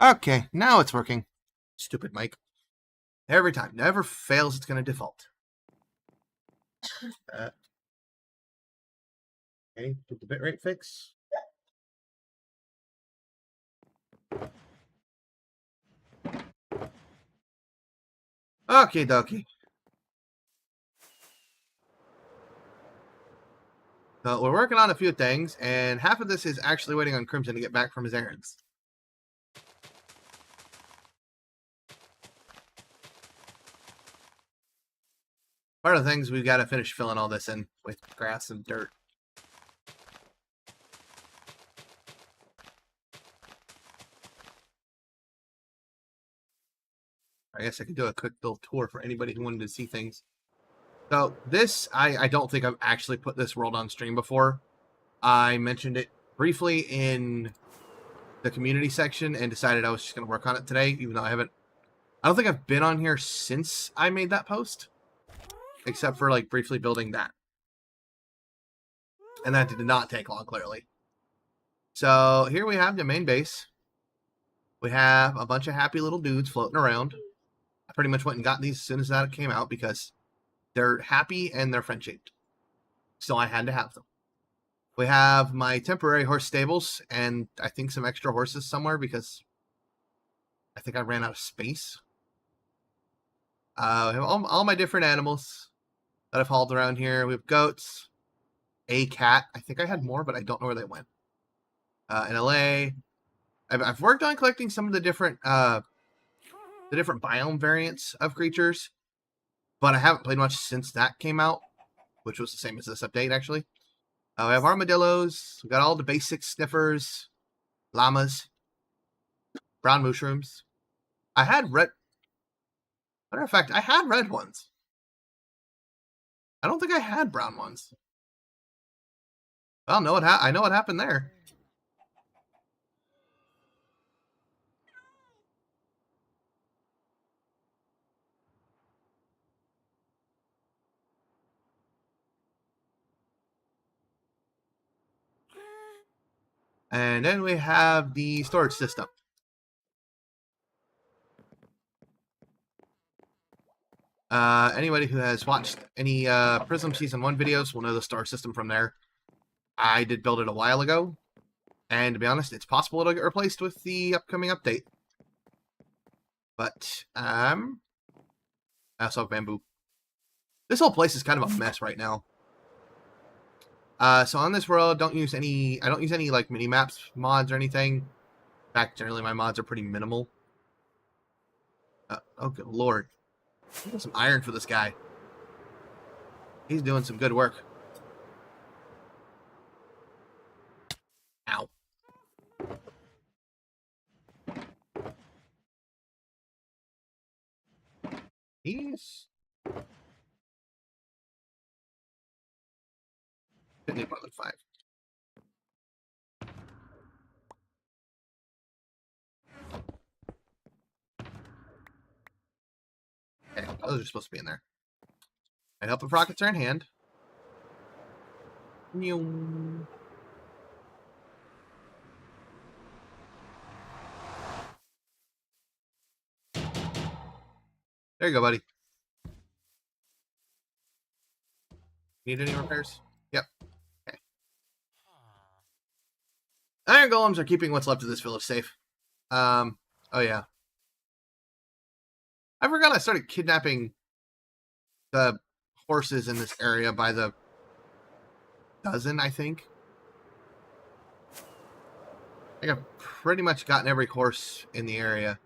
Okay, now it's working. Stupid mic. Every time. Never fails, it's going to default. Okay, did the bitrate fix? Okay, dokie. So we're working on a few things, and half of this is actually waiting on Crimson to get back from his errands. Part of the things we've got to finish filling all this in with grass and dirt. I guess I could do a quick little tour for anybody who wanted to see things. So this, I don't think I've actually put this world on stream before. I mentioned it briefly in the community section and decided I was just going to work on it today, even though I don't think I've been on here since I made that post, except for like briefly building that. And that did not take long, clearly. So here we have the main base. We have a bunch of happy little dudes floating around. I pretty much went and got these as soon as that came out because they're happy and they're friend-shaped. So I had to have them. We have my temporary horse stables and I think some extra horses somewhere because I think I ran out of space. I have all my different animals that I've hauled around here. We have goats, a cat. I think I had more, but I don't know where they went. In LA, I've worked on collecting some of the different biome variants of creatures, but I haven't played much since that came out, which was the same as this update, actually. We have armadillos. We got all the basic sniffers, llamas, brown mushrooms. I had red. Matter of fact, I had red ones. I don't think I had brown ones. Well, I know what happened there. And then we have the storage system. Anybody who has watched any Prism Season 1 videos will know the storage system from there. I did build it a while ago, and to be honest, it's possible it'll get replaced with the upcoming update. But, I also have bamboo. This whole place is kind of a mess right now. So on this world, I don't use any like mini maps mods or anything. In fact, generally my mods are pretty minimal. Oh good lord. I got some iron for this guy. He's doing some good work. Ow. He's need more than 5. Okay, those are supposed to be in there. I'd help if rockets are in hand. There you go, buddy. Need any repairs? Yep. Okay. Iron golems are keeping what's left of this village safe. Oh yeah. I forgot I started kidnapping the horses in this area by the dozen, I think. I think I've pretty much gotten every horse in the area.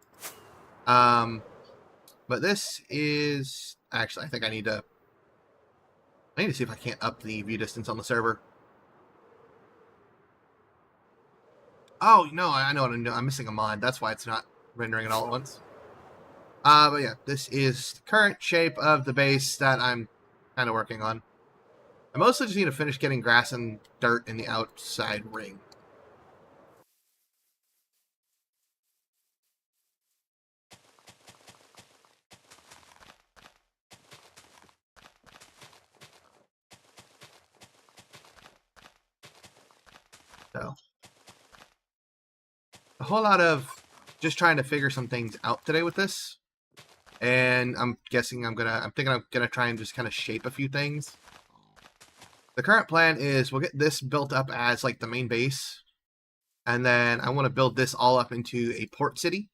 But this is... Actually, I think I need to see if I can't up the view distance on the server. Oh, no, I know what I'm doing. I'm missing a mod. That's why it's not rendering it all at once. But yeah, this is the current shape of the base that I'm kind of working on. I mostly just need to finish getting grass and dirt in the outside ring. So, a whole lot of just trying to figure some things out today with this. And I'm thinking I'm gonna try and just kind of shape a few things. The current plan is we'll get this built up as like the main base. And then I want to build this all up into a port city.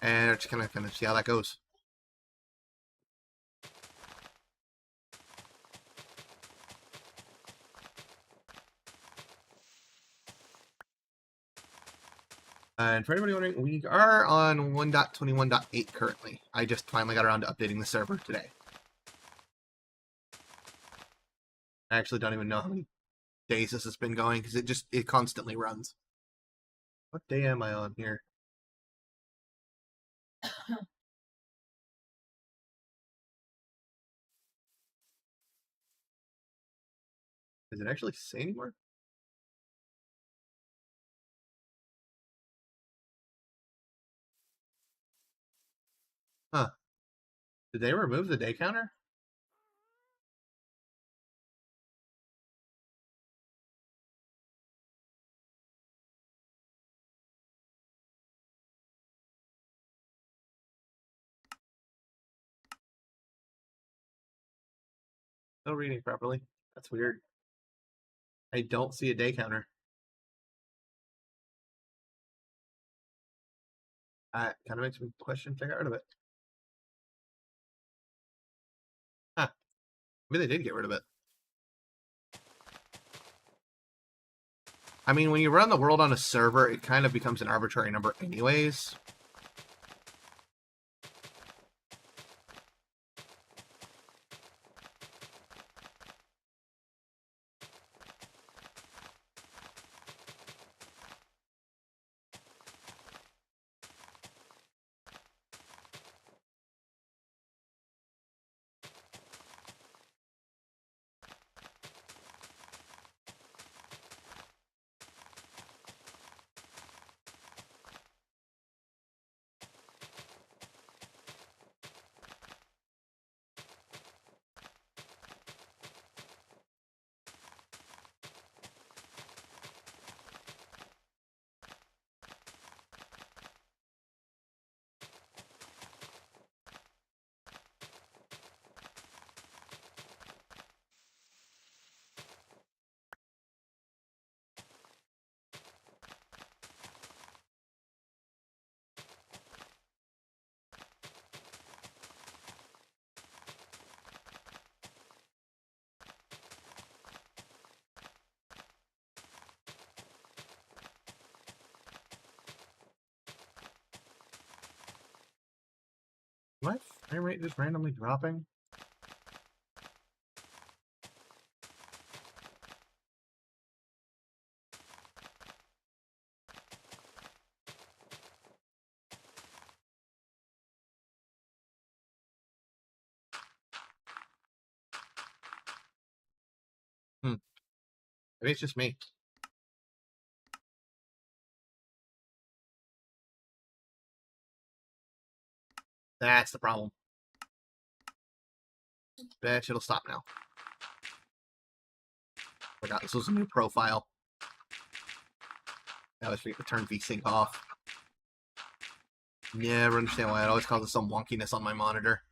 And just kind of see how that goes. And for anybody wondering, we are on 1.21.8 currently. I just finally got around to updating the server today. I actually don't even know how many days this has been going because it constantly runs. What day am I on here? Does it actually say anymore? Huh. Did they remove the day counter? No reading properly. That's weird. I don't see a day counter. That kind of makes me question if I got rid of it. Huh. Maybe they did get rid of it. I mean, when you run the world on a server, it kind of becomes an arbitrary number anyways. My frame rate just randomly dropping? Maybe it's just me. That's the problem. Bet it'll stop now. Forgot this was a new profile. I always forget to turn VSync off. Never understand why it always causes some wonkiness on my monitor.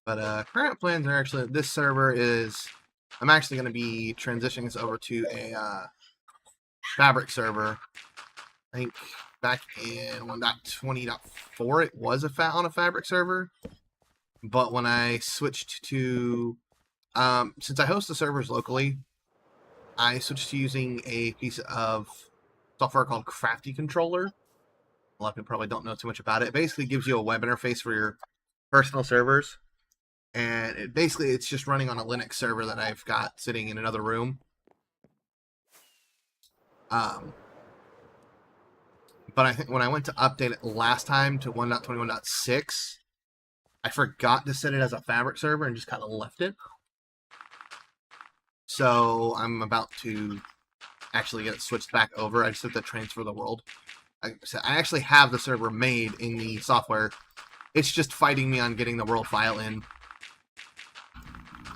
But current plans are actually, this server is, I'm actually going to be transitioning this over to a fabric server. I think back in 1.20.4 it was on a fabric server. But when I switched to, since I host the servers locally, I switched to using a piece of software called Crafty Controller. A lot of people probably don't know too much about it. It basically gives you a web interface for your personal servers. And it's just running on a Linux server that I've got sitting in another room. But I think when I went to update it last time to 1.21.6, I forgot to set it as a fabric server and just kind of left it. So I'm about to actually get it switched back over. I just have to transfer the world. I actually have the server made in the software. It's just fighting me on getting the world file in.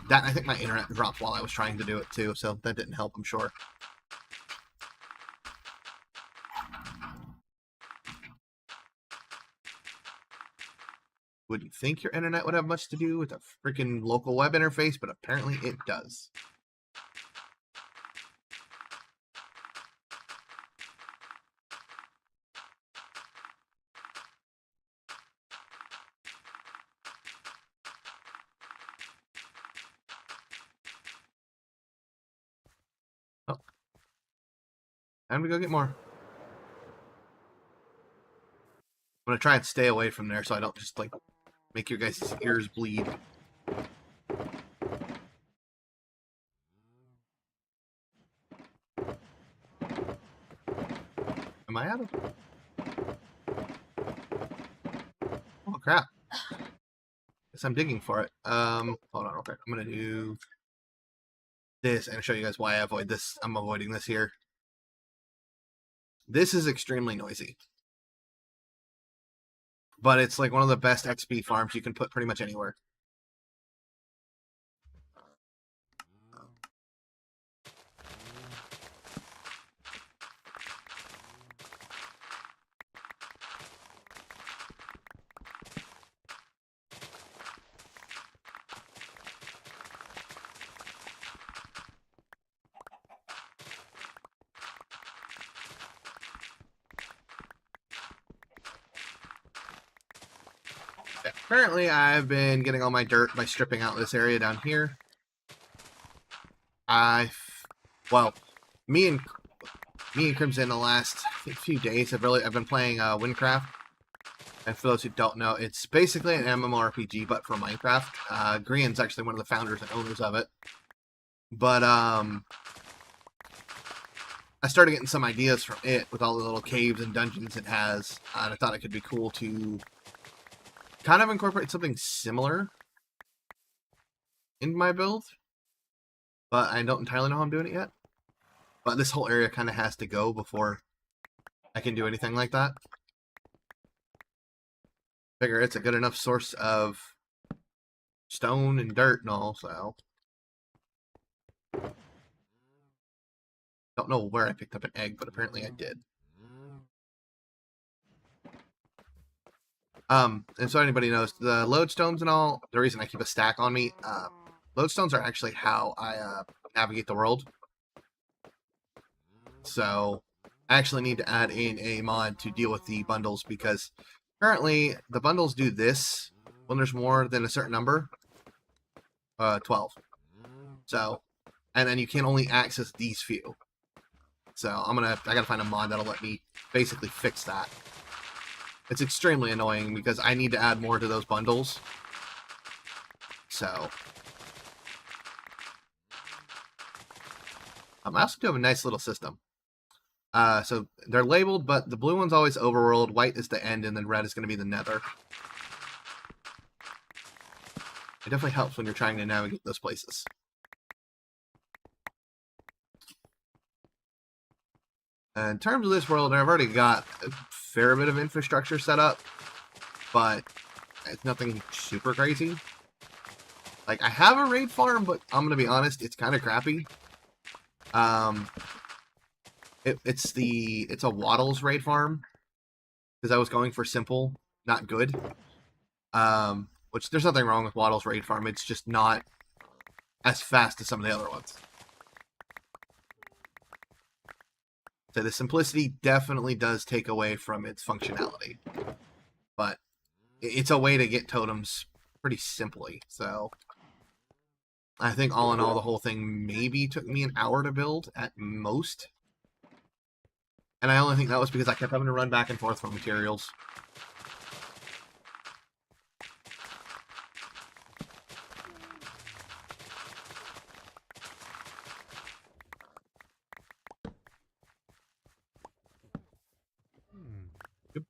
That, I think my internet dropped while I was trying to do it too, so that didn't help, I'm sure. Wouldn't think your internet would have much to do with a freaking local web interface, but apparently it does. Oh. Time to go get more. I'm going to try and stay away from there so I don't just, like, make your guys' ears bleed. Am I out of... Oh, crap. Guess I'm digging for it. Hold on, okay. I'm going to do this and show you guys why I avoid this. I'm avoiding this here. This is extremely noisy. But it's like one of the best XP farms you can put pretty much anywhere. Apparently, I've been getting all my dirt by stripping out this area down here. Well, me and Crimson the last few days have been playing Wynncraft. And for those who don't know, it's basically an MMORPG, but for Minecraft. Grian's actually one of the founders and owners of it. But I started getting some ideas from it with all the little caves and dungeons it has, and I thought it could be cool to kind of incorporate something similar in my build, but I don't entirely know how I'm doing it yet. But this whole area kind of has to go before I can do anything like that. Figure it's a good enough source of stone and dirt and all, so. Don't know where I picked up an egg, but apparently I did. And so anybody knows, the lodestones and all, the reason I keep a stack on me, lodestones are actually how I navigate the world. So I actually need to add in a mod to deal with the bundles, because currently the bundles do this when there's more than a certain number. 12. So, and then you can only access these few. So I gotta find a mod that'll let me basically fix that. It's extremely annoying because I need to add more to those bundles. So I also do have a nice little system. So they're labeled, but the blue one's always overworld, white is the end, and then red is going to be the nether. It definitely helps when you're trying to navigate those places. In terms of this world, I've already got a fair bit of infrastructure set up, but it's nothing super crazy. Like, I have a raid farm, but I'm going to be honest, it's kind of crappy. It's a Waddles raid farm, because I was going for simple, not good. Which, there's nothing wrong with Waddles raid farm, it's just not as fast as some of the other ones. So the simplicity definitely does take away from its functionality. But it's a way to get totems pretty simply. So I think all in all, the whole thing maybe took me an hour to build at most. And I only think that was because I kept having to run back and forth for materials. Yep.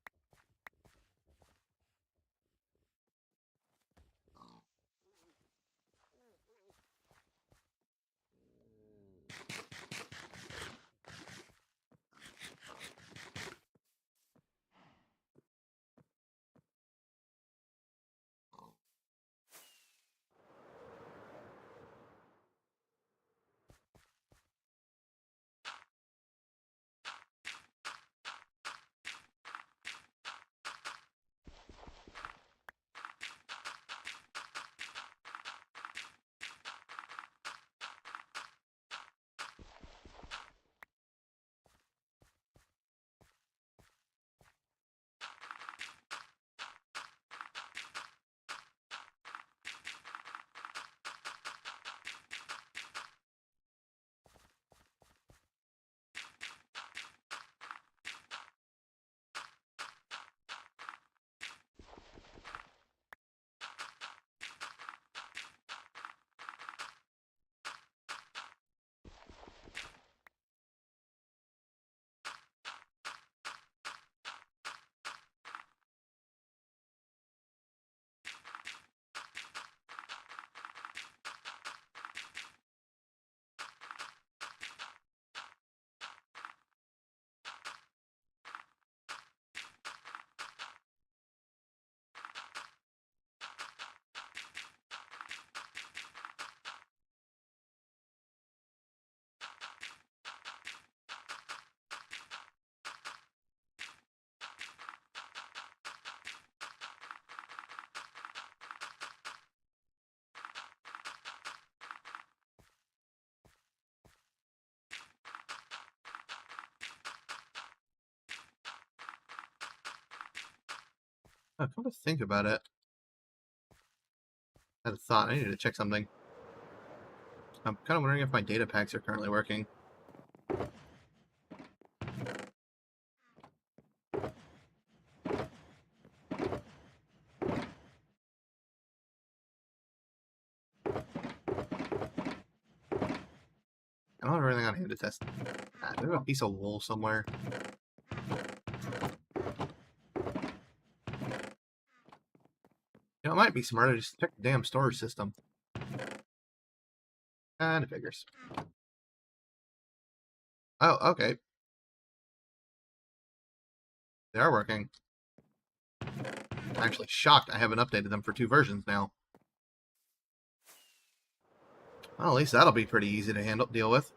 Come to think about it, I had a thought. I needed to check something. I'm kind of wondering if my data packs are currently working. I don't have everything on hand to test. Ah, do I have a piece of wool somewhere? You know, it might be smarter to just check the damn storage system. And it figures. Oh, okay. They are working. I'm actually shocked I haven't updated them for 2 versions now. Well, at least that'll be pretty easy to deal with.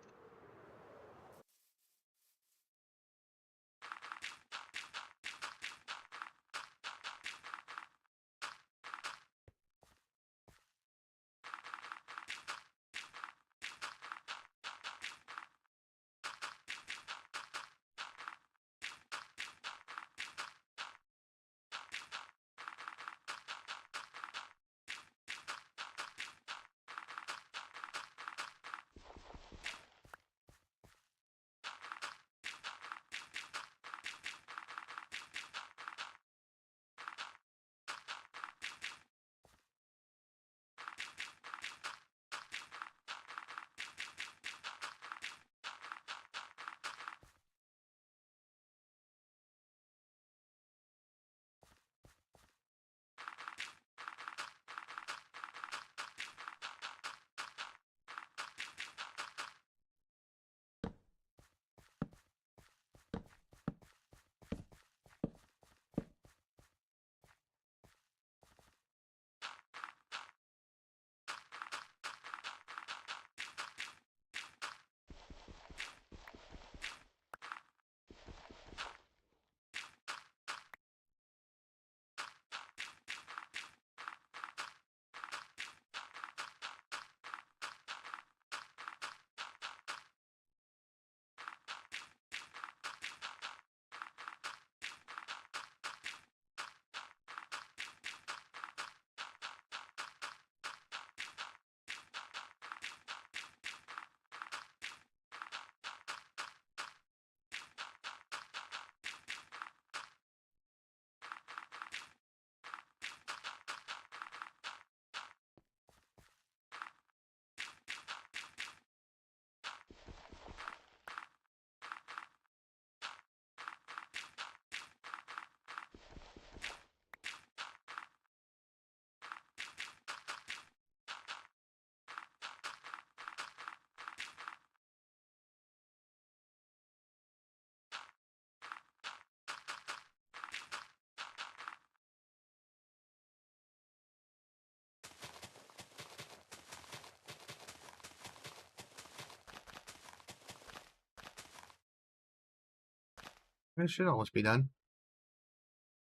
It should almost be done.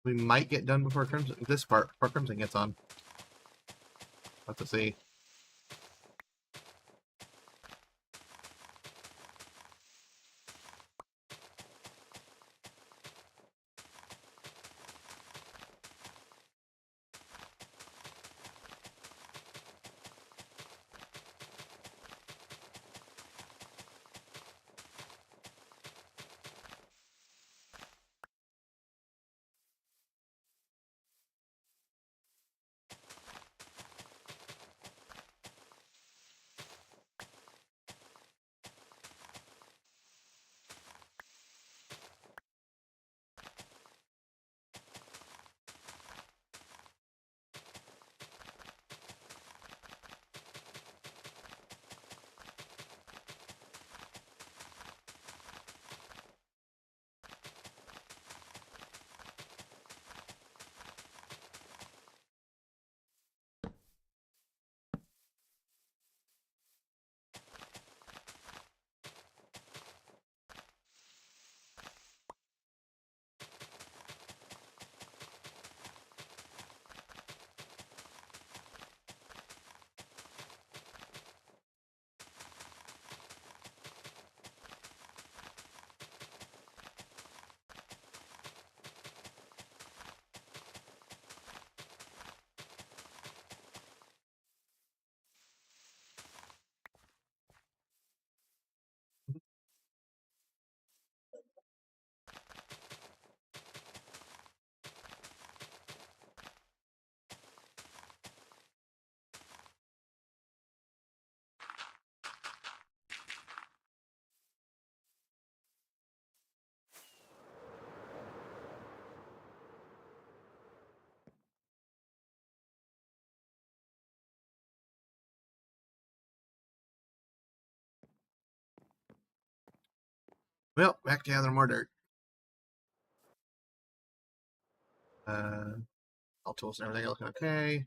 We might get done before Crimson. This part before Crimson gets on. Have to see. Well, back to gather more dirt. All tools and everything are looking okay.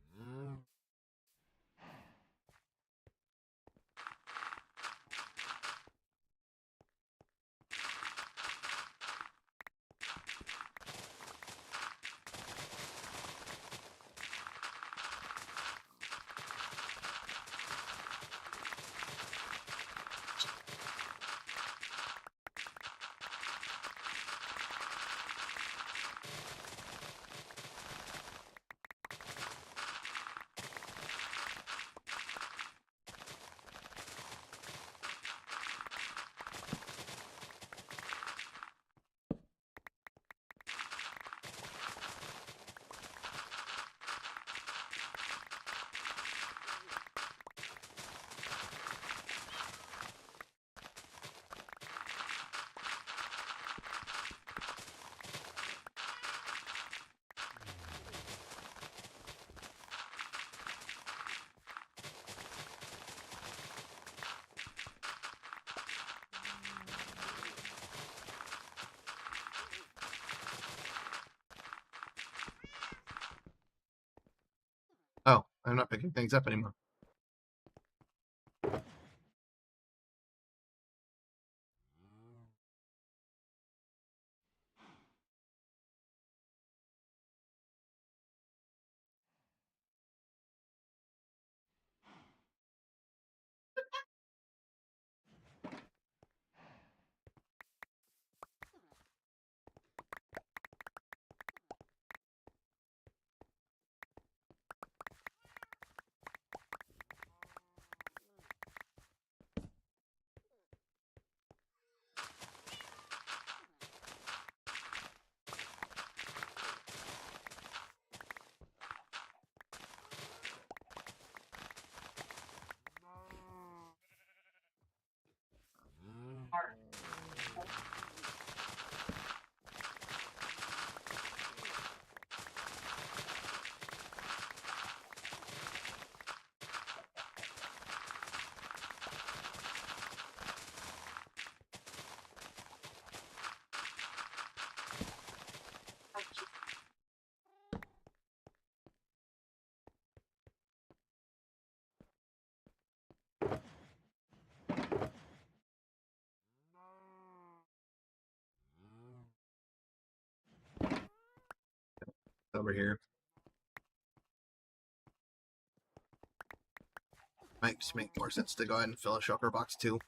Oh, I'm not picking things up anymore. over here. Might just make more sense to go ahead and fill a shulker box too.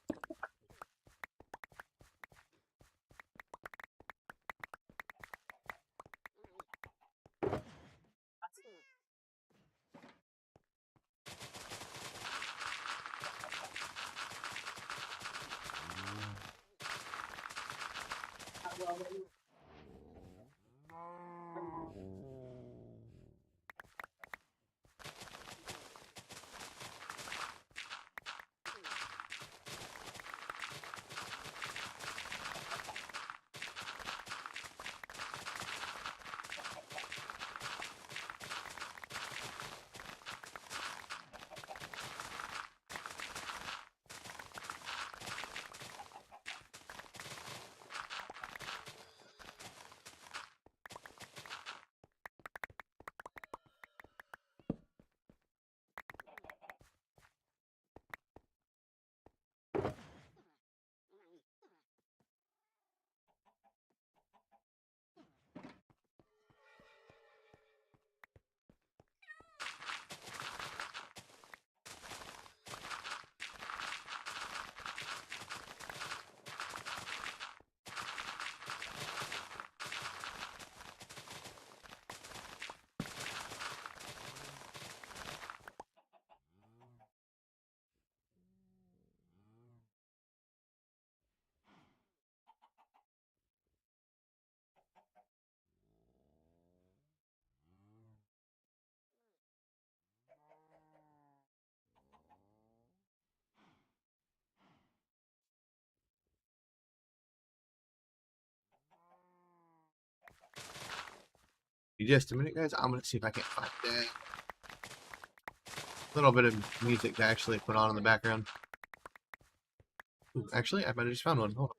Just a minute, guys. I'm gonna see if I can find a little bit of music to actually put on in the background. Ooh, actually, I might have just found one. Hold on.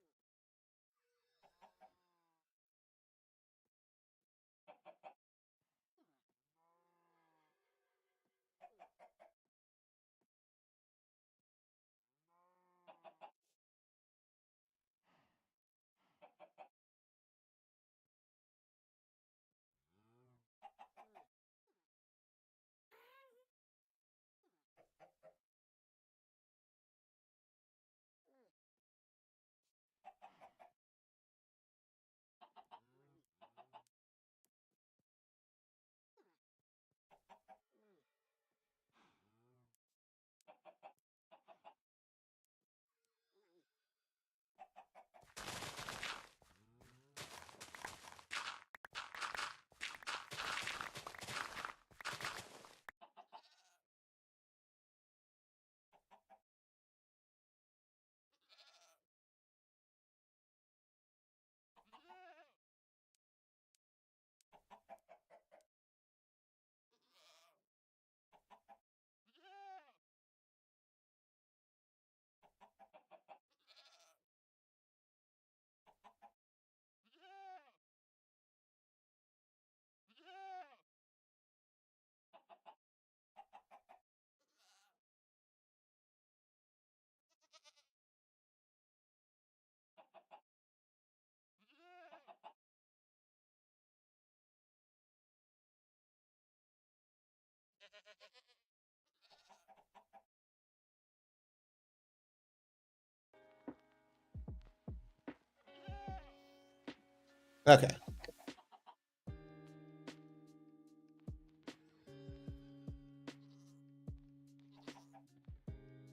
Okay.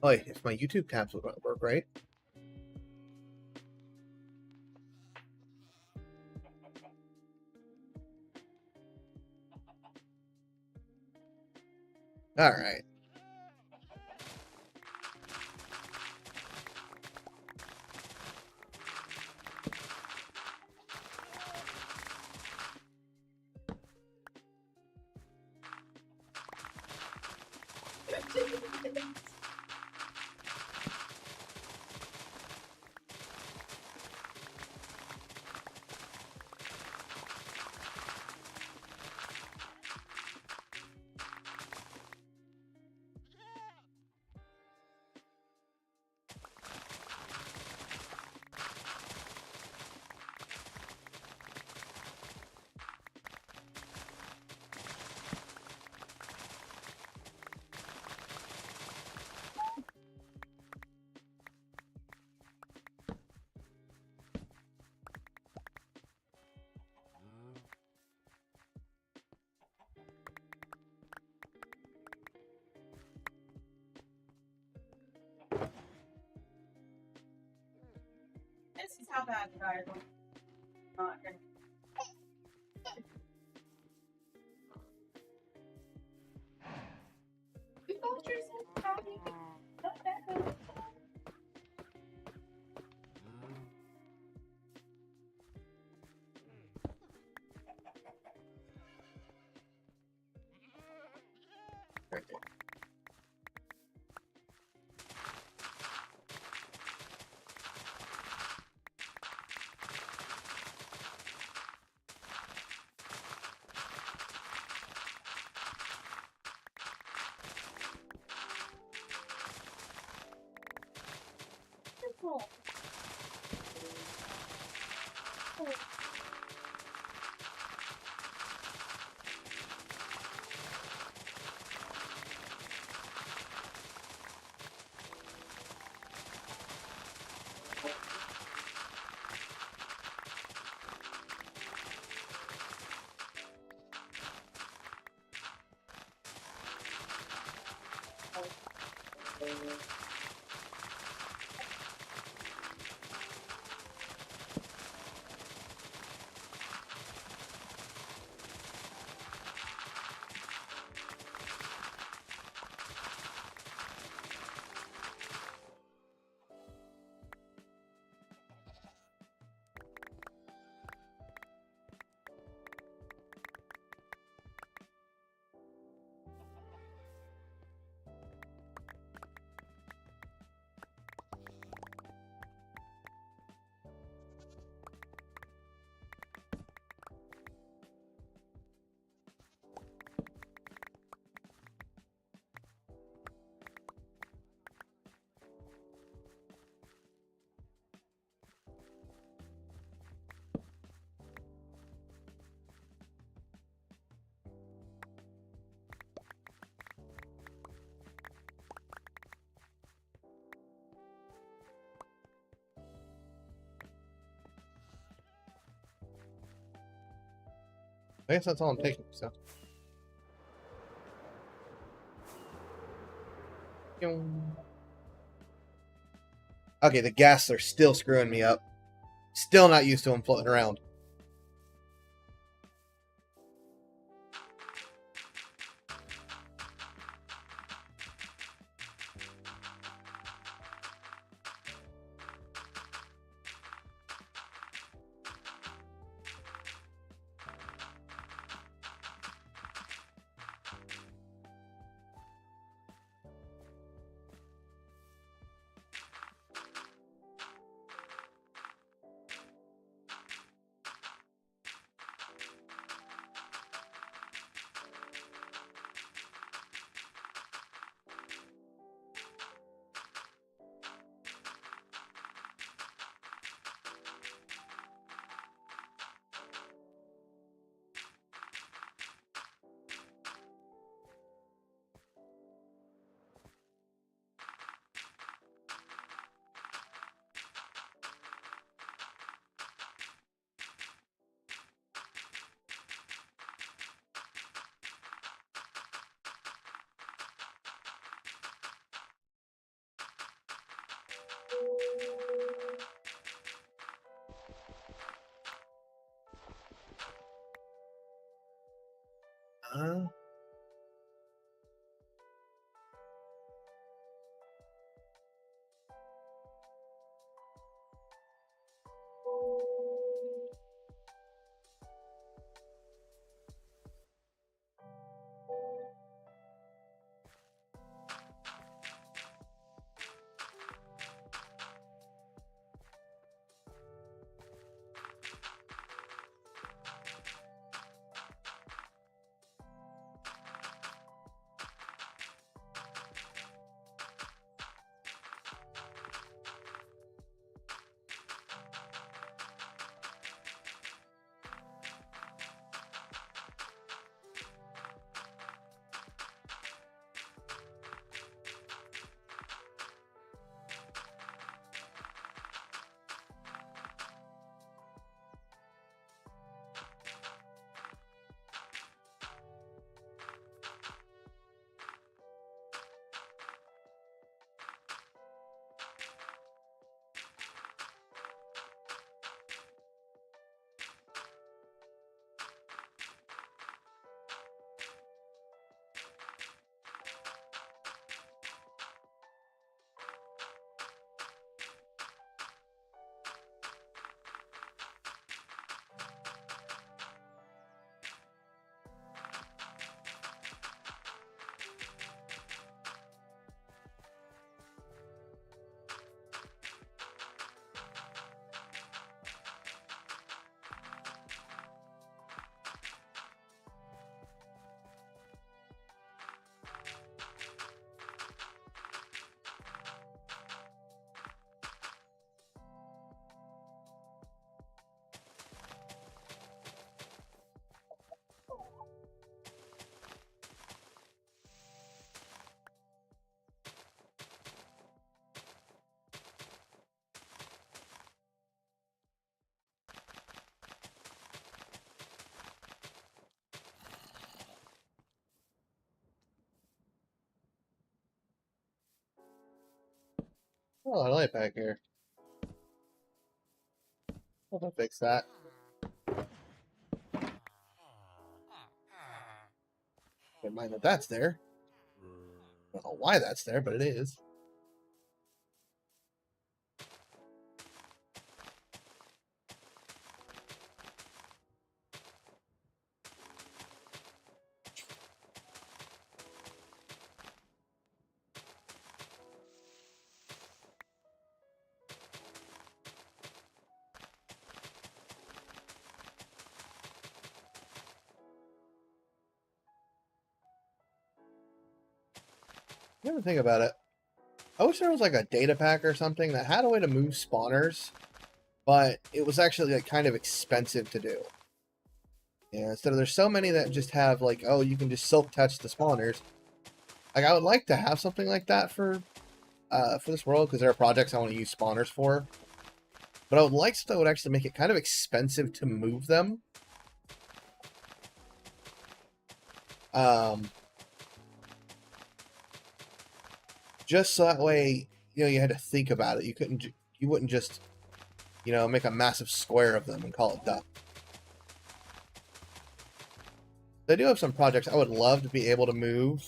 Oh, wait, if my YouTube tabs would work, right? All right. Right there. I guess that's all I'm taking. So. Okay, the gas are still screwing me up. Still not used to them floating around. Uh, Oh, I light back here. I'll fix that. Don't mind that that's there. I don't know why that's there, but it is. You ever think about it? I wish there was like a data pack or something that had a way to move spawners, but it was actually like kind of expensive to do. Yeah, instead of there's so many that just have like, oh, you can just silk touch the spawners. Like I would like to have something like that for this world because there are projects I want to use spawners for. But I would like something that would actually make it kind of expensive to move them. Just so that way, you know, you had to think about it. You wouldn't just, you know, make a massive square of them and call it done. They do have some projects I would love to be able to move.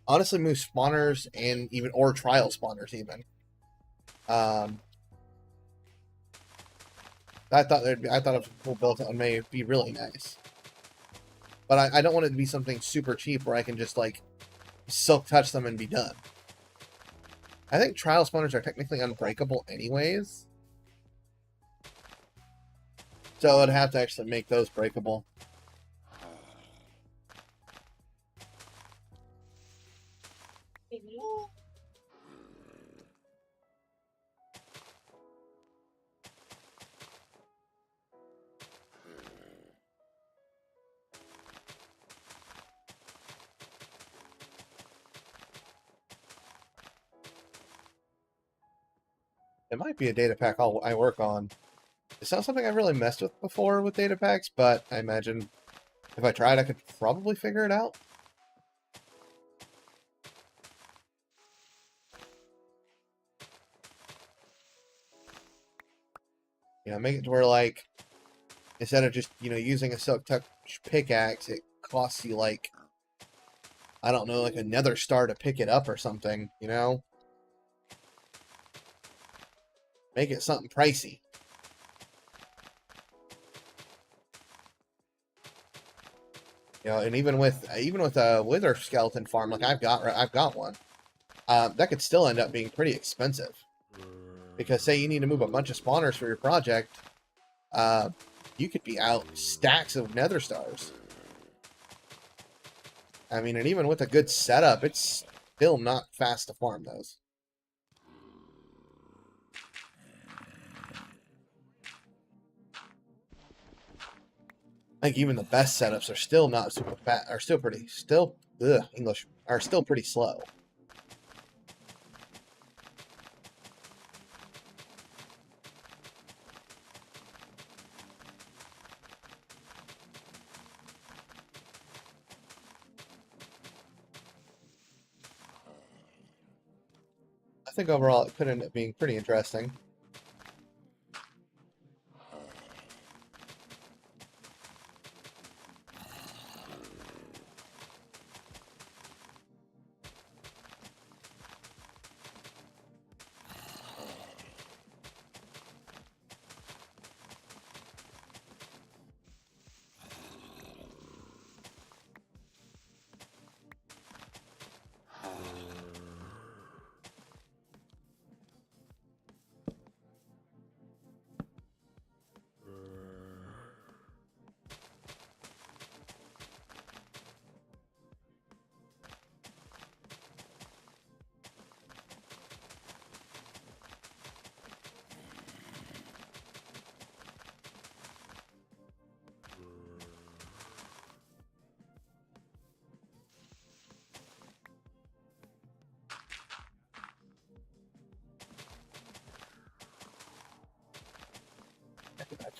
Honestly, move spawners and even or trial spawners even. I thought a full build on may be really nice, but I don't want it to be something super cheap where I can just like silk touch them and be done. I think trial spawners are technically unbreakable anyways, so I'd have to actually make those breakable. It might be a data pack I work on. It's not something I've really messed with before with data packs, but I imagine if I tried, I could probably figure it out. You know, make it to where, like, instead of just, you know, using a silk touch pickaxe, it costs you, like, I don't know, like a nether star to pick it up or something, you know? Make it something pricey. You know, and even with a wither skeleton farm, like I've got one, that could still end up being pretty expensive. Because say you need to move a bunch of spawners for your project, you could be out stacks of nether stars. I mean, and even with a good setup, it's still not fast to farm those. Like even the best setups are still not super fast, are still pretty slow. I think overall it could end up being pretty interesting.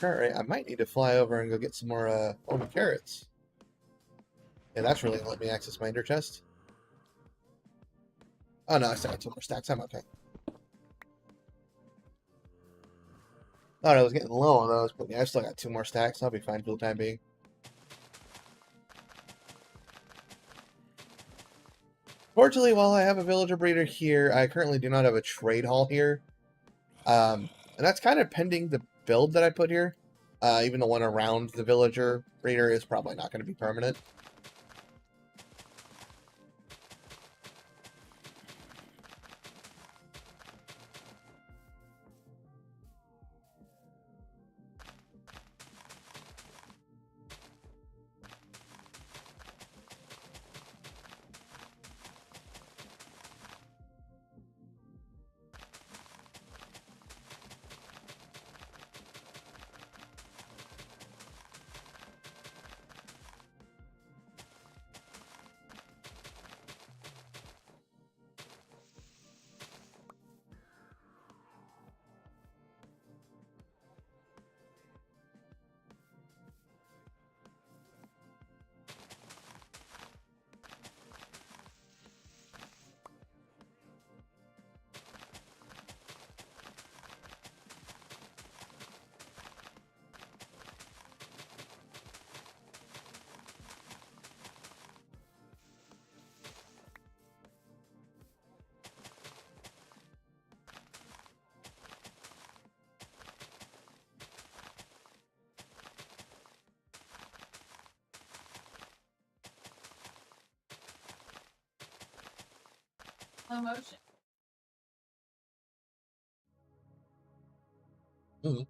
Alright, I might need to fly over and go get some more golden carrots. Yeah, that's really gonna let me access my ender chest. Oh no, I still got 2 more stacks. I'm okay. Thought I was getting low on those, but yeah, I still got 2 more stacks. I'll be fine for the time being. Fortunately, while I have a villager breeder here, I currently do not have a trade hall here. And that's kind of pending the build that I put here. Even the one around the villager breeder is probably not going to be permanent. Slow motion. Mhm.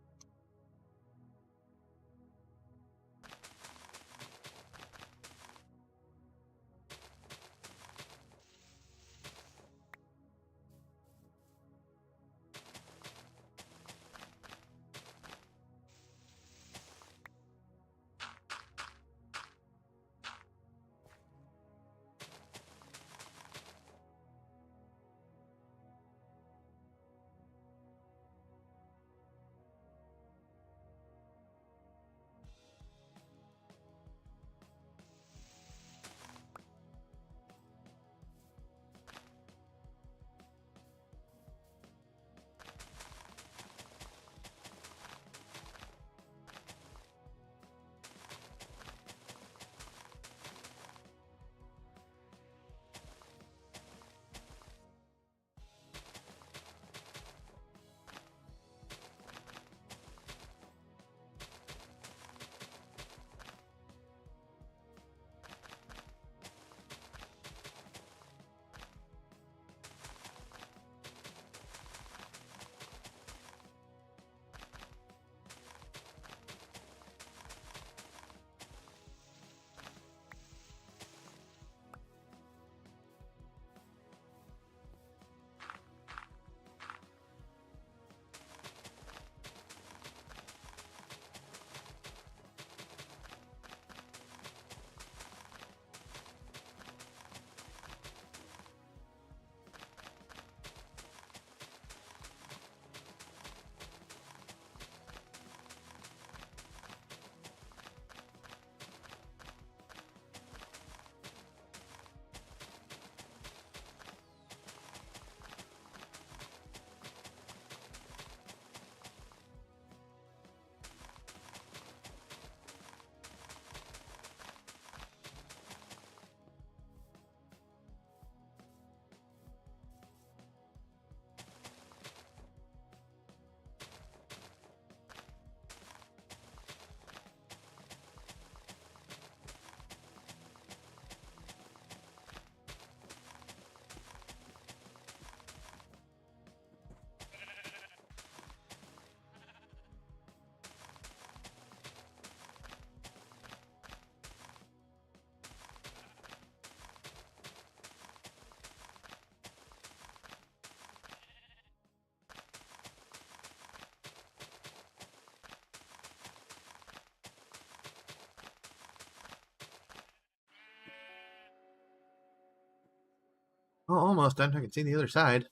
Oh, almost done. I can see the other side.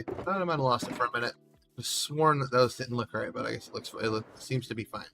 Okay, thought I might have lost it for a minute. Just sworn that those didn't look right, but I guess it seems to be fine.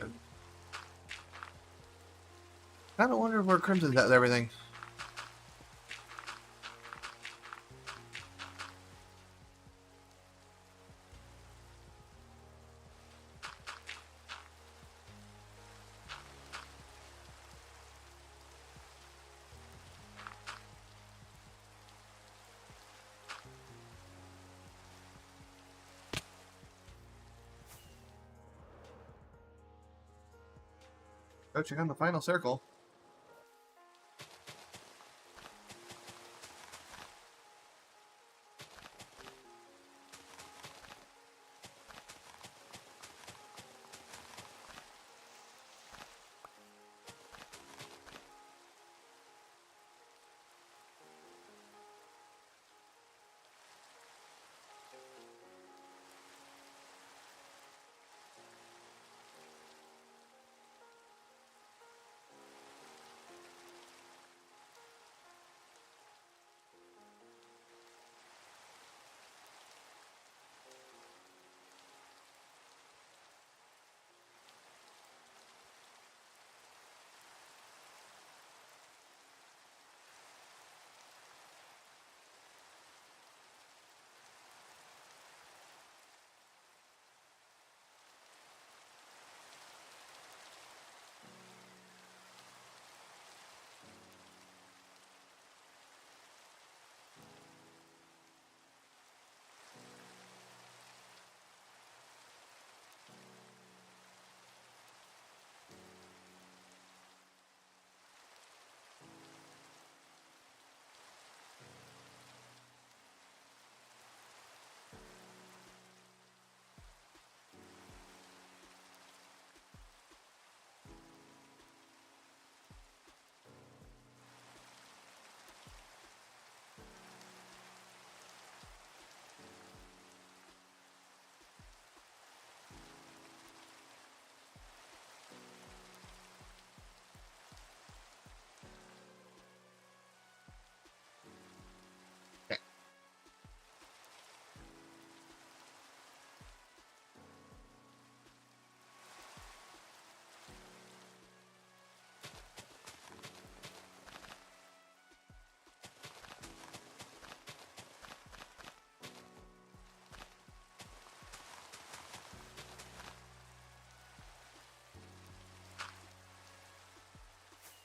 doing? I don't wonder where Crimson's at with everything. Go check on the final circle.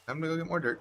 I'm gonna go get more dirt.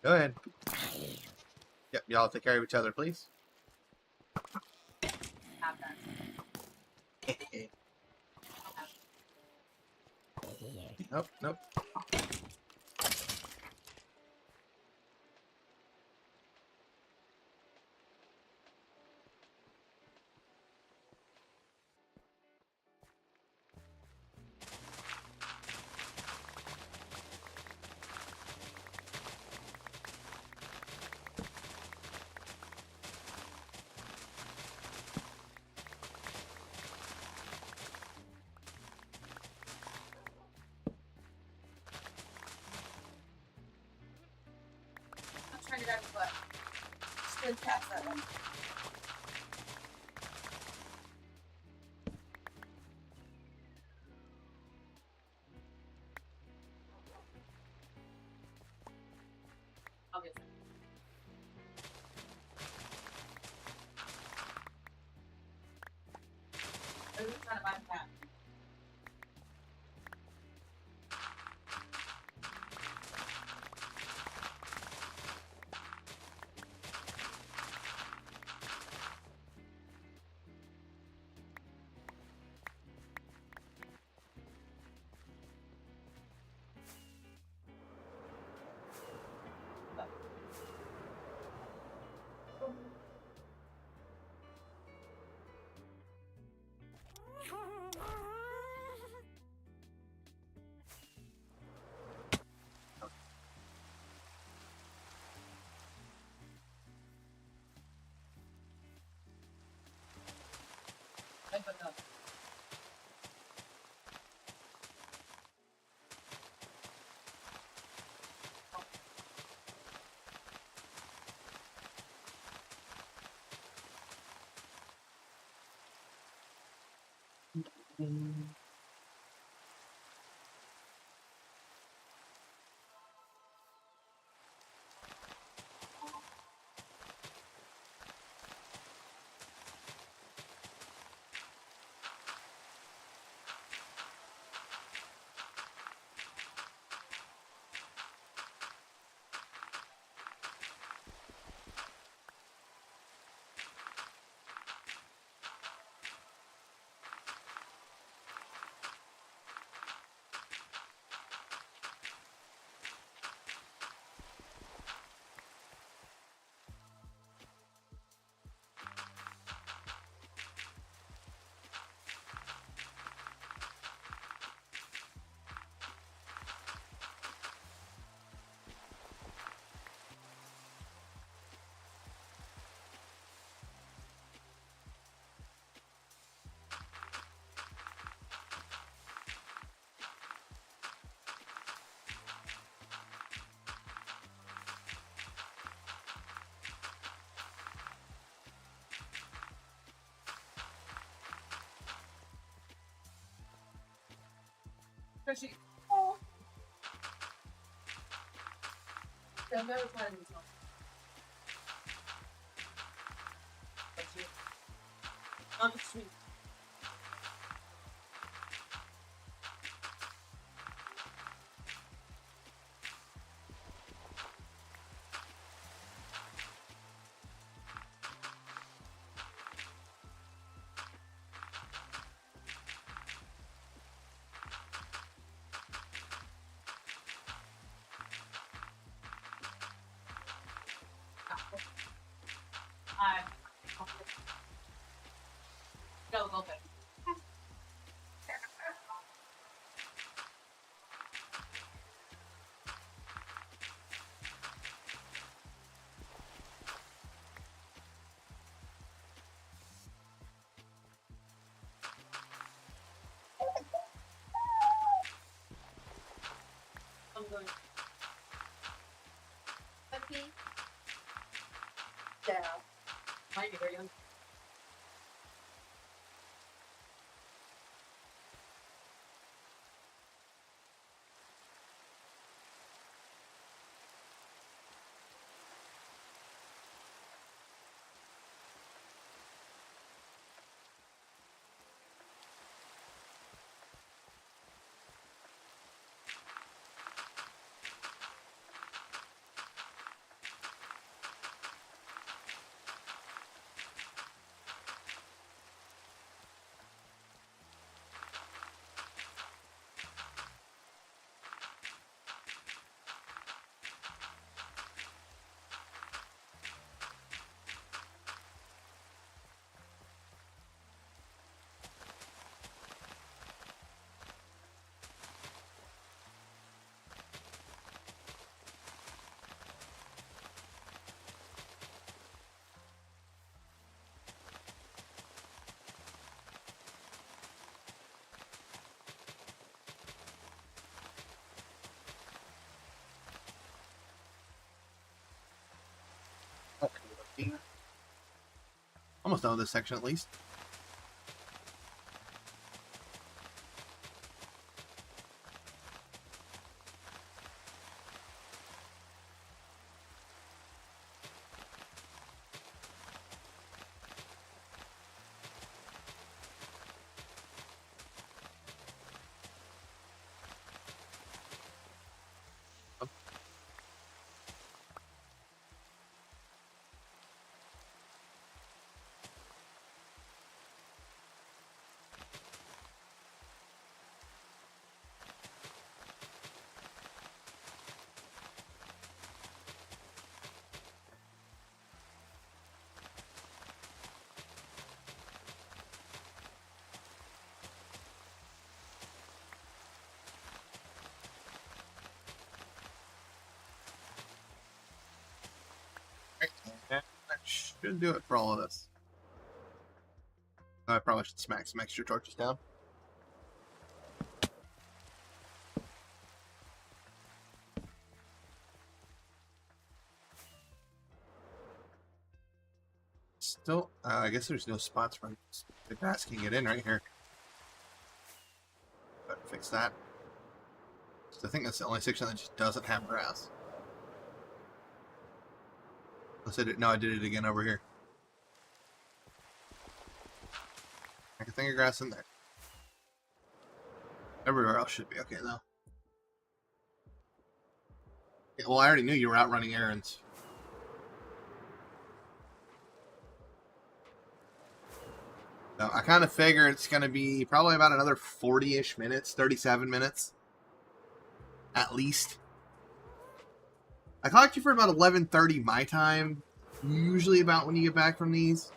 Go ahead. Yep, y'all take care of each other, please. Have that. Nope, nope. Good catch that one. I'll get some. Who's trying to buy the cat? I put that. Fishy. Oh. I've never tried these ones. That's it. Sweet. Go, go, go. I'm going. Okay. Yeah. Might be very young. Almost done with this section at least. That should do it for all of this. I probably should smack some extra torches down. Still, I guess there's no spots where the grass can get in right here. But fix that. So I think that's the only section that just doesn't have grass. No, I did it again over here. I can think of grass in there. Everywhere else should be okay though. Yeah, well, I already knew you were out running errands. So I kind of figure it's going to be probably about another 40-ish minutes, 37 minutes. At least. I clocked you for about 11:30 my time. Usually about when you get back from these.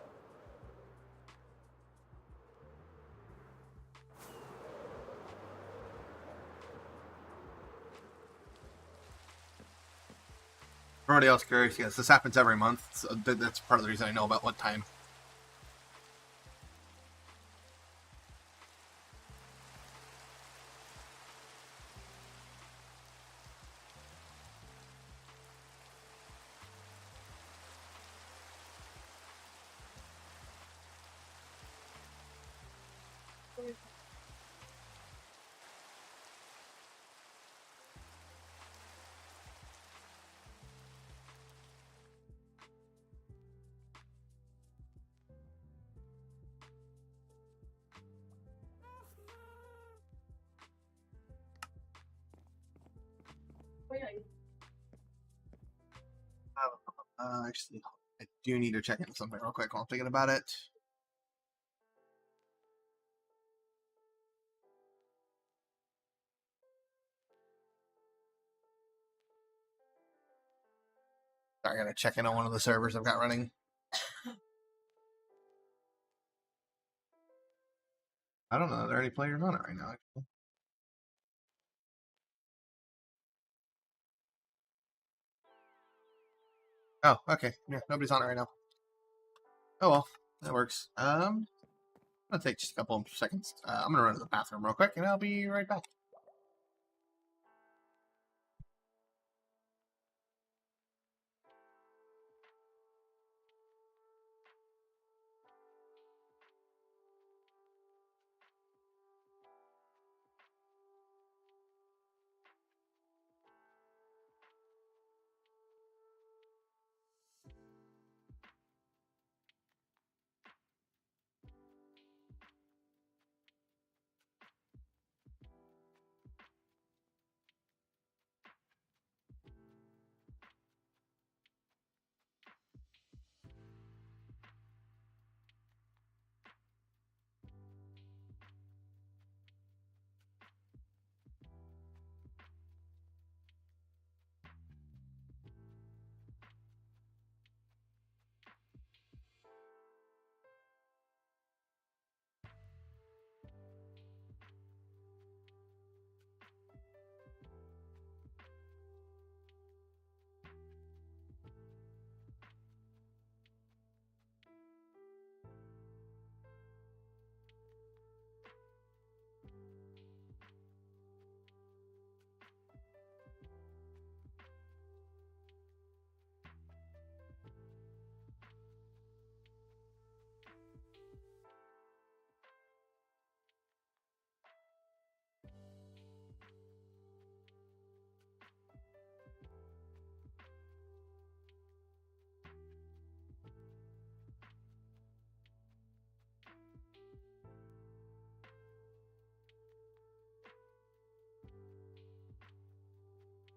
For everybody else curious, yes, this happens every month. So that's part of the reason I know about what time. Oh, yeah. Actually, I do need to check into something real quick while I'm thinking about it. Sorry, I gotta check in on one of the servers I've got running. I don't know if there are any players on it right now, actually. Oh, okay. Yeah, nobody's on it right now. Oh well, that works. It'll take just a couple of seconds. I'm gonna run to the bathroom real quick, and I'll be right back.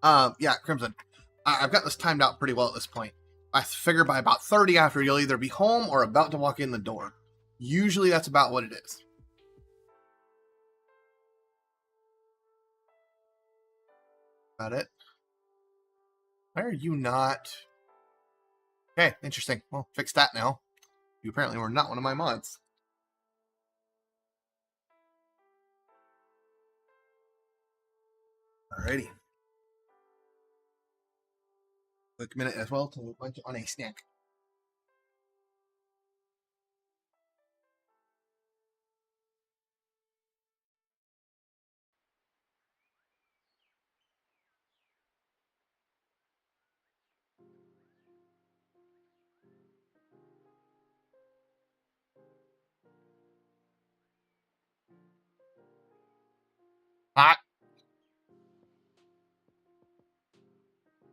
Yeah, Crimson. I've got this timed out pretty well at this point. I figure by about 30 after, you'll either be home or about to walk in the door. Usually that's about what it is. About it. Why are you not? Okay, interesting. Well, fix that now. You apparently were not one of my mods. Alrighty. Quick minute as well to lunch on a snack. Hot,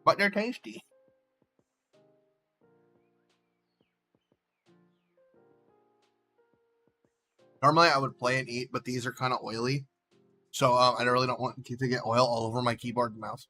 but they're tasty. Normally I would play and eat, but these are kind of oily. So I really don't want to get oil all over my keyboard and mouse.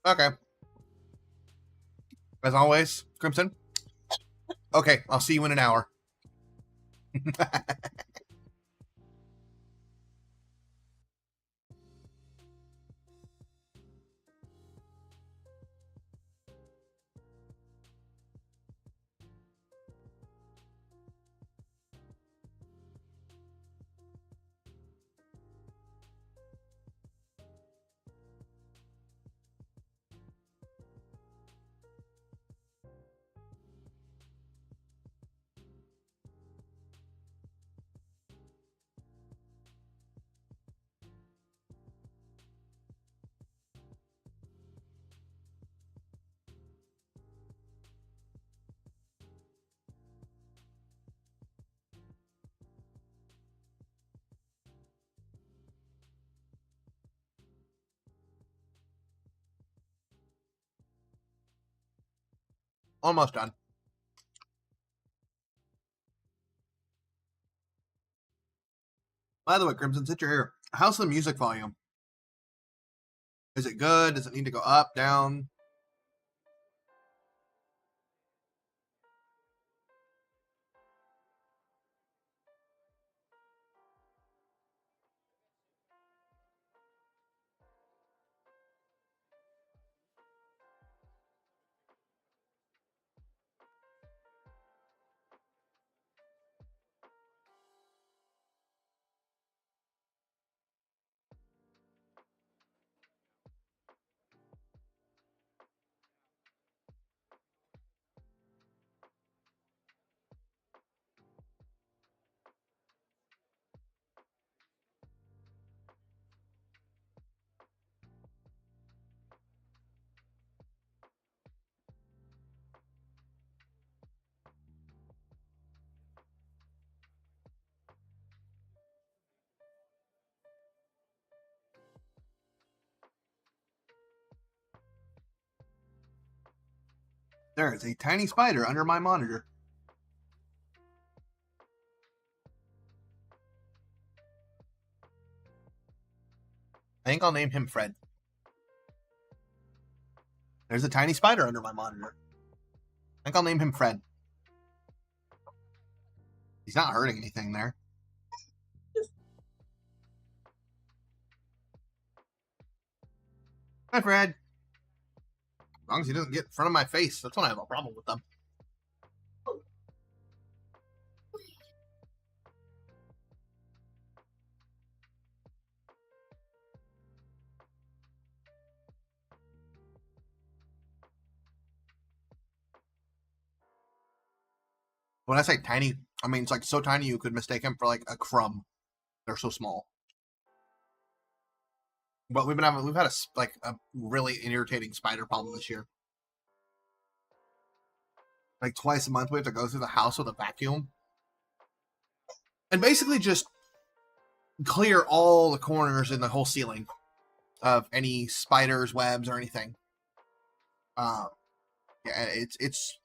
Okay. As always, Crimson. Okay, I'll see you in an hour. Almost done. By the way, Crimson, since you're here, how's the music volume? Is it good? Does it need to go up, down? There is a tiny spider under my monitor. I think I'll name him Fred. There's a tiny spider under my monitor. I think I'll name him Fred. He's not hurting anything there. Hi, Fred. As long as he doesn't get in front of my face, that's when I have a problem with them. When I say tiny I mean, it's like so tiny you could mistake him for like a crumb. They're so small. But we've had a really irritating spider problem this year. Like twice a month, we have to go through the house with a vacuum and basically just clear all the corners in the whole ceiling of any spiders, webs, or anything. Yeah, it's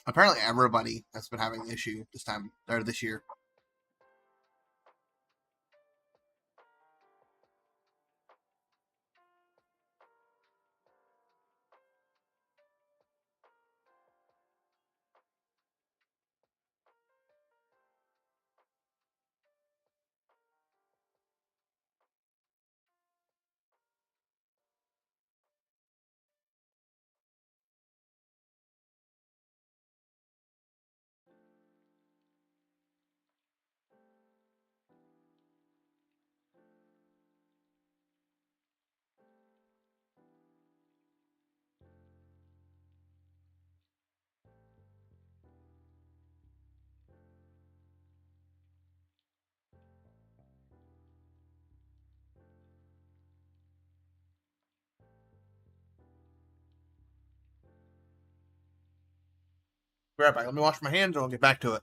apparently everybody that's been having the issue this year. Be right back. Let me wash my hands and I'll get back to it.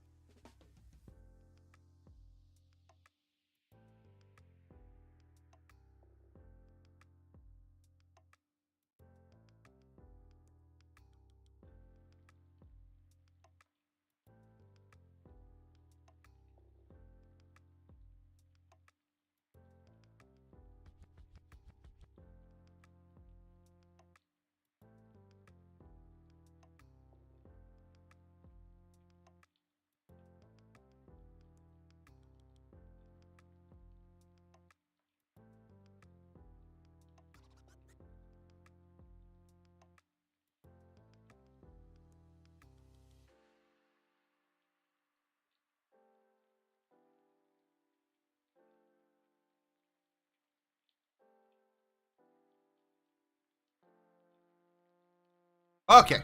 Okay.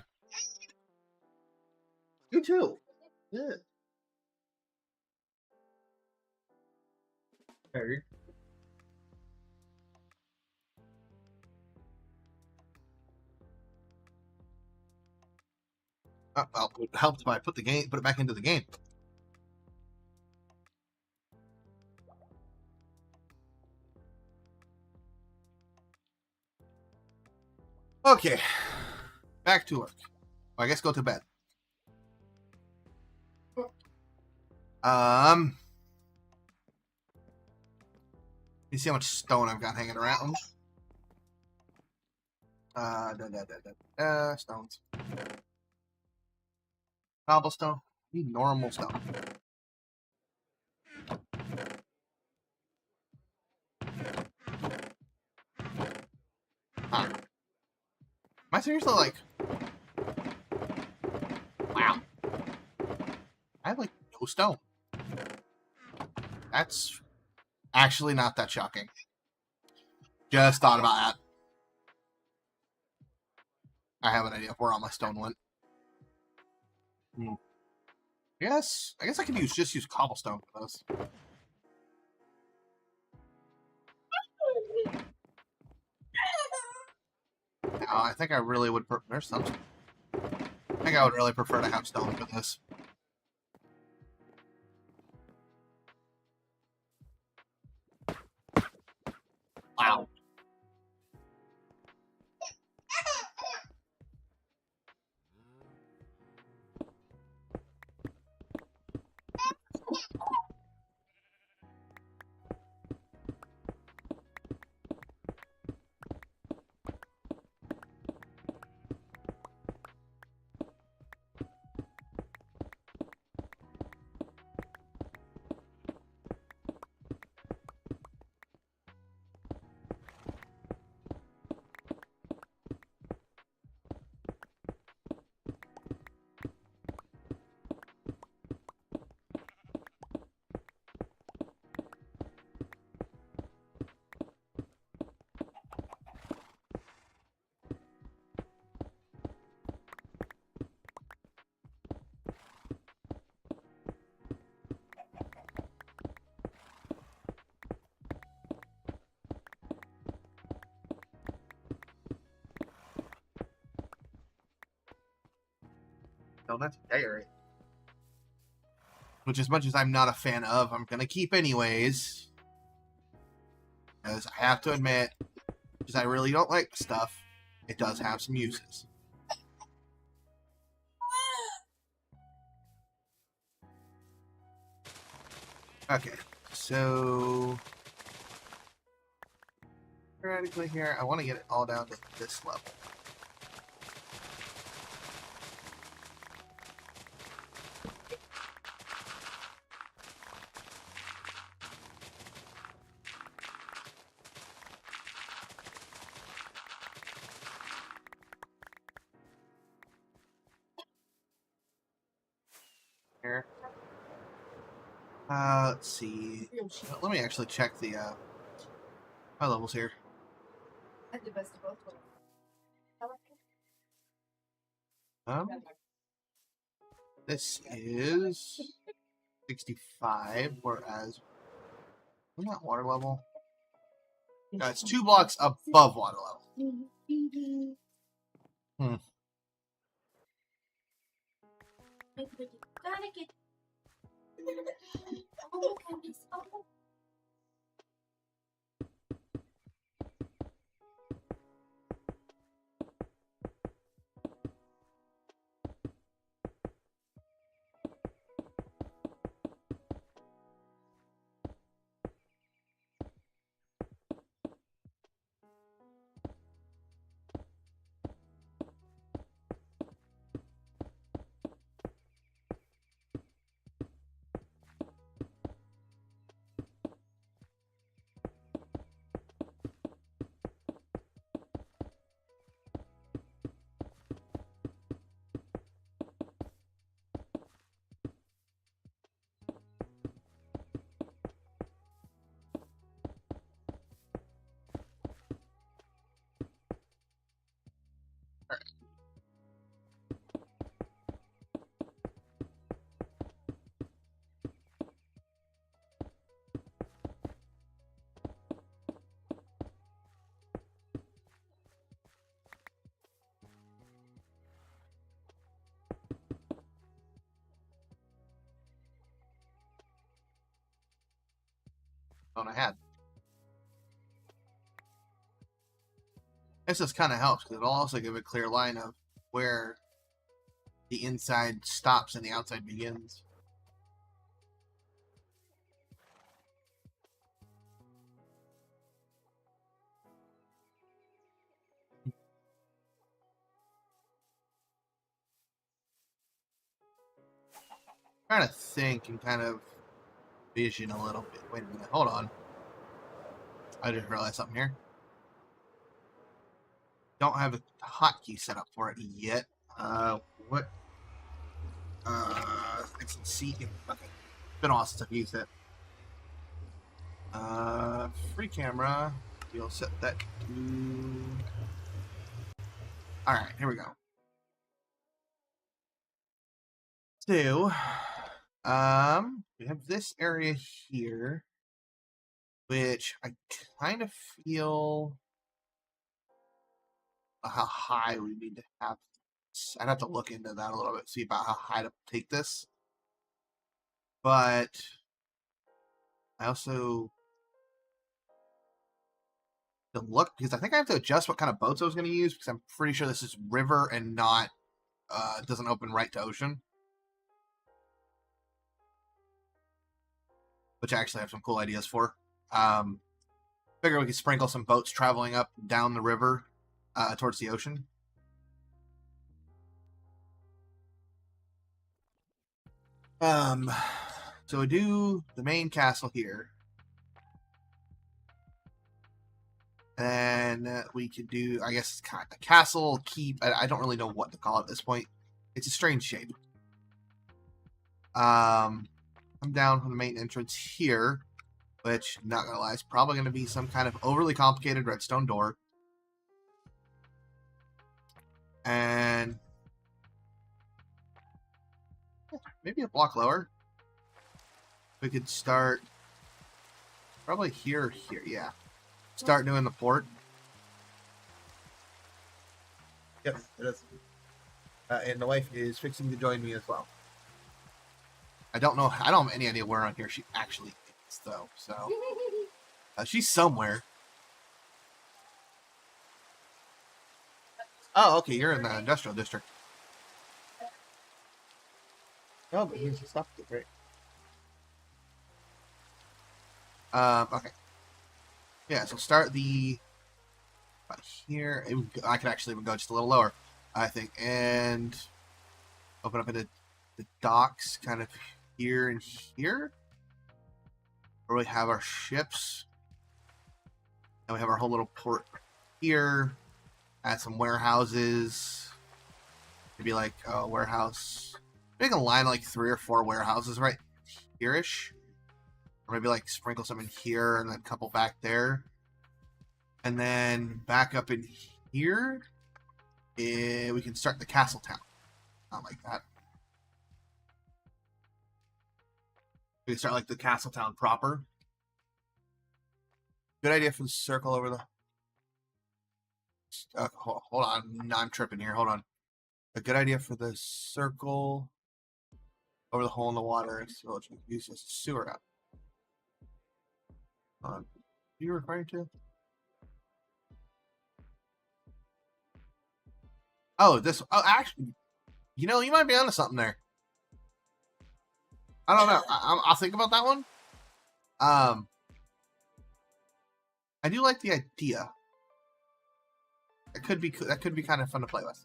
You too. Yeah. There. Well, it helped if I put it back into the game. Okay. Back to work. I guess go to bed. You see how much stone I've got hanging around? Stones. Cobblestone. Need normal stone. Huh. Am I seriously like... Wow. I have like no stone. That's actually not that shocking. Just thought about that. I have an idea of where all my stone went. Yes, I guess I could just use cobblestone for this. No, I think I really would. There's some. I think I would really prefer to have stone for this. Wow. Oh, that's a diary. Which, as much as I'm not a fan of, I'm gonna keep anyways. Because I have to admit, because I really don't like the stuff, it does have some uses. Okay, so theoretically here, I want to get it all down to this level. Here. Let's see. Let me actually check the my levels here. At the best of both worlds. This is 65, whereas isn't that water level? No, it's 2 blocks above water level. Hmm. One I had. This just kind of helps because it'll also give a clear line of where the inside stops and the outside begins. Trying to think and kind of vision a little bit. Wait a minute, hold on. I just realized something here. Don't have a hotkey set up for it yet. What? X and C. Okay. Been awesome since I've used it. Free camera. You'll set that to. Alright, here we go. So, we have this area here, which I kind of feel how high we need to have. I'd have to look into that a little bit, see about how high to take this. But I also to look because I think I have to adjust what kind of boats I was going to use because I'm pretty sure this is river and not doesn't open right to ocean. Which I actually have some cool ideas for. Figure we could sprinkle some boats traveling up down the river towards the ocean. So we do the main castle here. And we could do, I guess, kind of a castle, keep. I don't really know what to call it at this point. It's a strange shape. I'm down from the main entrance here, which, not gonna lie, is probably going to be some kind of overly complicated redstone door. And maybe a block lower. We could start probably here, yeah. Start doing the port. Yep, it is. and the wife is fixing to join me as well. I don't know. I don't have any idea where on here she actually is, though. So she's somewhere. Oh, okay. You're in the industrial district. Oh, but here's the stuff. Great. Okay. Yeah. So start the here. I could actually even go just a little lower, I think, and open up into the docks, kind of here and here, where we have our ships, and we have our whole little port here. Add some warehouses. Maybe like a warehouse. Make a line of like 3 or 4 warehouses right here-ish. Or maybe like sprinkle some in here and then a couple back there. And then back up in here, we can start the castle town. Not like that. We can start like the castle town proper. Good idea for the circle over the... hold on. I'm tripping here. Hold on. A good idea for the circle over the hole in the water. So let's use this sewer out. What are you referring to? Oh, this. Oh, actually, you know, you might be onto something there. I don't know. I'll think about that one. I do like the idea. That could be kind of fun to play with.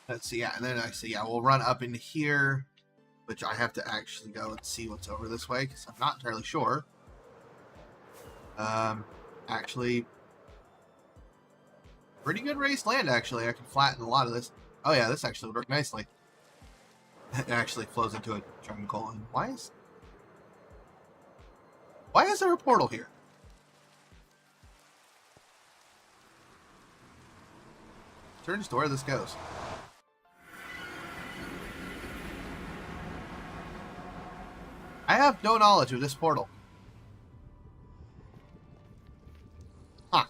Let's see, yeah, and then I see, yeah, we'll run up into here, which I have to actually go and see what's over this way, because I'm not entirely sure. Actually, pretty good raised land, actually. I can flatten a lot of this. Oh yeah, this actually would work nicely. It actually flows into a jungle, and why is there a portal here? Turns to where this goes. I have no knowledge of this portal. Huh.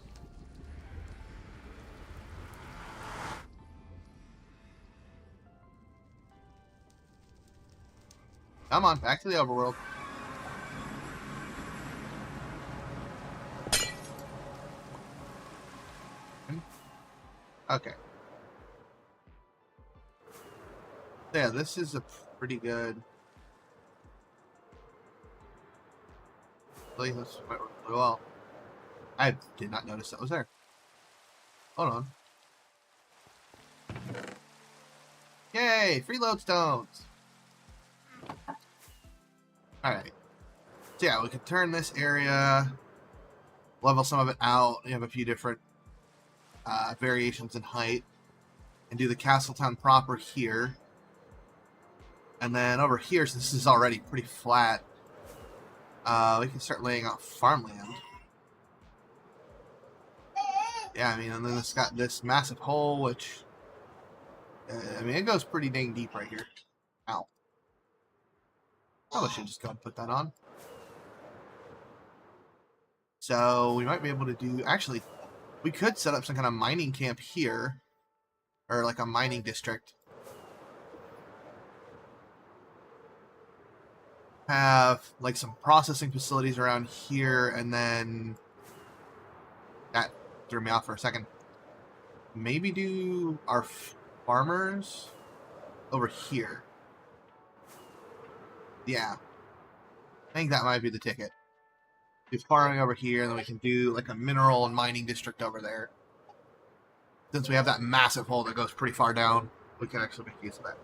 Come on, back to the overworld. Okay. Yeah, this is a pretty good... Really, this might work really well. I did not notice that was there. Hold on. Yay! Free lodestones! Alright. So yeah, we can turn this area, level some of it out. We have a few different variations in height. And do the castle town proper here. And then over here, since this is already pretty flat, we can start laying out farmland. Yeah, I mean, and then it's got this massive hole, which... I mean, it goes pretty dang deep right here. Ow. Probably should just go and put that on. So, we might be able to do... Actually, we could set up some kind of mining camp here. Or like a mining district. Have like some processing facilities around here, and then that threw me off for a second. Maybe do our farmers over here. Yeah, I think that might be the ticket. Do farming over here, and then we can do like a mineral and mining district over there. Since we have that massive hole that goes pretty far down, we can actually make use of that.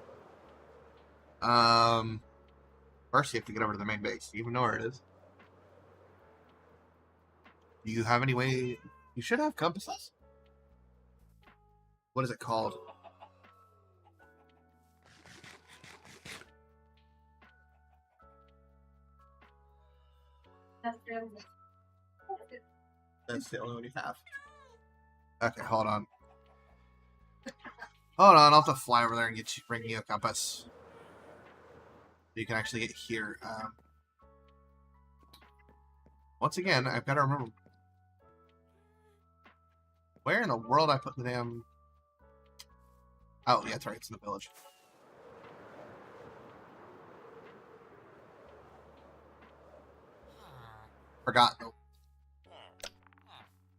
First, you have to get over to the main base. You even know where it is. Do you have any way... You should have compasses. What is it called? That's the only one you have. Okay, hold on. Hold on, I'll have to fly over there and bring you a compass. you can actually get here. Once again, I've got to remember where in the world I put the damn... Oh, yeah, that's right. It's in the village. Forgot. Nope.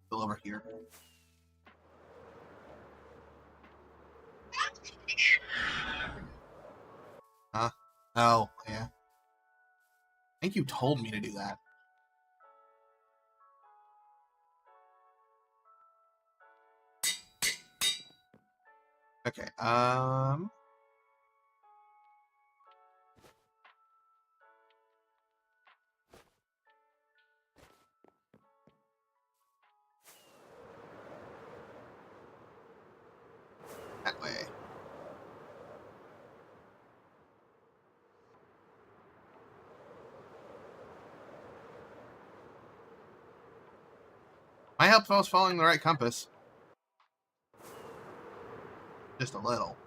Still over here. Huh? Oh, yeah. I think you told me to do that. Okay, that way. I helped if I was following the right compass. Just a little.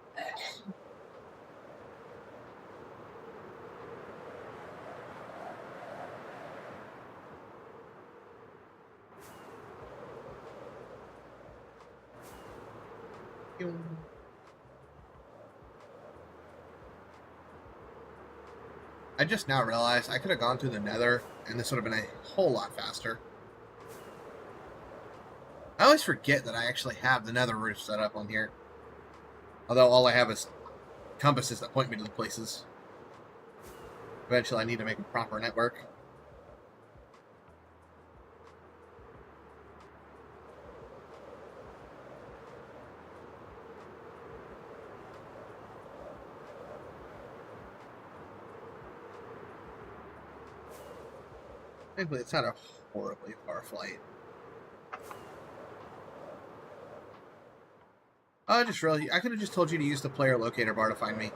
I just now realized I could have gone through the nether, and this would have been a whole lot faster. I always forget that I actually have the nether roof set up on here. Although all I have is compasses that point me to the places. Eventually I need to make a proper network. Thankfully, it's not a horribly far flight. I could have just told you to use the player locator bar to find me.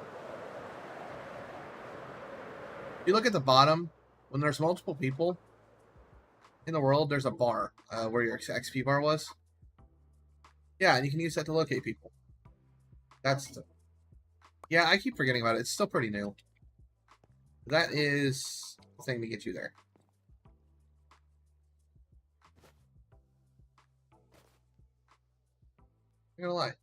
If you look at the bottom, when there's multiple people in the world, there's a bar where your XP bar was. Yeah, and you can use that to locate people. Yeah, I keep forgetting about it. It's still pretty new. That is the thing to get you there. I'm gonna lie.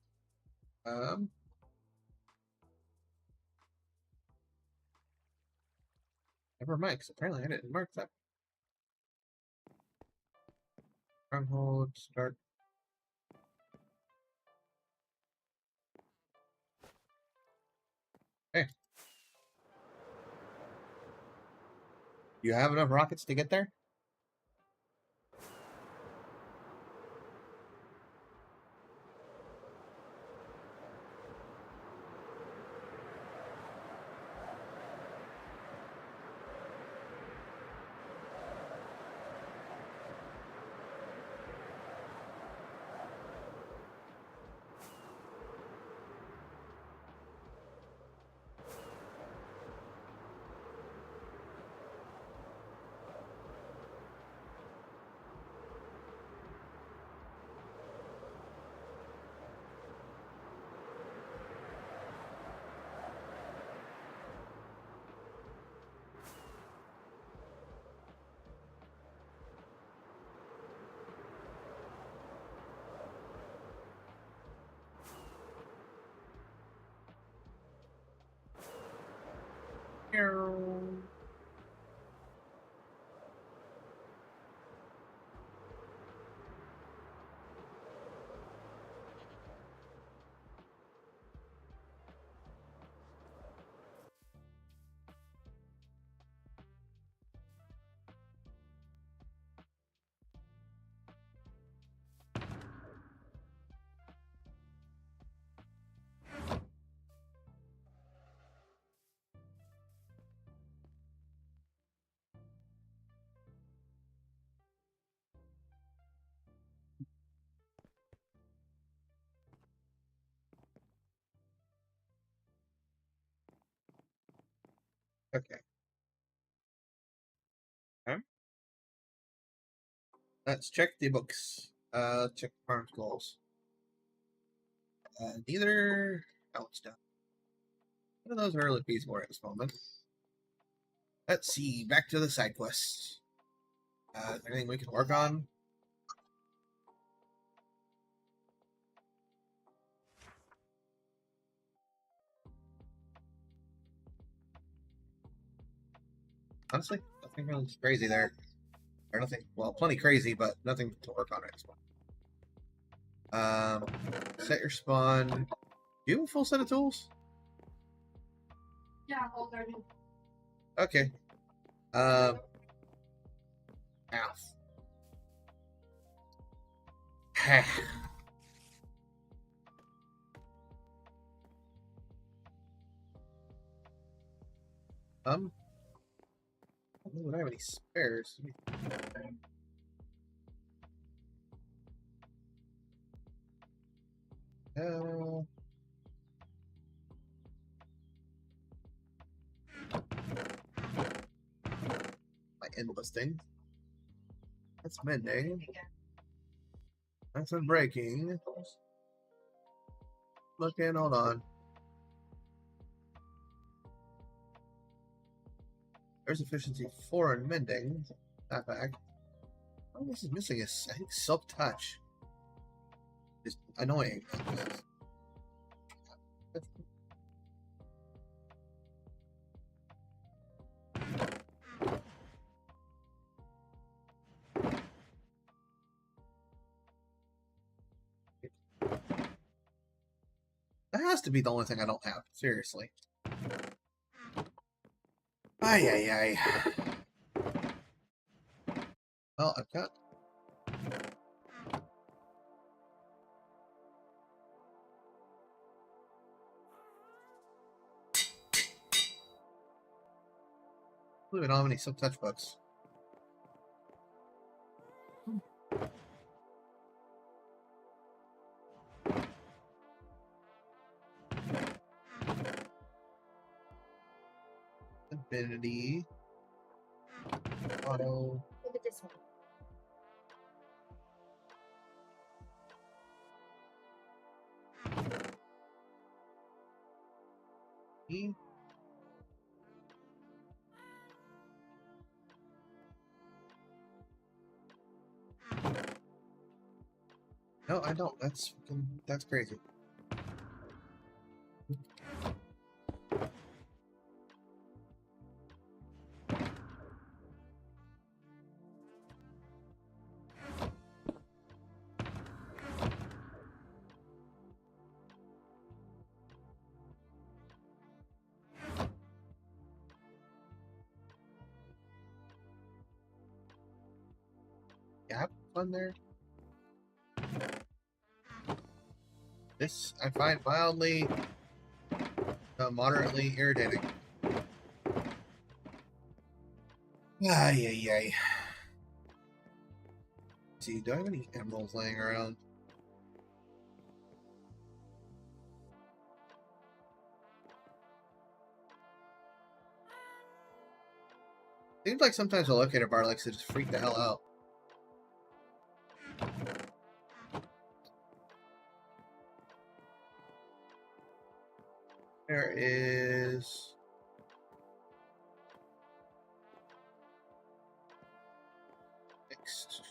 Never mind, because apparently I didn't mark that. Stronghold, start. Hey. You have enough rockets to get there? Okay. Let's check the books. Check farm goals. Neither. Oh, it's done. None of those are really feasible at this moment. Let's see. Back to the side quests. Is there anything we can work on? Honestly, nothing really crazy there. Or nothing, well, plenty crazy, but nothing to work on at this point. Set your spawn. Do you have a full set of tools? Yeah, all garden. Okay. Ow. I don't know if I have any spares. No. My endless thing. That's mending. That's unbreaking. Looking, hold on. There's efficiency 4 in mending. Not back. Oh, this is missing is, I think, silk touch. It's annoying. That has to be the only thing I don't have. Seriously. Ay, ay, ay. Well, I've got... I don't have any silk touch books. Infinity. Auto. Look at this one. E. No, I don't. That's crazy. Gap on there. This I find mildly, moderately irritating. Ay, ay, ay. See, do I have any emeralds laying around? Seems like sometimes a locator bar likes to just freak the hell out. There is... Next.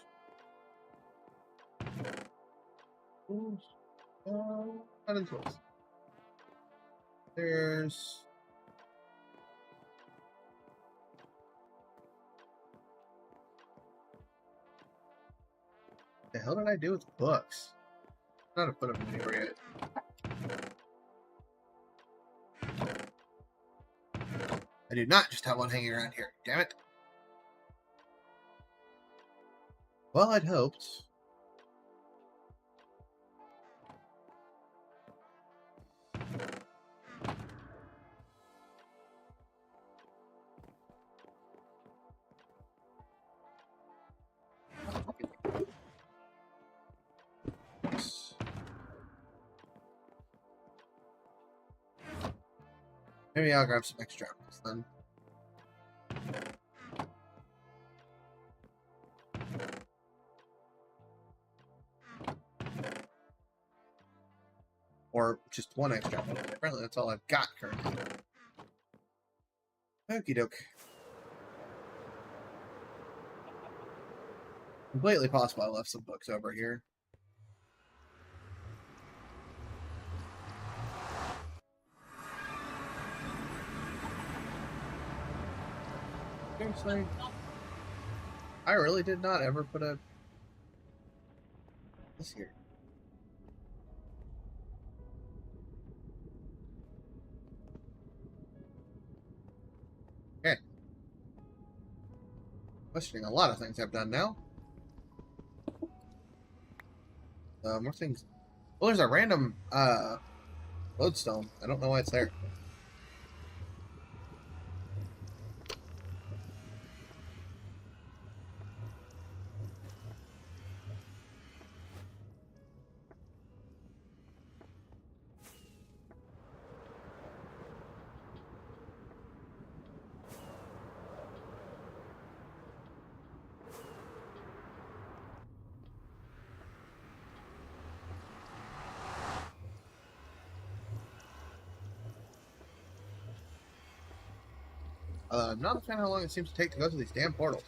Tools. Not in tools. There's... The hell did I do with books? Not to put them anywhere yet. I do not just have one hanging around here. Damn it. Well, I'd hoped. Maybe I'll grab some extra apples then. Or just one extra. Apparently that's all I've got currently. Okie doke. Completely possible I left some books over here. Seriously? I really did not ever put a... this here. Okay. Questioning a lot of things I've done now. More things. Well, there's a random lodestone. I don't know why it's there. I'm not a fan of how long it seems to take to go through these damn portals.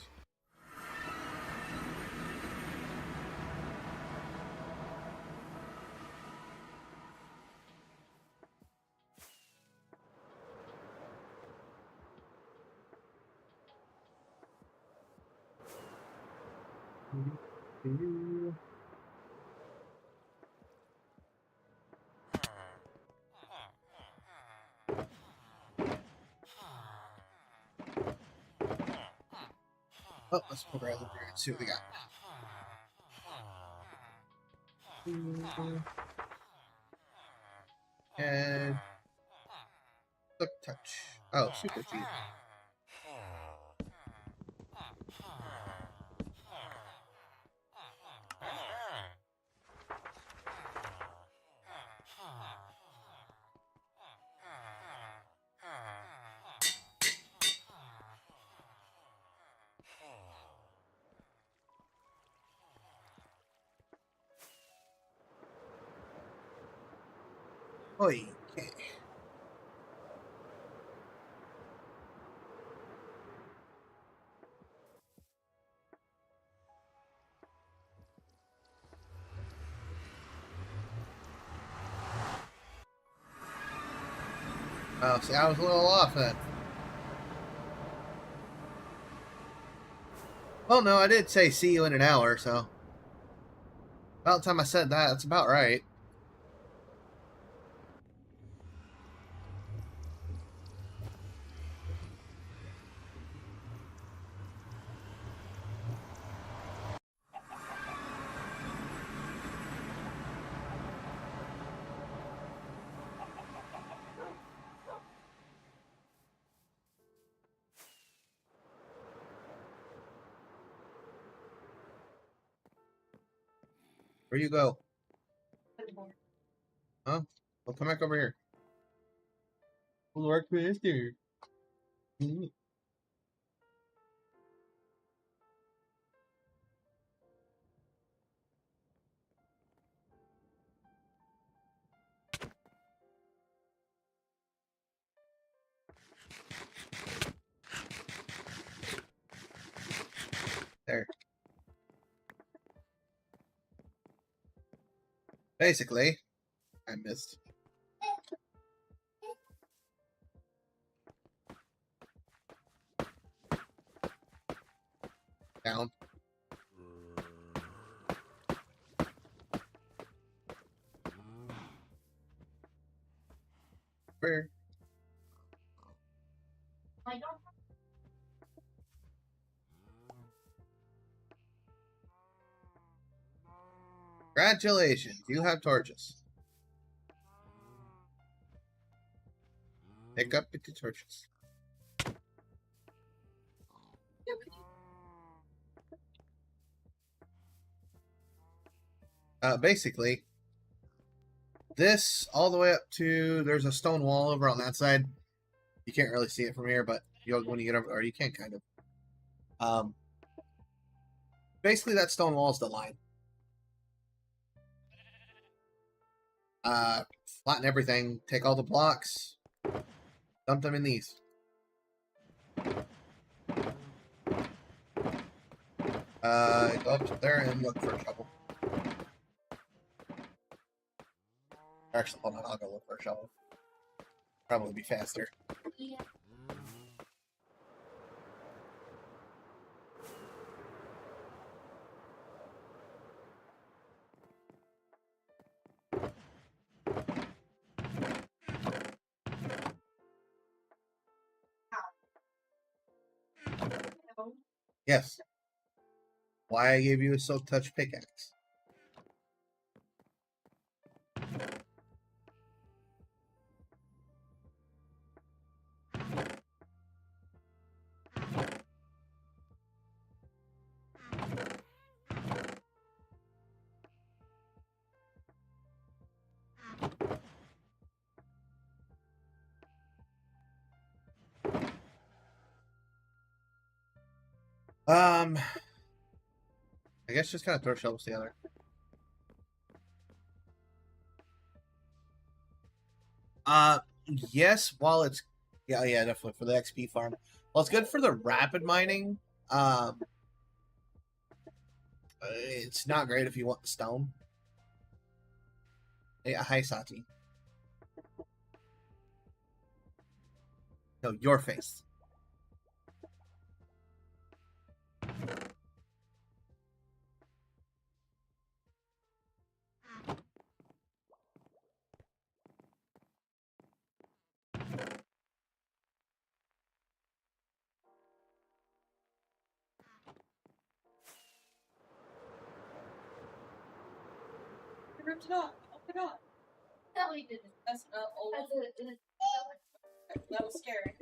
Oh, let's poke around over here and see what we got. And look, touch. Oh, super cheap. Oi, okay. Oh, see, I was a little off then. Well, no, I did say see you in an hour, so about the time I said that, that's about right. Where you go? Huh? Well, come back over here. We'll work for this dude. There. Basically, I missed. Down. Where? Congratulations, you have torches. Pick up the torches. Basically, this all the way up to, there's a stone wall over on that side. You can't really see it from here, but when you get over, or you can kind of. Basically, that stone wall is the line. Flatten everything, take all the blocks, dump them in these. Go up there and look for a shovel. Actually, hold on, I'll go look for a shovel. Probably be faster. Yeah. No. Yes. Why I gave you a silk touch pickaxe. I guess just kind of throw shovels together. Yes, while it's yeah, definitely for the XP farm. Well, it's good for the rapid mining. It's not great if you want the stone. Yeah, hi Sati. No, your face. You ripped it off. Oh my god. No, he didn't. That's old. That was scary.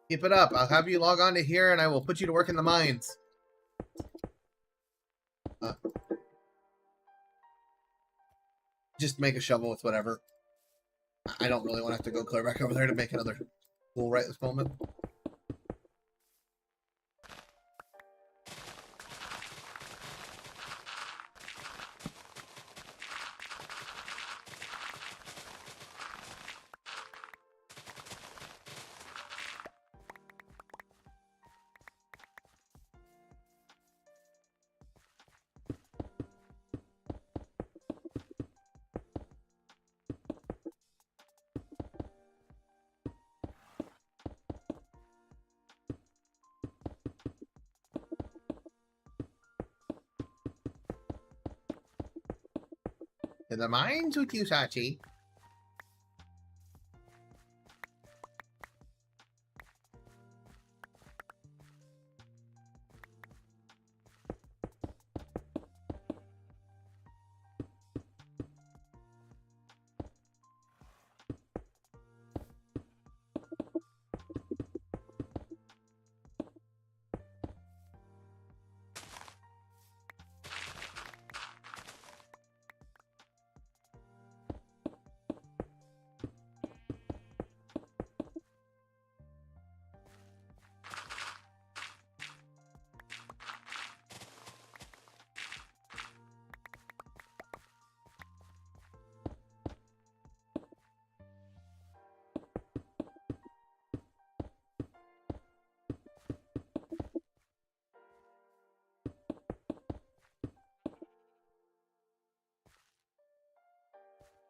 Keep it up. I'll have you log on to here, and I will put you to work in the mines. Just make a shovel with whatever. I don't really want to have to go clear back over there to make another tool right this moment. In the mines with you, Sachi.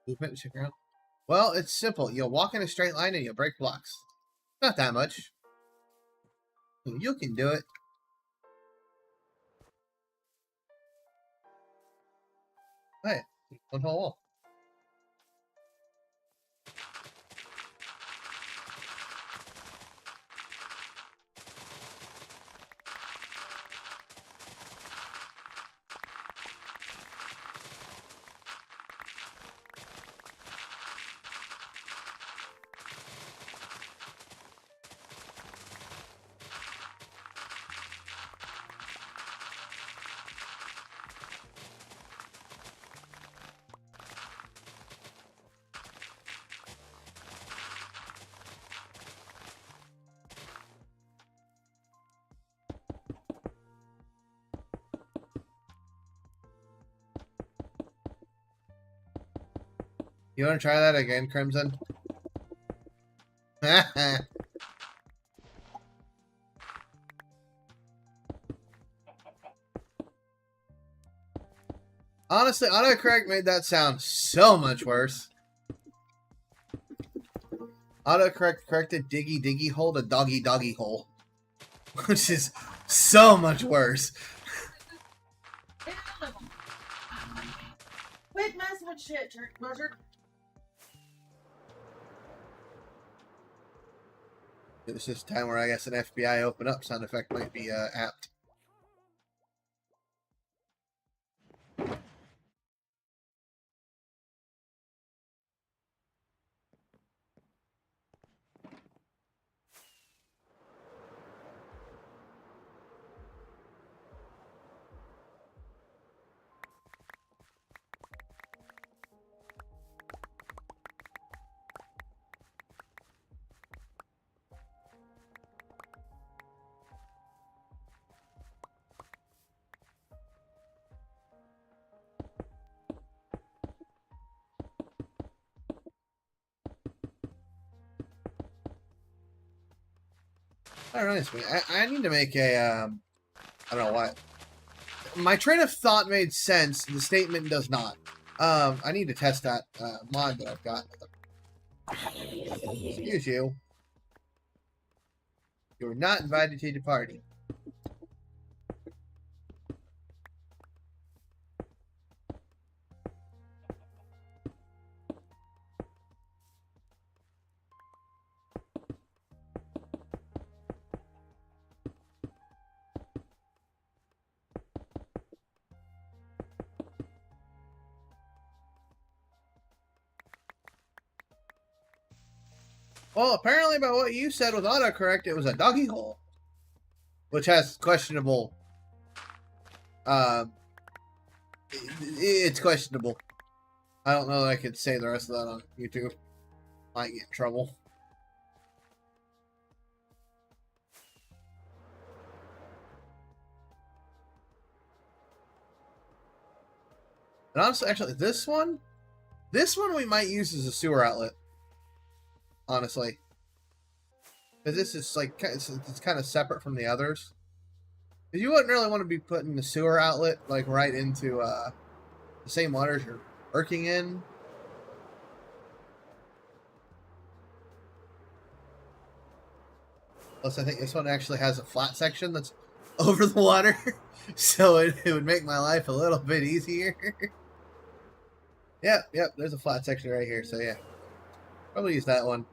Movement and shift around. Well, it's simple. You'll walk in a straight line and you'll break blocks. Not that much. You can do it. Hey, one whole wall. You want to try that again, Crimson? Honestly, autocorrect made that sound so much worse. Autocorrect corrected diggy diggy hole to doggy doggy hole. Which is so much worse. Quit messing with shit, Buzzard. This is a time where I guess an FBI open up sound effect might be apt. I don't know. I need to make a, I don't know what. My train of thought made sense. The statement does not. I need to test that mod that I've got. Excuse you. You're not invited to the party. Well, apparently by what you said with autocorrect, it was a doggy hole. Which has questionable... it's questionable. I don't know that I could say the rest of that on YouTube. Might get in trouble. And honestly, actually, this one we might use as a sewer outlet. Honestly. Because this is like, it's kind of separate from the others. Because you wouldn't really want to be putting the sewer outlet like right into the same waters you're working in. Plus, I think this one actually has a flat section that's over the water. So it would make my life a little bit easier. Yep, there's a flat section right here. So yeah, probably use that one.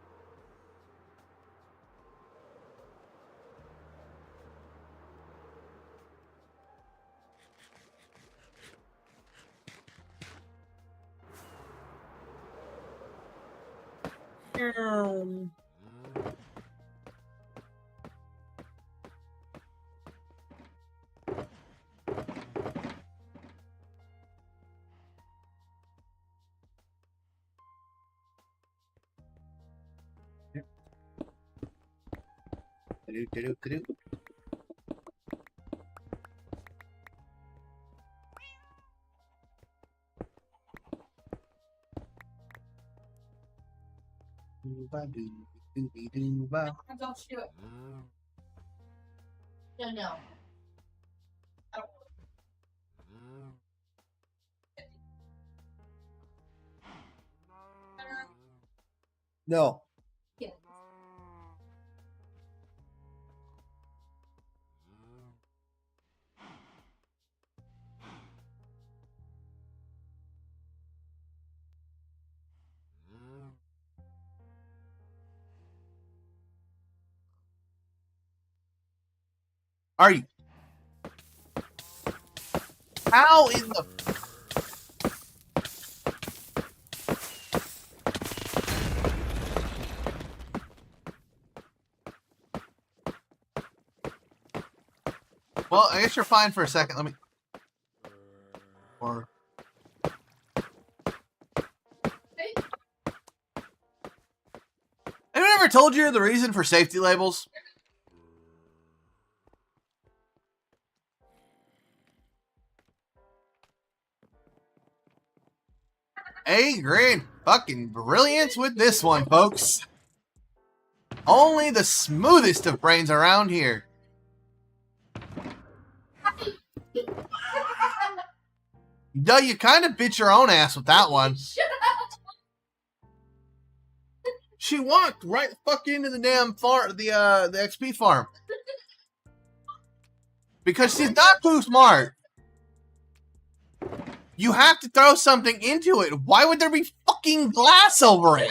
Don't do it. No. I don't. No. Yeah. Are you? How in the... Well, I guess you're fine for a second. Let me... Or... Anyone ever told you the reason for safety labels? A green fucking brilliance with this one, folks. Only the smoothest of brains around here. Duh, you kind of bit your own ass with that one. Shut She walked right the fuck into the damn farm, the XP farm. Because she's not too smart. You have to throw something into it. Why would there be fucking glass over it?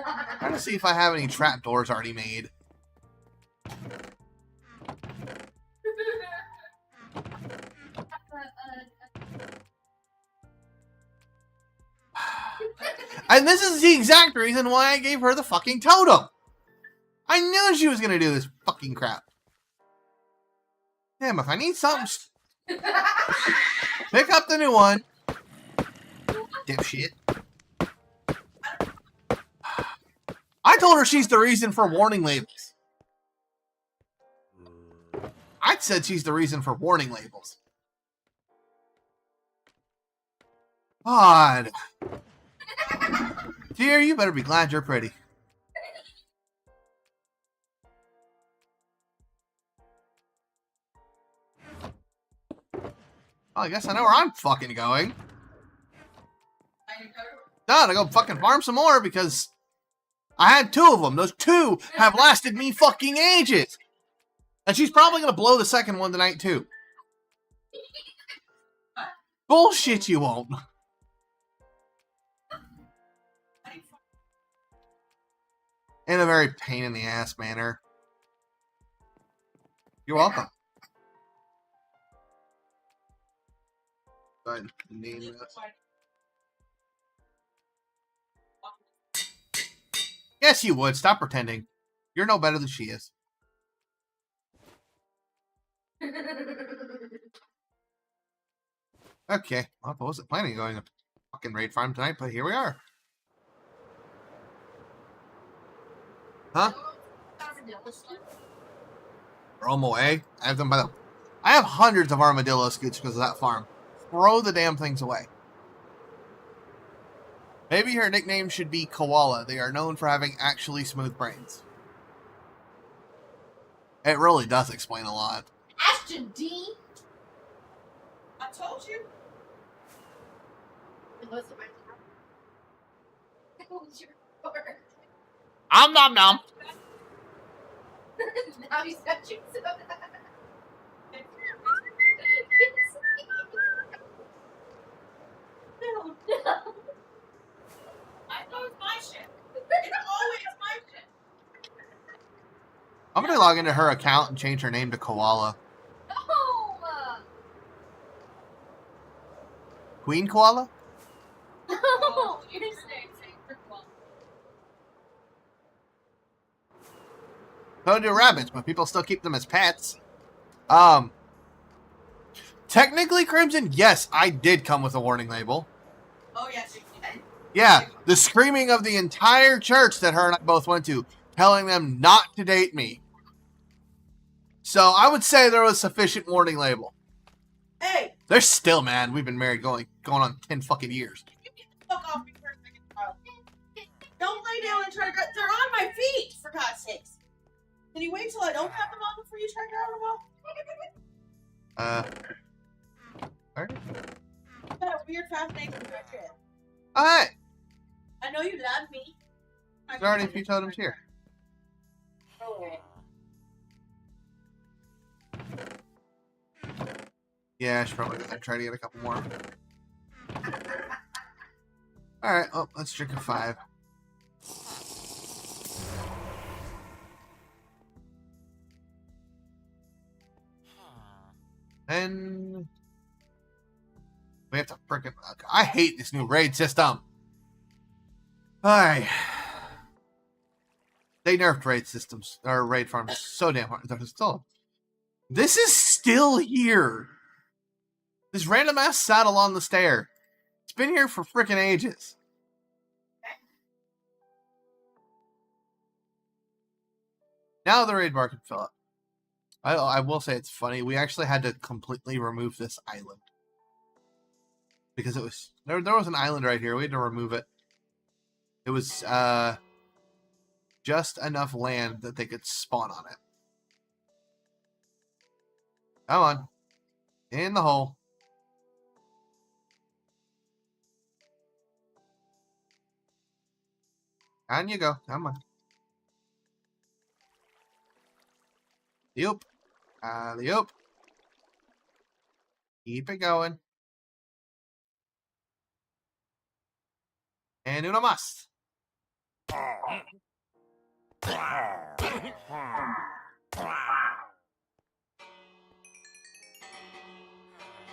I'm trying to see if I have any trapdoors already made. And this is the exact reason why I gave her the fucking totem. I knew she was gonna do this fucking crap. Damn, if I need something, pick up the new one. Dipshit. I told her she's the reason for warning labels. I said she's the reason for warning labels. God. Dear, you better be glad you're pretty. Well, I guess I know where I'm fucking going. No, to go fucking farm some more because I had 2 of them. Those 2 have lasted me fucking ages. And she's probably going to blow the second one tonight too. Bullshit, you won't. In a very pain in the ass manner. You're welcome. Go ahead and name this. Yes, you would. Stop pretending. You're no better than she is. Okay. Well, I wasn't planning on going to fucking raid farm tonight, but here we are. Huh? Throw them away. I have them by the... I have hundreds of armadillo scoots because of that farm. Throw the damn things away. Maybe her nickname should be Koala. They are known for having actually smooth brains. It really does explain a lot. Ashton D. I told you. It wasn't my time. It was your part. Nom nom. Now he's touching so bad. No, no. I thought it was my shit. It's always my shit. I'm gonna log into her account and change her name to Koala. No. Queen Koala? No. You're saying for Koala. So do rabbits, but people still keep them as pets. Technically, Crimson, yes, I did come with a warning label. Oh, yes, you did. Yeah, the screaming of the entire church that her and I both went to, telling them not to date me. So I would say there was sufficient warning label. Hey! They're still mad. We've been married going on 10 fucking years. You get the fuck off me for a second, child. Don't lay down and try to grab. They're on my feet, for God's sakes. Can you wait till I don't have them on before you try to grab them off? Alright. That weird fascination with your shit. Alright. I know you love me. There's already a few totems here. Okay. Yeah, I should probably try to get a couple more. Alright, oh, let's drink a 5. And we have to frickin'... I hate this new raid system. Alright. They nerfed raid systems, or raid farms so damn hard. They're still... This is still here. This random ass saddle on the stair. It's been here for frickin' ages. Now the raid bar can fill up. I will say it's funny. We actually had to completely remove this island. Because it was... There was an island right here. We had to remove it. It was just enough land that they could spawn on it. Come on. In the hole. On you go. Come on. Yoop. Yoop. Keep it going. And una más.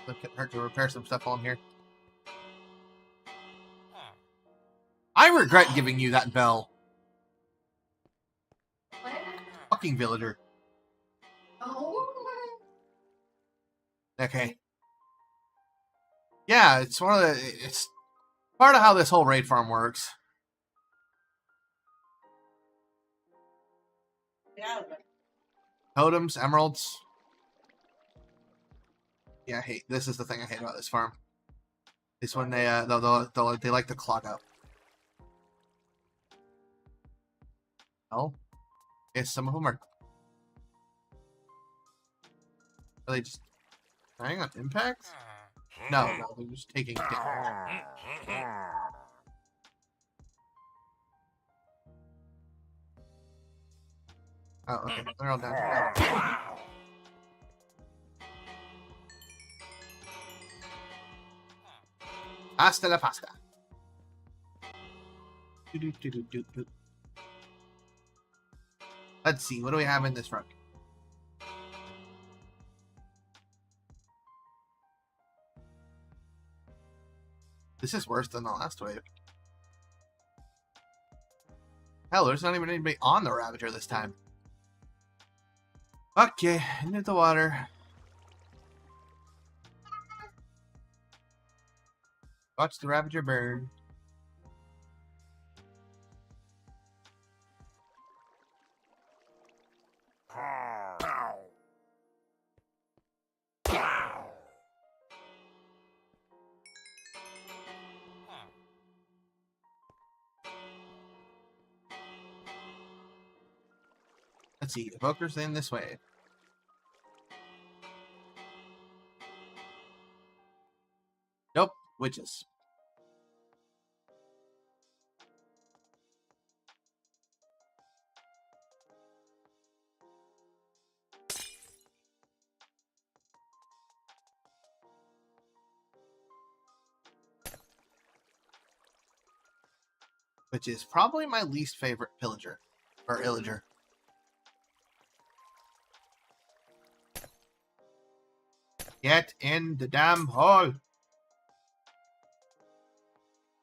Look at her to repair some stuff on here. I regret giving you that bell. What? Fucking villager. Oh. Okay. Yeah, it's one of the. It's part of how this whole raid farm works. Yeah. Totems, emeralds. Yeah, I hate. This is the thing I hate about this farm. Is when they they like to clog up. Oh, yes, some of them are they just dying on impact? No, they're just taking damage. Oh, okay, they're all down. Hasta la pasta. Let's see, what do we have in this front? This is worse than the last wave. Hell, there's not even anybody on the Ravager this time. Okay, into the water. Watch the Ravager burn. Let's see, evokers in this way. Nope, witches. Which is probably my least favorite pillager. Or illager. Get in the damn hole!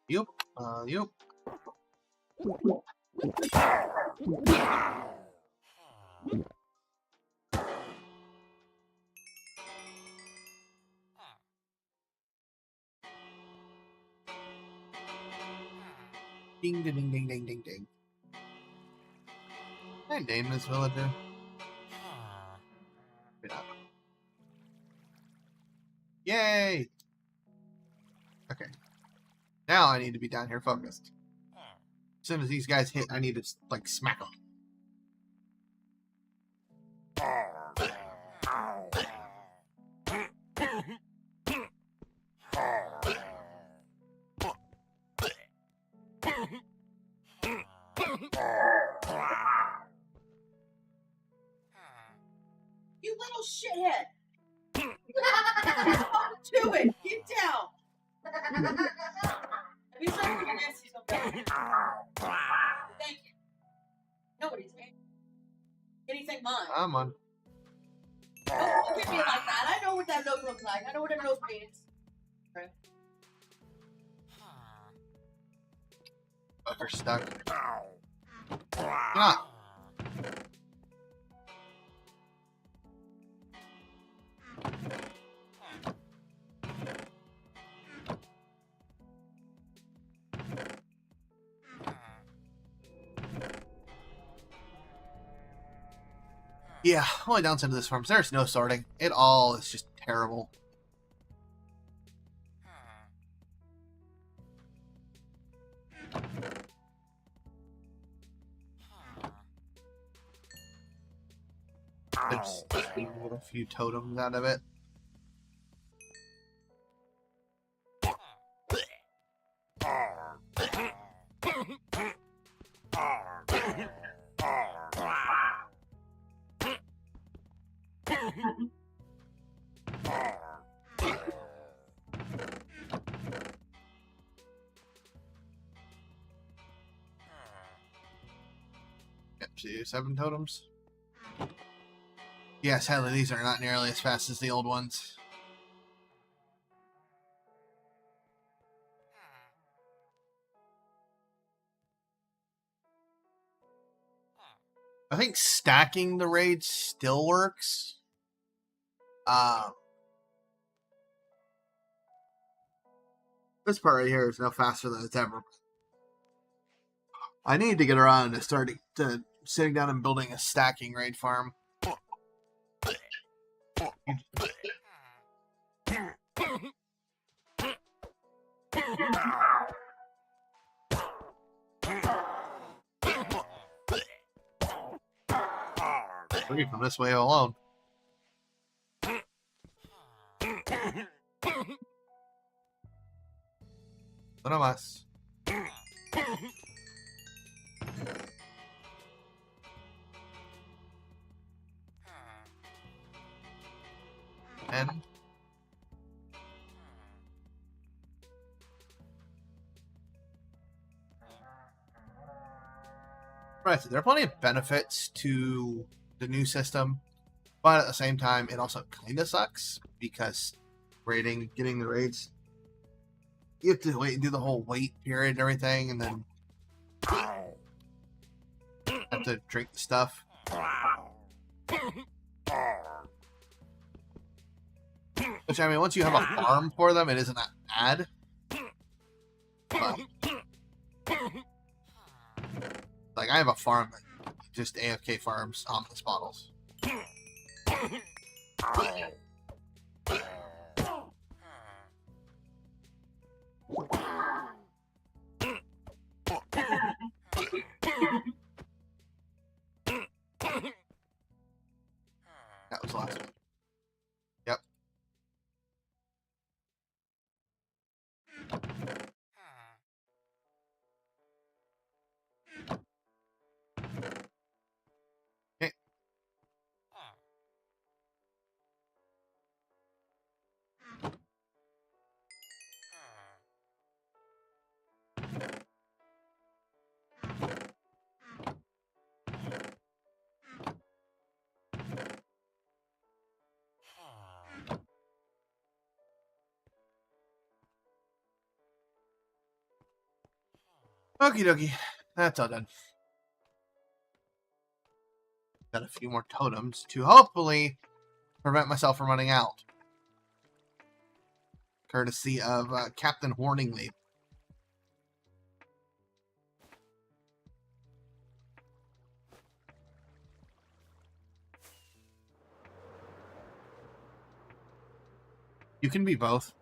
Yup. Yup. Ding, ding, ding, ding, ding, ding, ding. Can I name this villager? Get up. Yay! Okay. Now I need to be down here focused. As soon as these guys hit, I need to, like, smack them. You little shithead! Do it! Get down! Have you started with your nasty so bad? Thank you. Nobody's made anything mine. I'm on. Don't look at me like that. I know what that nose looks like. I know what a nose means. Okay. Fucker stuck. Come on. Yeah, only downside to this farm is there's no sorting. It all is just terrible. There's a few totems out of it. Yep, see 7 totems. Yeah, sadly these are not nearly as fast as the old ones. I think stacking the raids still works. This part right here is no faster than it's ever. I need to get around to sitting down and building a stacking raid farm. Free from this way alone. None of us. And right, so there are plenty of benefits to the new system, but at the same time, it also kind of sucks because getting the raids, you have to wait and do the whole wait period and everything, and then have to drink the stuff. Which, I mean, once you have a farm for them, it isn't that bad. But, like, I have a farm that just AFK farms ominous bottles. That was the last one. Yep. Okay. Okie dokie. That's all done. Got a few more totems to hopefully prevent myself from running out. Courtesy of Captain Horningly. You can be both.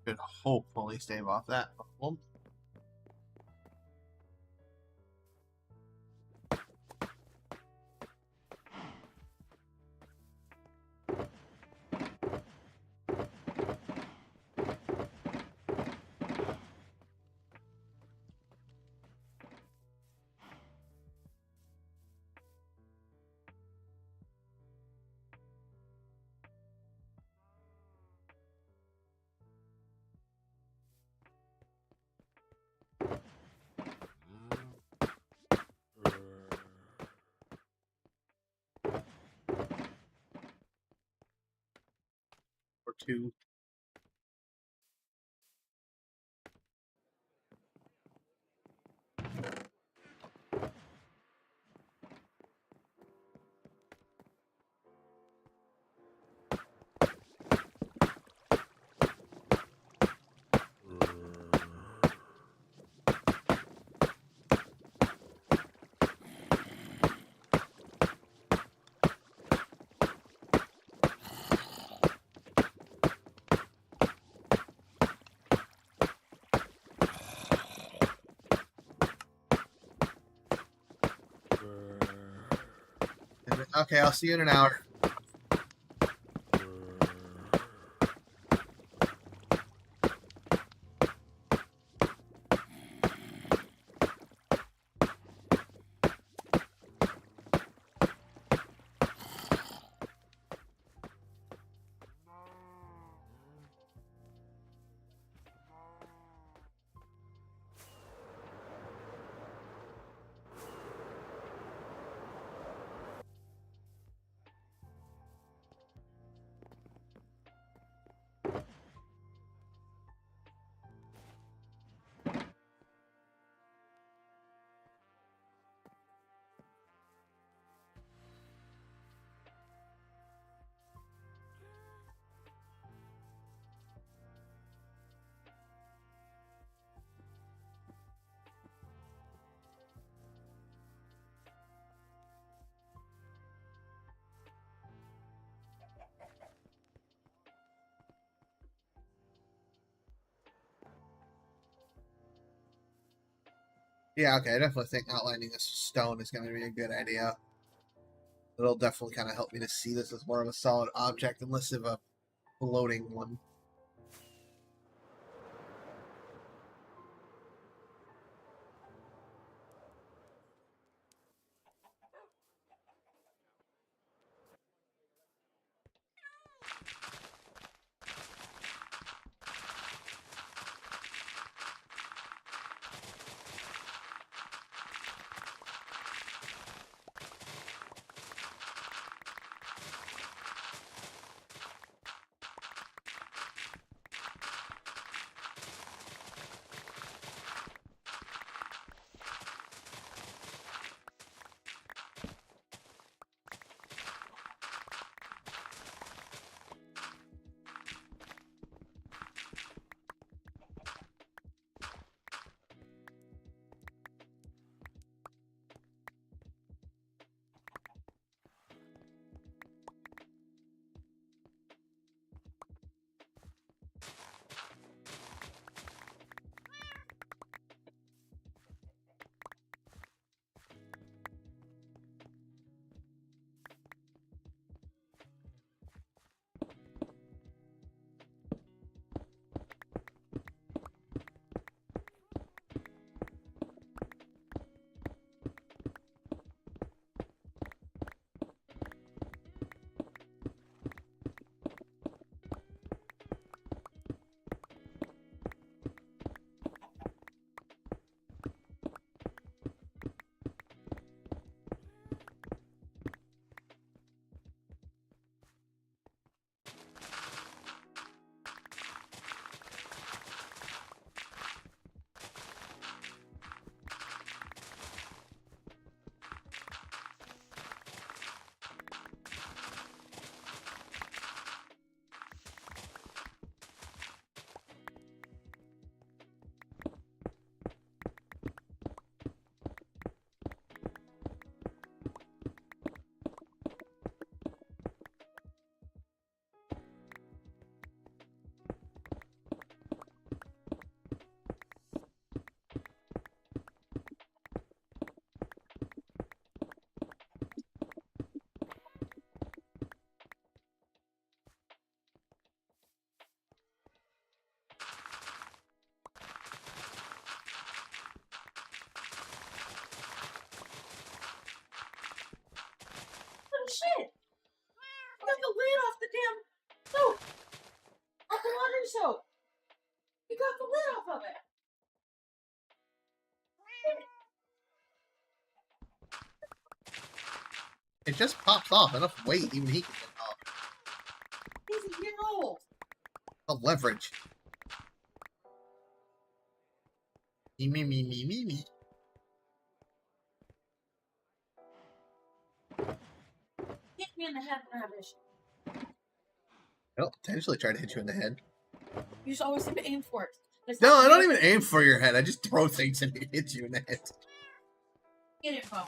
Should hopefully stave off that problem. Or two. Okay, I'll see you in an hour. Yeah, okay, I definitely think outlining this stone is going to be a good idea. It'll definitely kind of help me to see this as more of a solid object and less of a floating one. It just pops off. Enough weight, even he can get off. He's a year old. A leverage. Me. Hit me in the head, rubbish. I'll potentially try to hit you in the head. You just always seem to aim for it. No, I don't even aim for your head. I just throw things and it hits you in the head. Get it, Bo.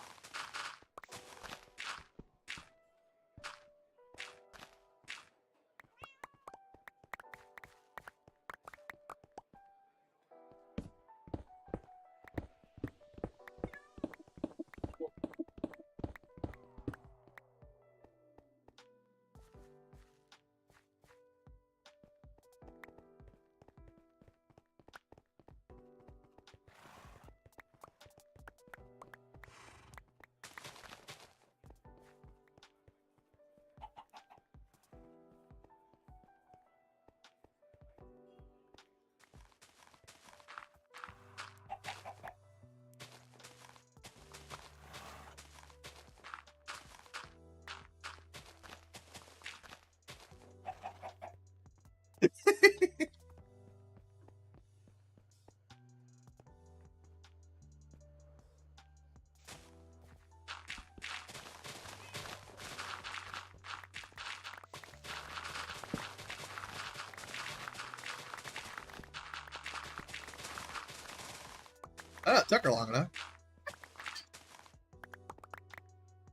Oh, it took her long enough.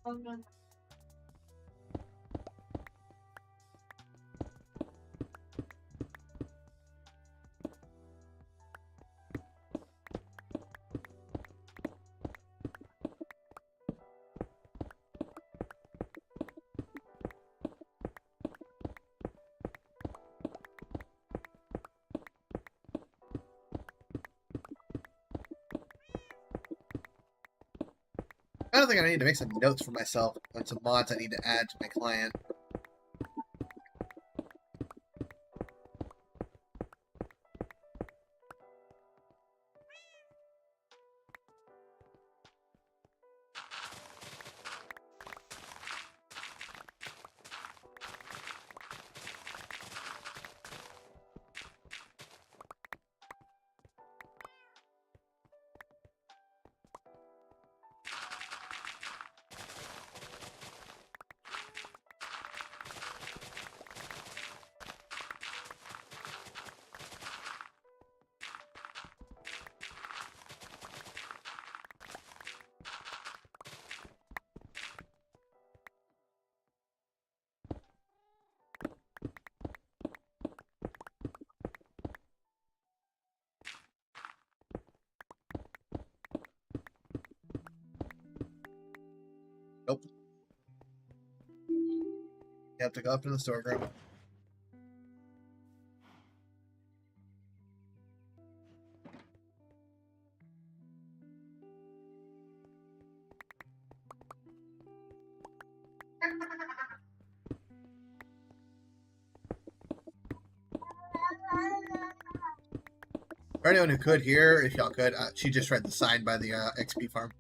Oh, no. I don't think I need to make some notes for myself on some mods I need to add to my client. Nope. You have to go up to the storeroom. For anyone who could hear, if y'all could, she just read the sign by the XP farm.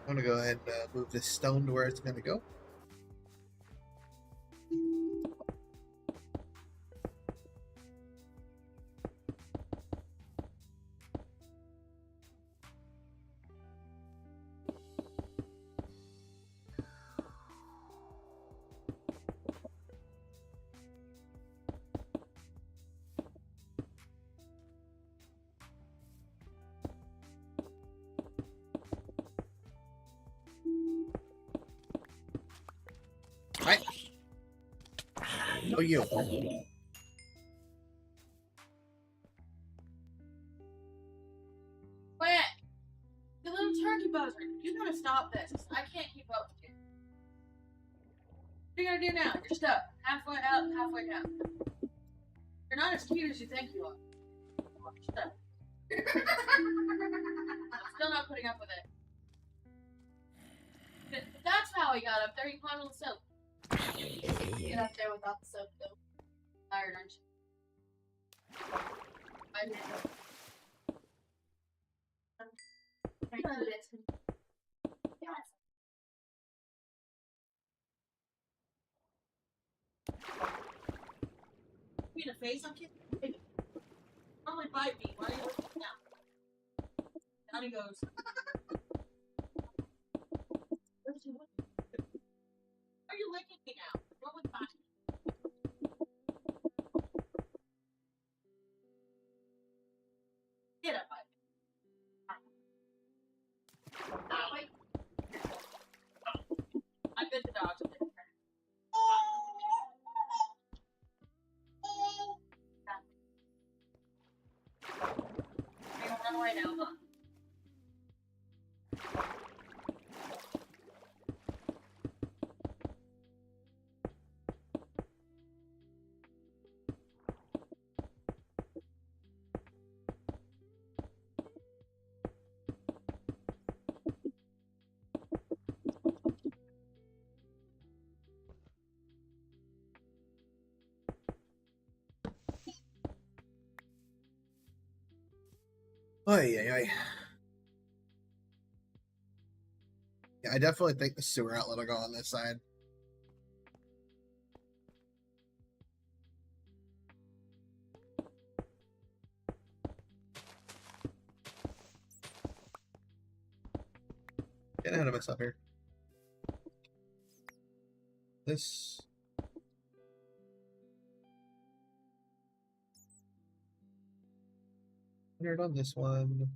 I'm gonna go ahead and move this stone to where it's gonna go. Right. No, you. Quit! You little turkey buzzard. You gotta stop this. I can't keep up with you. What are you gonna do now? You're stuck. Halfway up, halfway down. You're not as cute as you think you are. You're stuck. I'm still not putting up with it. That's how he got up there. He climbed on the soap. Get up there without the soap, though. Tired, aren't you? I did. You in the face? I'm kidding. Probably bite me. Why are you looking down? Down he goes. Why are you licking me now? What was that? Get up, bite me. Wait. I bit the dog. You're gonna run away now, huh? Ay, ay, ay. Yeah, I definitely think the sewer outlet will go on this side. Getting ahead of myself here. This. Weird on this one.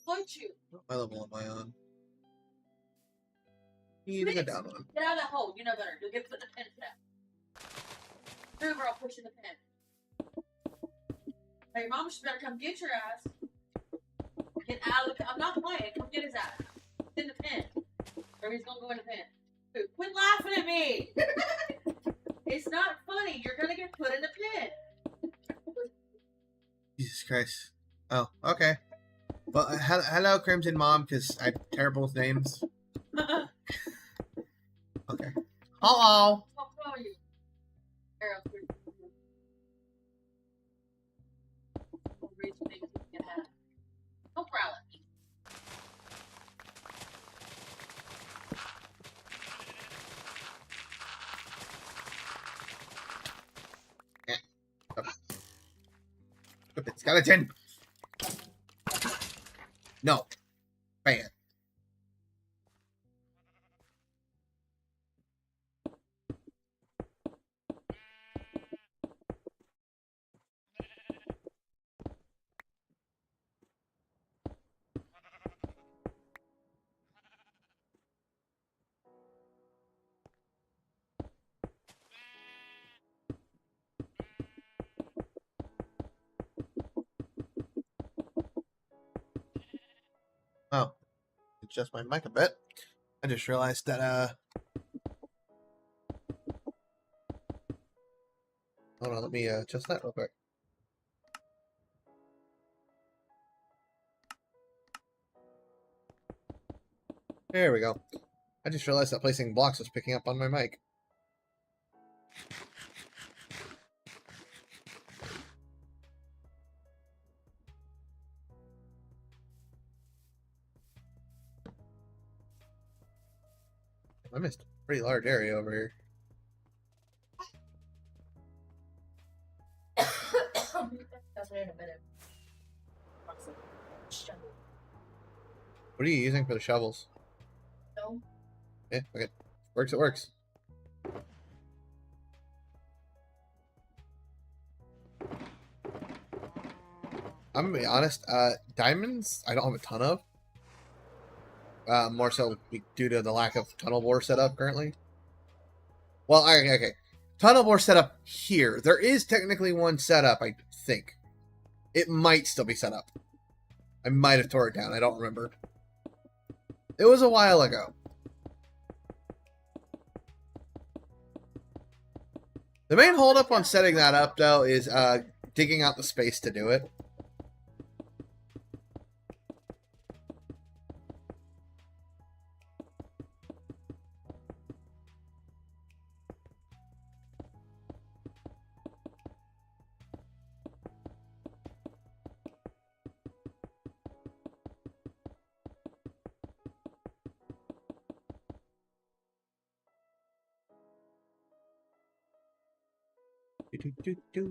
Punch you. What level am I on? You need to go down one. Get out of that hole. You know better. You'll get put the pin down. Move or I'll push in the pin. Hey, your mom should better come get your ass. Get out of the pin. I'm not playing. Come get his ass. It's in the pin. Or he's gonna go in the pin. Dude, quit laughing at me. It's not funny. You're gonna get put in the pin. Jesus Christ. Oh, okay. Well, hello, Crimson Mom, because I'm terrible with names. Okay. Hello. How are you? Don't growl at me. Stupid skeleton. No. Bam. Oh, adjust my mic a bit. I just realized that, hold on, let me adjust that real quick. There we go. I just realized that placing blocks was picking up on my mic. I missed a pretty large area over here. That's me in a minute. What are you using for the shovels? No. Yeah, okay. Works, it works. I'm gonna be honest, diamonds I don't have a ton of. More so due to the lack of tunnel bore setup currently. Well, okay. Tunnel bore setup here. There is technically one set up, I think. It might still be set up. I might have tore it down. I don't remember. It was a while ago. The main holdup on setting that up, though, is digging out the space to do it. Do.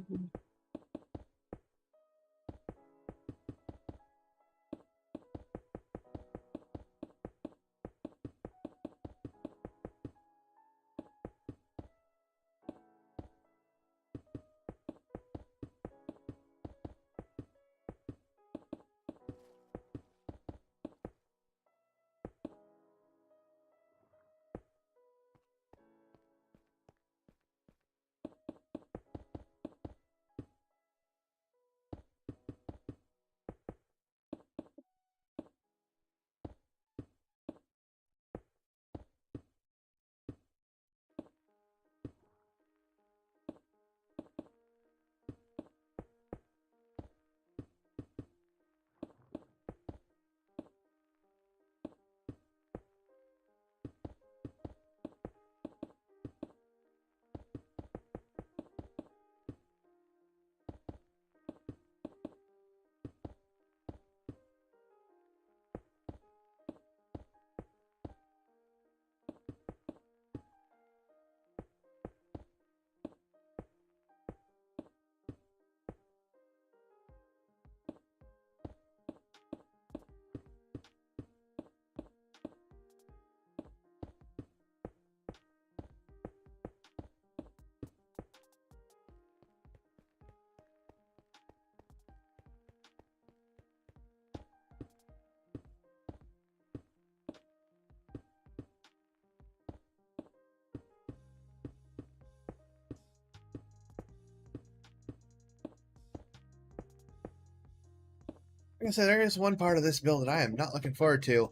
Like I said, there is one part of this build that I am not looking forward to.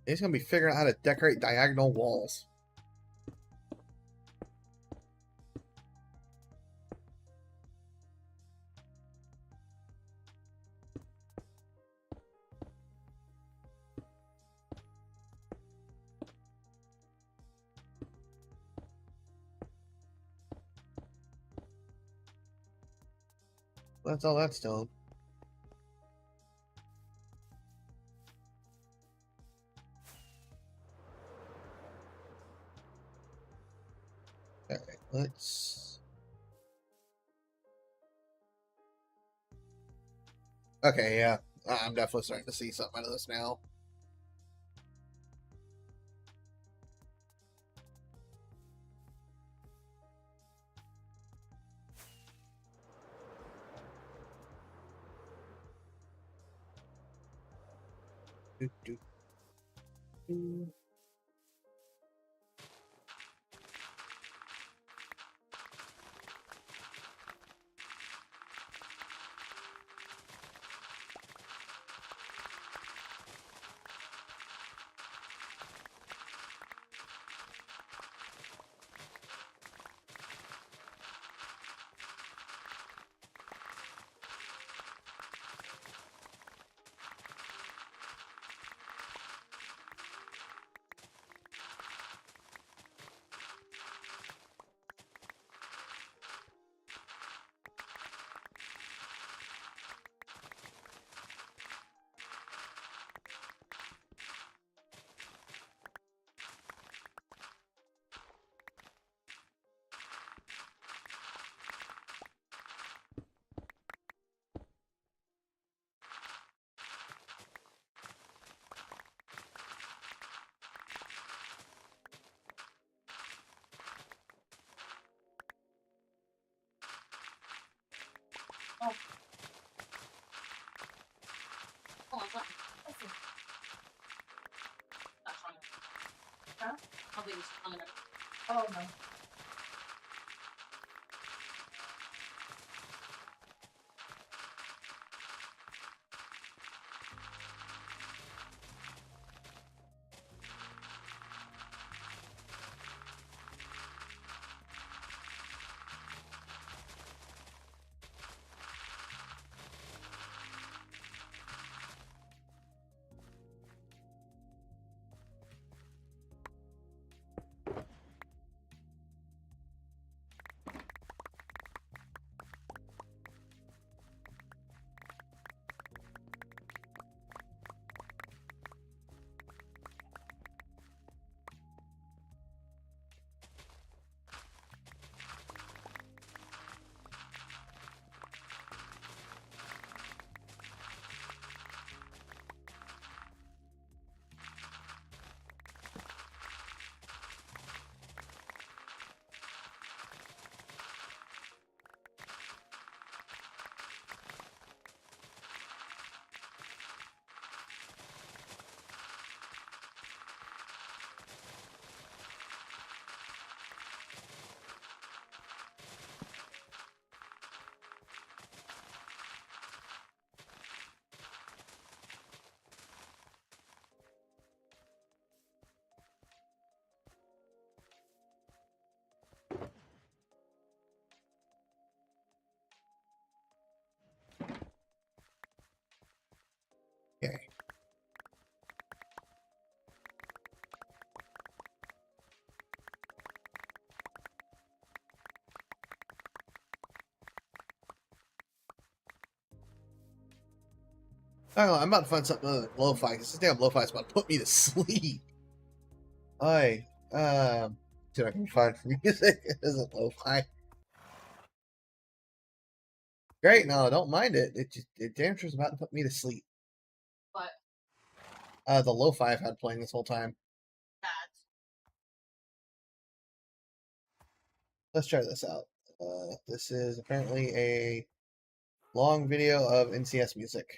It's going to be figuring out how to decorate diagonal walls. That's all that's doing. Alright, let's... Okay, yeah. I'm definitely starting to see something out of this now. Do, do, do. Oh. Oh, I'm sorry. Listen. Not trying to. Huh? I'll be on the next. Oh, no. Oh, I'm about to find something other than lo-fi, because this damn lo-fi is about to put me to sleep. See if I can find music. It isn't lo-fi. Great, no, I don't mind it. It damn sure is about to put me to sleep. What? The lo-fi I've had playing this whole time. That. Let's try this out. This is apparently a long video of NCS music.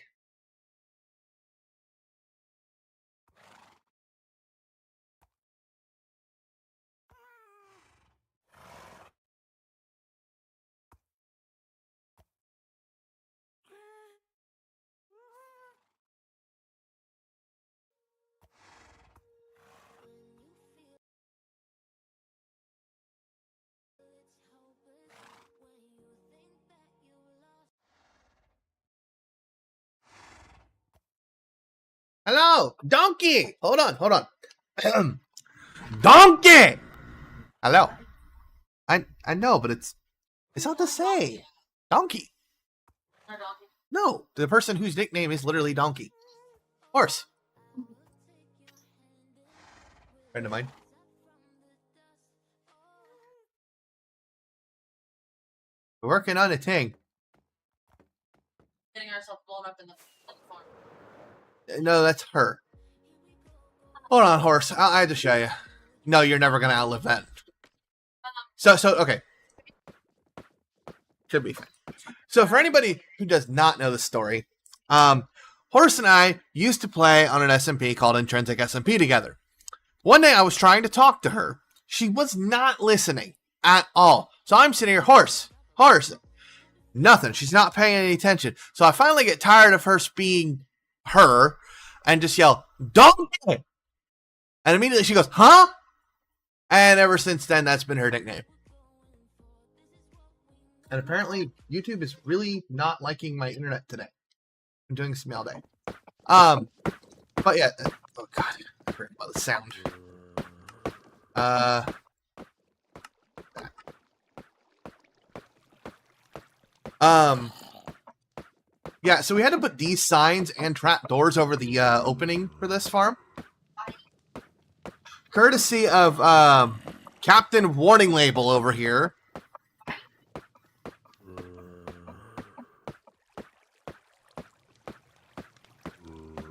Hello, donkey. Hold on. Donkey. Hello. I know, but it's not the same. Donkey. Not donkey. No, the person whose nickname is literally Donkey. Horse. Friend of mine. We're working on a thing. Getting ourselves blown up in the farm. No, that's her. Hold on, horse. I have to show you. No, you're never gonna outlive that. So okay. Should be fine. So for anybody who does not know the story, Horse and I used to play on an SMP called Intrinsic SMP together. One day I was trying to talk to her. She was not listening at all. So I'm sitting here, horse. Nothing. She's not paying any attention. So I finally get tired of her being her and just yell, donkey! And immediately she goes, huh? And ever since then, that's been her nickname. And apparently, YouTube is really not liking my internet today. I'm doing this all day. But yeah. Oh god, I forgot about the sound. Yeah, so we had to put these signs and trap doors over the opening for this farm. Courtesy of Captain Warning Label over here.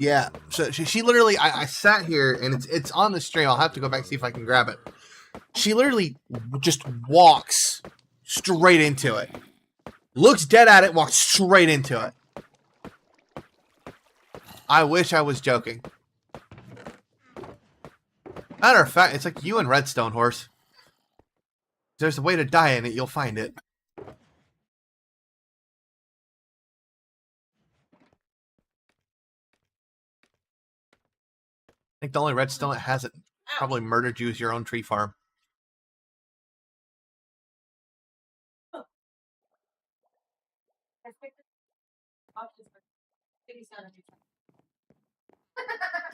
Yeah, so she literally, I sat here, and it's on the stream. I'll have to go back and see if I can grab it. She literally just walks straight into it. Looks dead at it, walks straight into it. I wish I was joking. Matter of fact, it's like you and Redstone, horse. If there's a way to die in it, you'll find it. I think the only redstone that hasn't probably murdered you is your own tree farm.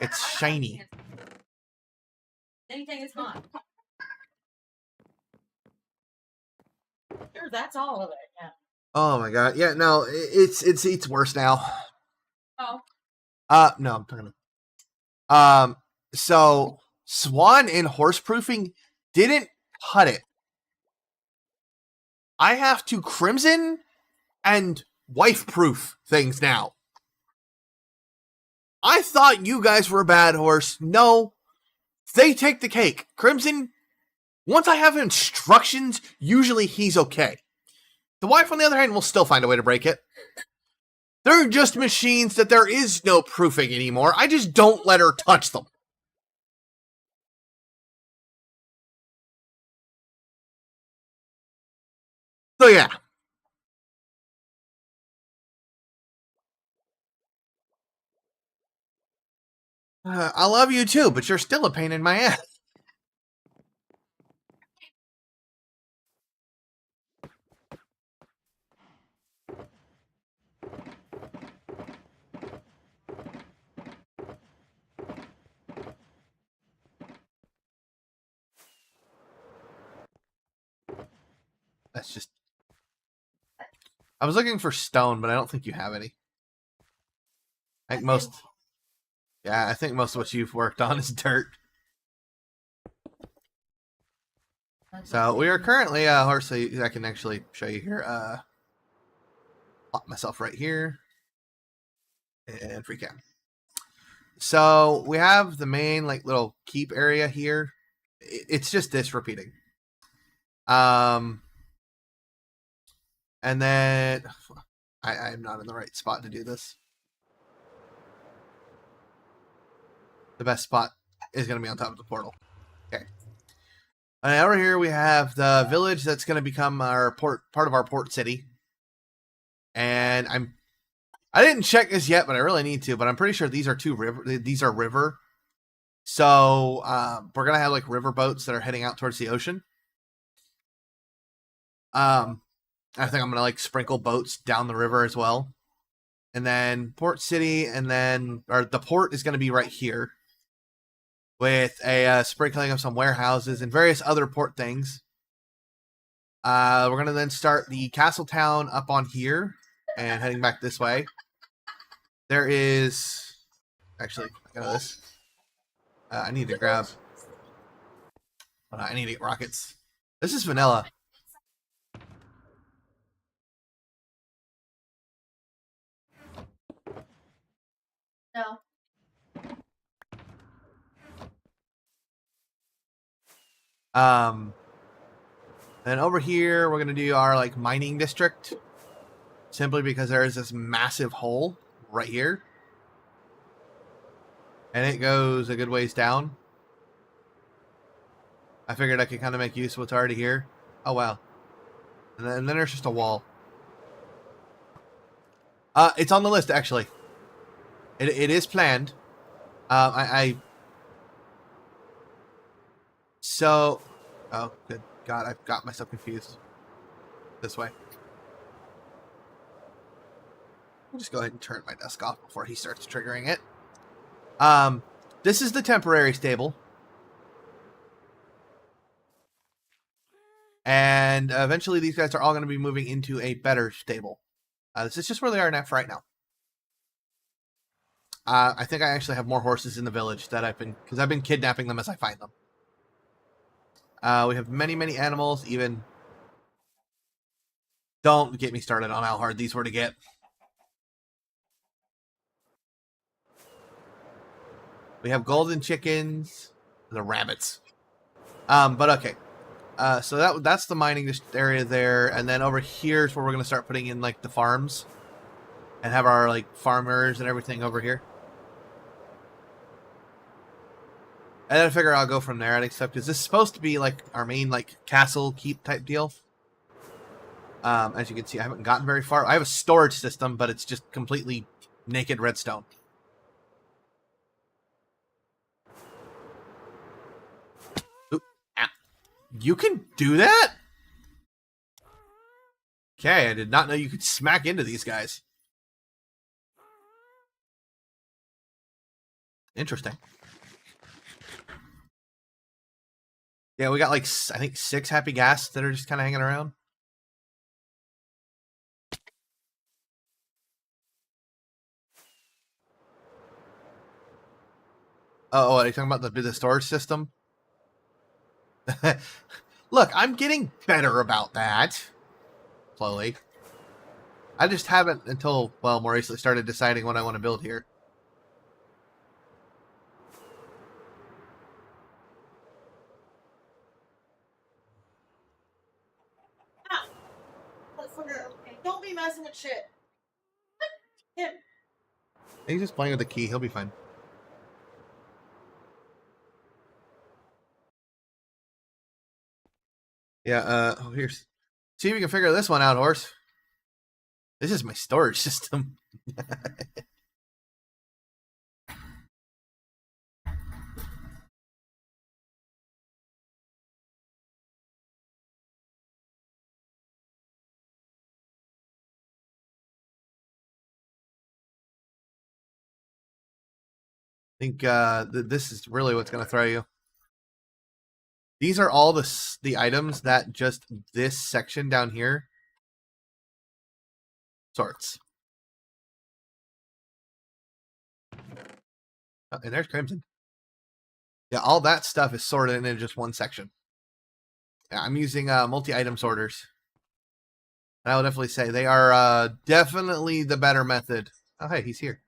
It's shiny. Anything is fine. Sure, that's all of it. Yeah. Oh my god. Yeah, no, it's worse now. Oh. No, I'm talking about. So Swan in horse proofing didn't cut it. I have to crimson and wife proof things now. I thought you guys were a bad horse. No, they take the cake. Crimson, once I have instructions, usually he's okay. The wife, on the other hand, will still find a way to break it. They're just machines that there is no proofing anymore. I just don't let her touch them. So yeah. I love you too, but you're still a pain in my ass. That's just... I was looking for stone, but I don't think you have any. I think most. Yeah, I think most of what you've worked on is dirt. So we are currently, horse. So I can actually show you here. Lock myself right here, and free cam. So we have the main like little keep area here. It's just this repeating. And then I'm not in the right spot to do this. The best spot is going to be on top of the portal. Okay. And over here we have the village that's going to become our part of our port city. And I didn't check this yet, but I really need to. But I'm pretty sure these are river. So we're gonna have like river boats that are heading out towards the ocean. I think I'm gonna like sprinkle boats down the river as well. And then port city, and then the port is gonna be right here, with a sprinkling of some warehouses and various other port things. We're gonna then start the castle town up on here and heading back this way. There is actually I got this. I need to grab. I need to get rockets. This is vanilla. No. Then over here we're gonna do our like mining district, simply because there is this massive hole right here, and it goes a good ways down. I figured I could kind of make use of what's already here. Oh wow! And then there's just a wall. It's on the list actually. It is planned. So, oh good God, I've got myself confused. This way. I'll just go ahead and turn my desk off before he starts triggering it. This is the temporary stable. And eventually these guys are all going to be moving into a better stable. This is just where they are for right now. I think I actually have more horses in the village that because I've been kidnapping them as I find them. We have many, many animals, even. Don't get me started on how hard these were to get. We have golden chickens, the rabbits. But okay. So that's the mining area there, and then over here is where we're gonna start putting in like the farms, and have our like farmers and everything over here. And then I figure I'll go from there. Except is this supposed to be like our main like castle keep type deal? As you can see, I haven't gotten very far. I have a storage system, but it's just completely naked redstone. Oop, ah. You can do that? Okay, I did not know you could smack into these guys. Interesting. Yeah, we got like, I think 6 happy gas that are just kind of hanging around. Oh, are you talking about the storage system? Look, I'm getting better about that. Slowly. I just haven't until, well, more recently started deciding what I want to build here. Don't be messing with shit. Him. He's just playing with the key. He'll be fine. Yeah, here's... See if you can figure this one out, horse. This is my storage system. I think this is really what's going to throw you. These are all the items that just this section down here sorts. Oh, and there's Crimson. Yeah, all that stuff is sorted into just one section. Yeah, I'm using multi-item sorters. And I would definitely say they are definitely the better method. Oh, hey, he's here.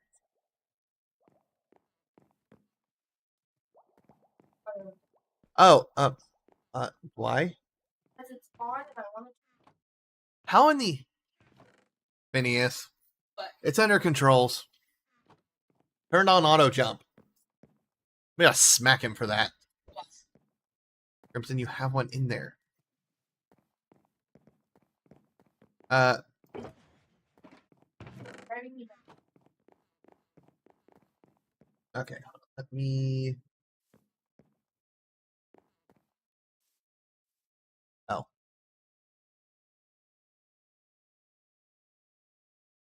Oh, why? Because it's on and I want to. How in the Phineas? What? It's under controls. Turned on auto jump. We gotta smack him for that. Yes. Crimson, you have one in there. Driving me down. Okay. Let me. Oh.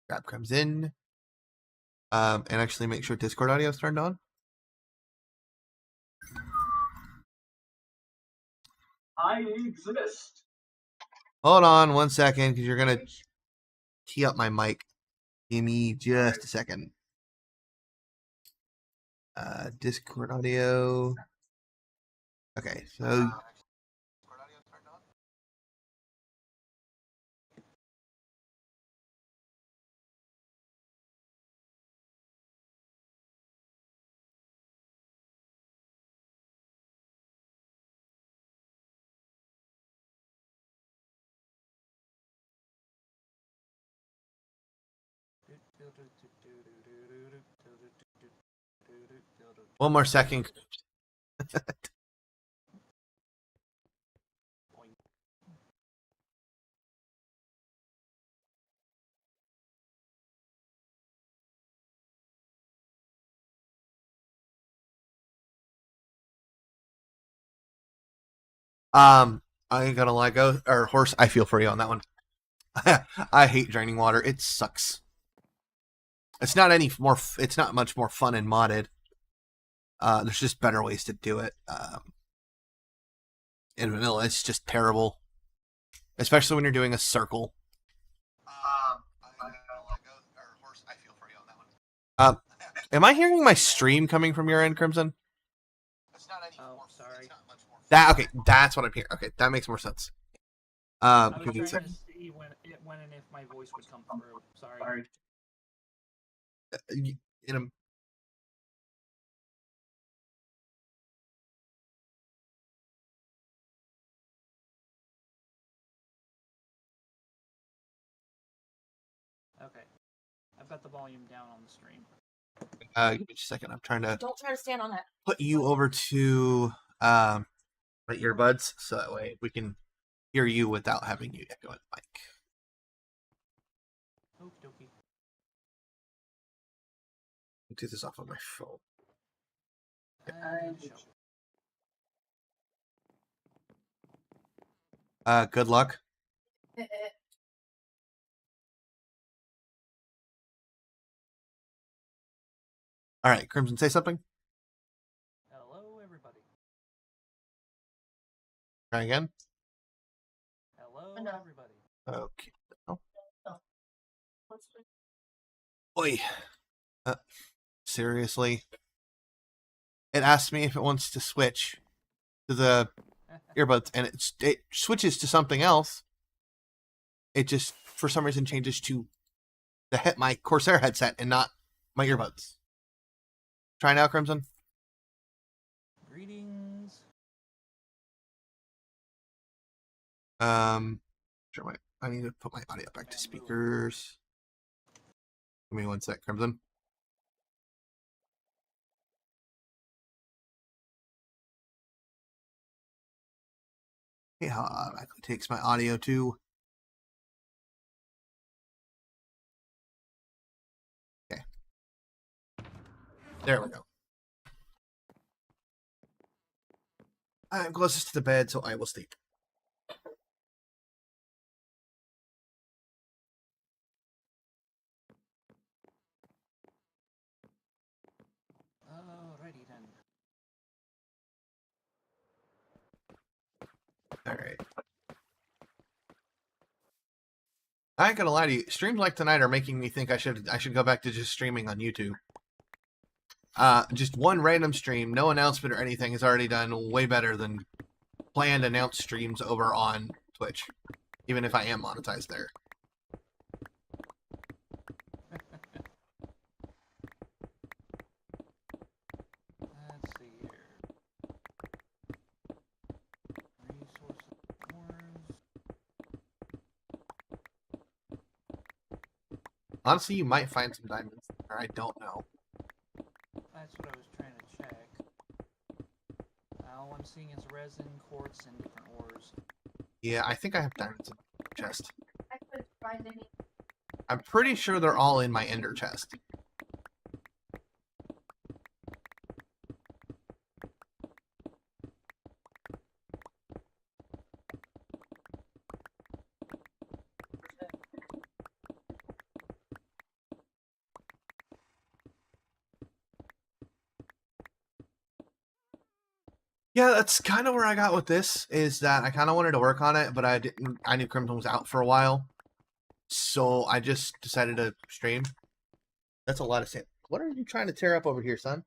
Grab Crimson. And actually make sure Discord audio is turned on. I exist. Hold on 1 second, because you're gonna key up my mic. Give me just a second. Discord audio. Okay, so one more second. I ain't gonna lie, go or horse. I feel for you on that one. I hate draining water. It sucks. It's not any more. It's not much more fun and modded. There's just better ways to do it. In vanilla, it's just terrible, especially when you're doing a circle. Am I hearing my stream coming from your end, Crimson? Oh, sorry. Okay, that's what I'm hearing. Okay, that makes more sense. I was give me a trying second. to see when and if my voice would come through. Sorry. In a, Okay. I've got the volume down on the stream. give me a second. I'm trying to Don't try to stand on that. put you over to my earbuds so that way we can hear you without having you echo in the mic. Okie dokie. I'll do this off of my phone. Good luck. All right, Crimson, say something. Hello, everybody. Try again. Hello, No. everybody. Okay. Oh. What's the- Oi. Seriously. It asks me if it wants to switch to the earbuds, and it switches to something else. It just, for some reason, changes to my Corsair headset and not my earbuds. Try now, Crimson. Greetings. Sure. I need to put my audio back to speakers. Give me 1 sec, Crimson. It automatically takes my audio to. Okay. There we go. I'm closest to the bed, so I will sleep. Alrighty then. All right. I ain't gonna lie to you. Streams like tonight are making me think I should go back to just streaming on YouTube. just one random stream, no announcement or anything, has already done way better than planned announced streams over on Twitch, even if I am monetized there. Let's see here. Resources, ores. Honestly, you might find some diamonds, or I don't know. That's what I was trying to check. All I'm seeing is resin, quartz, and different ores. Yeah, I think I have diamonds in the chest. I couldn't find any. I'm pretty sure they're all in my ender chest. Yeah, that's kind of where I got with this, is that I kind of wanted to work on it, but I knew Crimson was out for a while. So I just decided to stream. That's a lot of sand. What are you trying to tear up over here, son?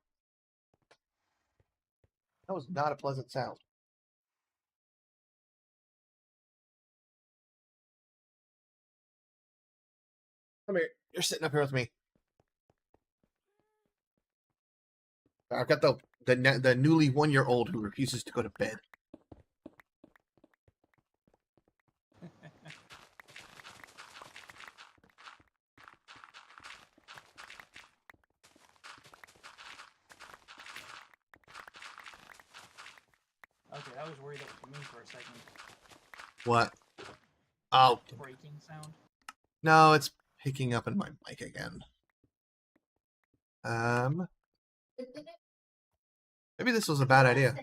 That was not a pleasant sound. Come here. You're sitting up here with me. I've got the newly 1-year-old who refuses to go to bed. Okay, I was worried about me for a second. What? Oh, Breaking sound? no, it's picking up in my mic again. Maybe this was a bad idea.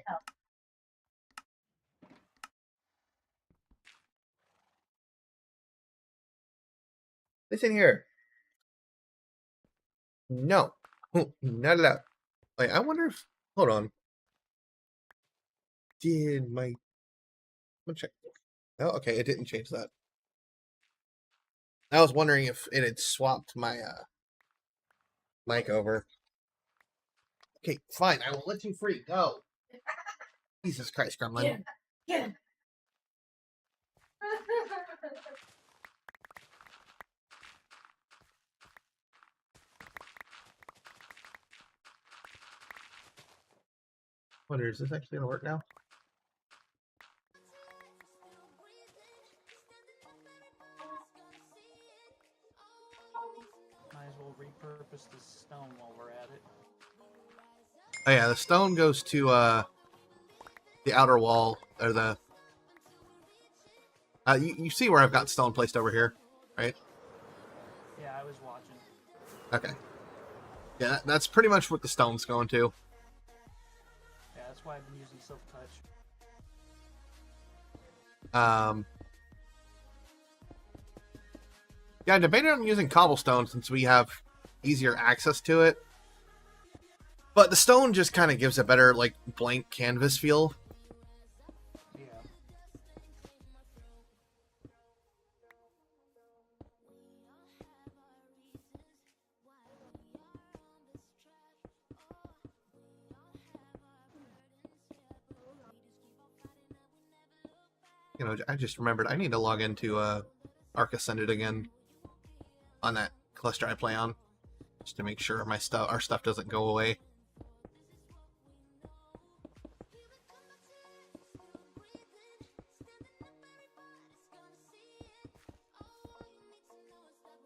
Listen here. No. Not allowed. Wait, I wonder if... Hold on. Did my... Let me check. Oh, okay, it didn't change that. I was wondering if it had swapped my mic over. Okay, fine. I will let you free. Go. Jesus Christ, Gremlin. Get him. Get him. Wonder, is this actually gonna work now? Might as well repurpose the stone while we're at it. Oh yeah, the stone goes to the outer wall, or the... you see where I've got stone placed over here, right? Yeah, I was watching. Okay. Yeah, that's pretty much what the stone's going to. Yeah, that's why I've been using silk touch. Yeah, I debated on using cobblestone since we have easier access to it. But the stone just kind of gives a better, like, blank canvas feel. Yeah. You know, I just remembered I need to log into Arc Ascended again on that cluster I play on, just to make sure our stuff doesn't go away.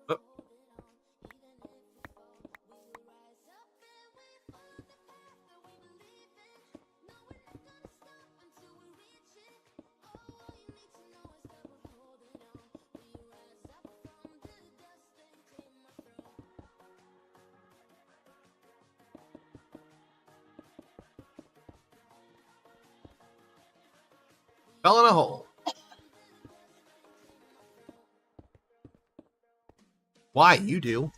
Oh. Fell in a hole. Why? You do.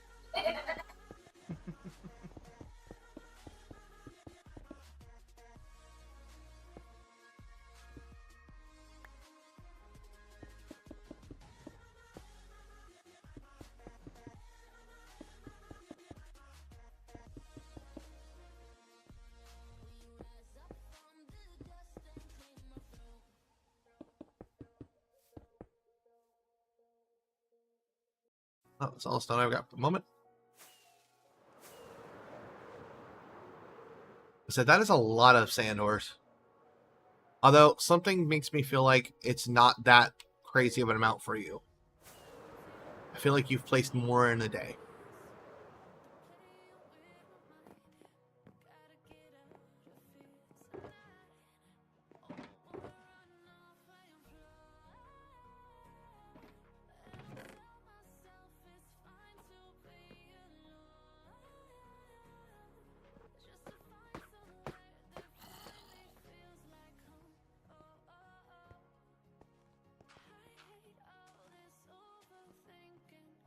Oh, that's all the stone I've got for the moment. I said that is a lot of sand ores. Although something makes me feel like it's not that crazy of an amount for you. I feel like you've placed more in a day.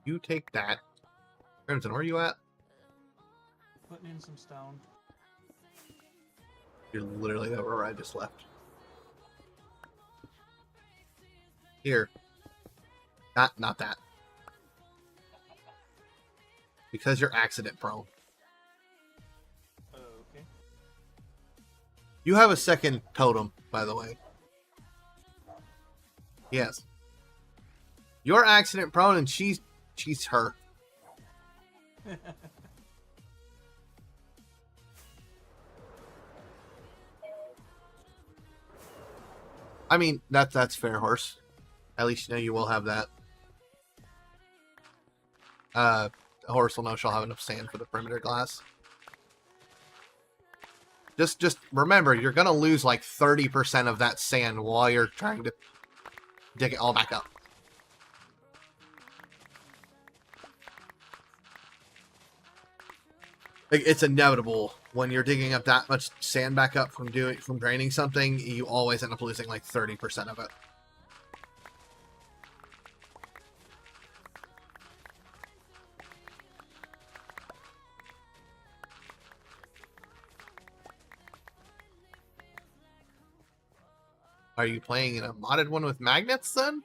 You take that. Crimson, where are you at? Putting in some stone. You're literally over where I just left. Here. Not that. Because you're accident prone. Okay. You have a second totem, by the way. Yes. You're accident prone and she's her. I mean, that's fair, horse. At least you know you will have that. A horse will know she'll have enough sand for the perimeter glass. Just remember, you're gonna lose like 30% of that sand while you're trying to dig it all back up. It's inevitable when you're digging up that much sand back up from draining something. You always end up losing like 30% of it. Are you playing in a modded one with magnets then?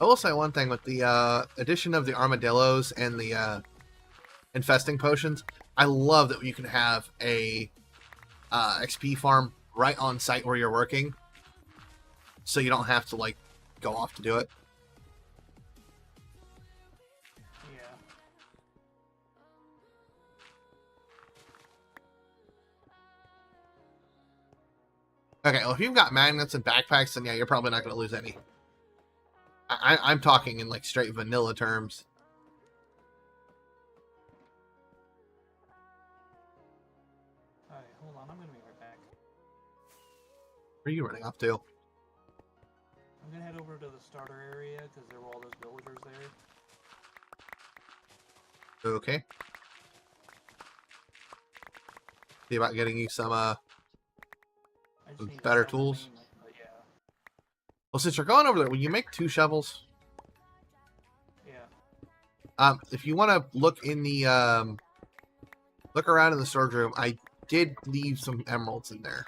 I will say one thing with the addition of the armadillos and the infesting potions. I love that you can have a XP farm right on site where you're working, so you don't have to like go off to do it. Yeah. Okay, well if you've got magnets and backpacks, then yeah, you're probably not going to lose any. I'm talking in like straight vanilla terms. Alright, hold on. I'm going to be right back. Where are you running off to? I'm going to head over to the starter area because there were all those villagers there. Okay. See about getting you some I just need better to tools. mainly, but yeah. Well, since you're going over there, will you make 2 shovels? Yeah. If you want to look in the look around in the storage room, I did leave some emeralds in there.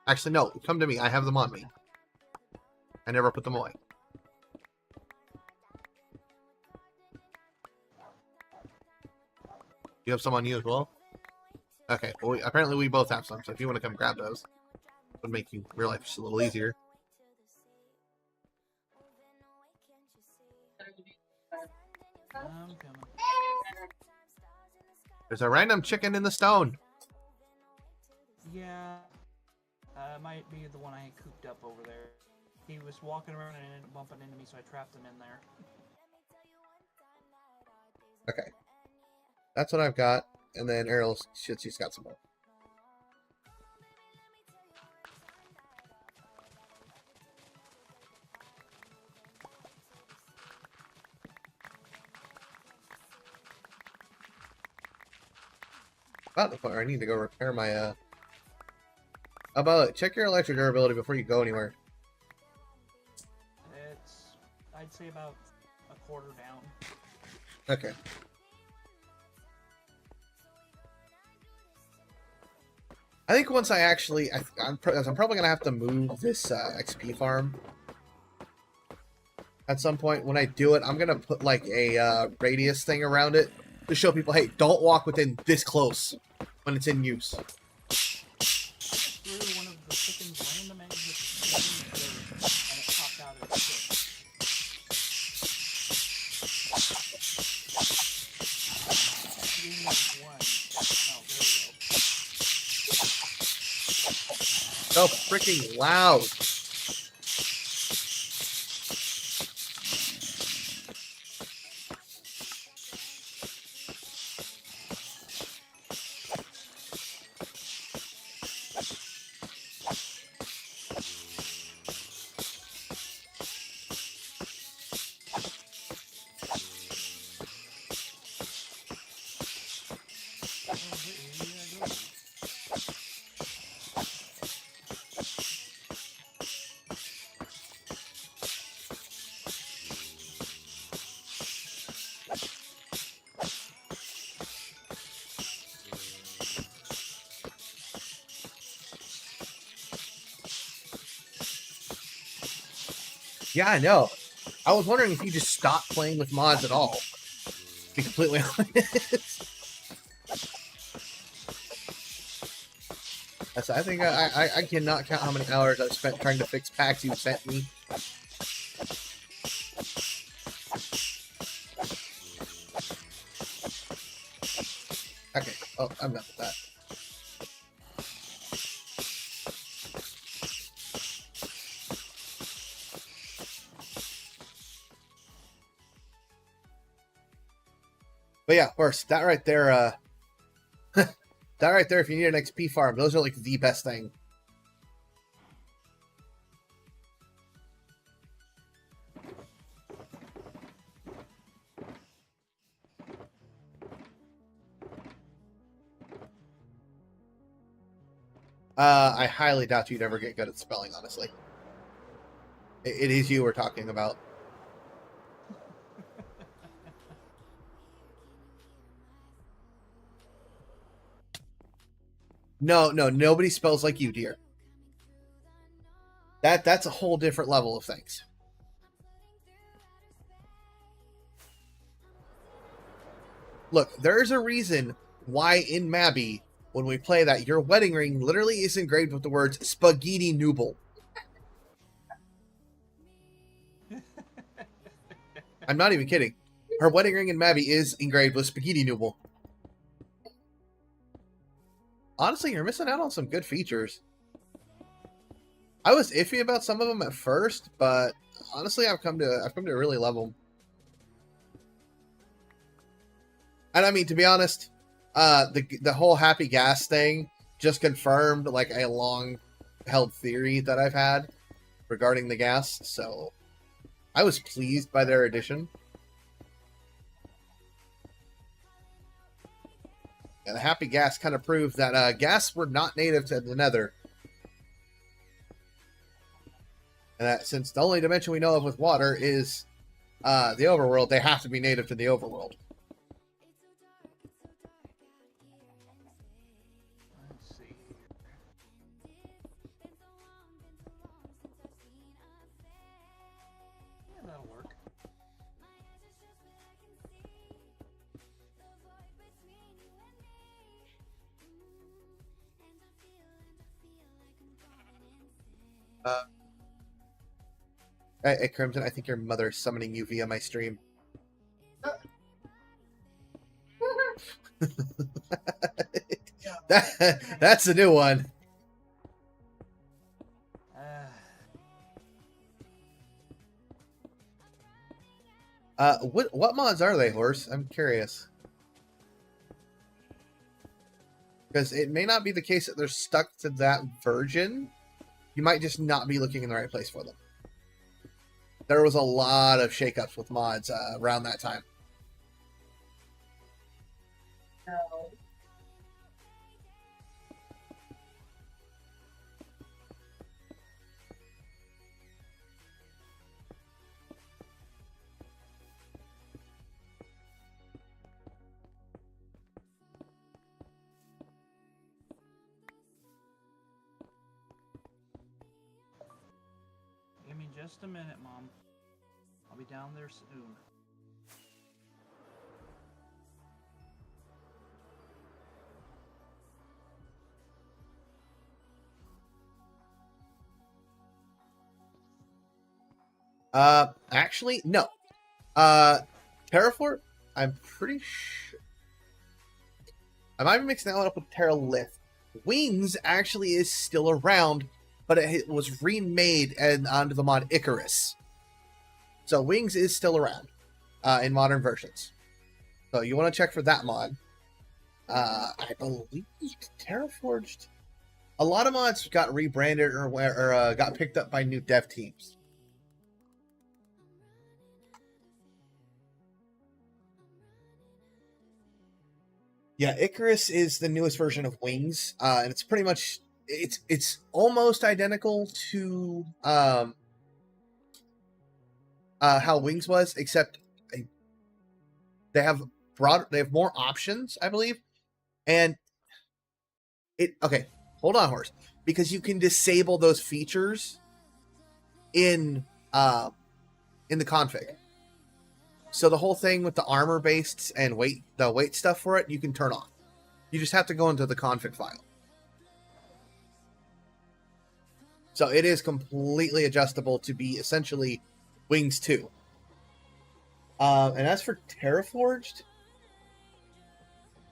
Actually, no, come to me. I have them on me. I never put them away. You have some on you as well? Okay, well, apparently we both have some, so if you want to come grab those, it would make your life just a little easier. I'm coming. There's a random chicken in the stone. Yeah. Might be the one I had cooped up over there. He was walking around and ended up bumping into me, so I trapped him in there. Okay. That's what I've got. And then Ariel, she's got some more. About the point where I need to go repair my, How about it? Check your electric durability before you go anywhere. It's, I'd say about a quarter down. Okay. I think once I actually, I'm probably gonna have to move this XP farm at some point. When I do it, I'm gonna put like a radius thing around it to show people, hey, don't walk within this close when it's in use. Through one of the chickens random exits and it popped out as a chick. You need one. Oh, there we go. So freaking loud. Yeah, I know. I was wondering if you just stopped playing with mods at all. To be completely honest. I think I cannot count how many hours I've spent trying to fix packs you sent me. Okay, oh, I'm done with that. But yeah, of course, that right there, that right there, if you need an XP farm, those are like the best thing. I highly doubt you'd ever get good at spelling, honestly. It is you we're talking about. No, nobody spells like you, dear. That's a whole different level of things. Look, there's a reason why in Mabby, when we play that, your wedding ring literally is engraved with the words Spaghetti Nooble. I'm not even kidding. Her wedding ring in Mabby is engraved with Spaghetti Nooble. Honestly, you're missing out on some good features. I was iffy about some of them at first, but honestly, I've come to really love them. And I mean, to be honest, the whole happy gas thing just confirmed like a long held theory that I've had regarding the gas. So I was pleased by their addition. And the happy gas kind of proved that gas were not native to the Nether. And that since the only dimension we know of with water is the overworld, they have to be native to the overworld. Let's see. Yeah, that'll work. Hey, Crimson, I think your mother is summoning you via my stream. That's a new one. What mods are they, Horse? I'm curious. Because it may not be the case that they're stuck to that version. You might just not be looking in the right place for them. There was a lot of shakeups with mods around that time. No. Just a minute, Mom. I'll be down there soon. Actually, no. Terraform, I'm pretty sure. I might be mixing that one up with Terralift. Wings actually is still around, but it was remade and onto the mod Icarus. So Wings is still around in modern versions. So you want to check for that mod. I believe Terraforged. A lot of mods got rebranded or got picked up by new dev teams. Yeah, Icarus is the newest version of Wings, and it's pretty much it's almost identical to how Wings was, except they have more options, I believe, and okay. Hold on, horse, because you can disable those features in the config. So the whole thing with the armor based and weight stuff for it, you can turn off. You just have to go into the config file. So it is completely adjustable to be essentially Wings 2. And as for Terraforged,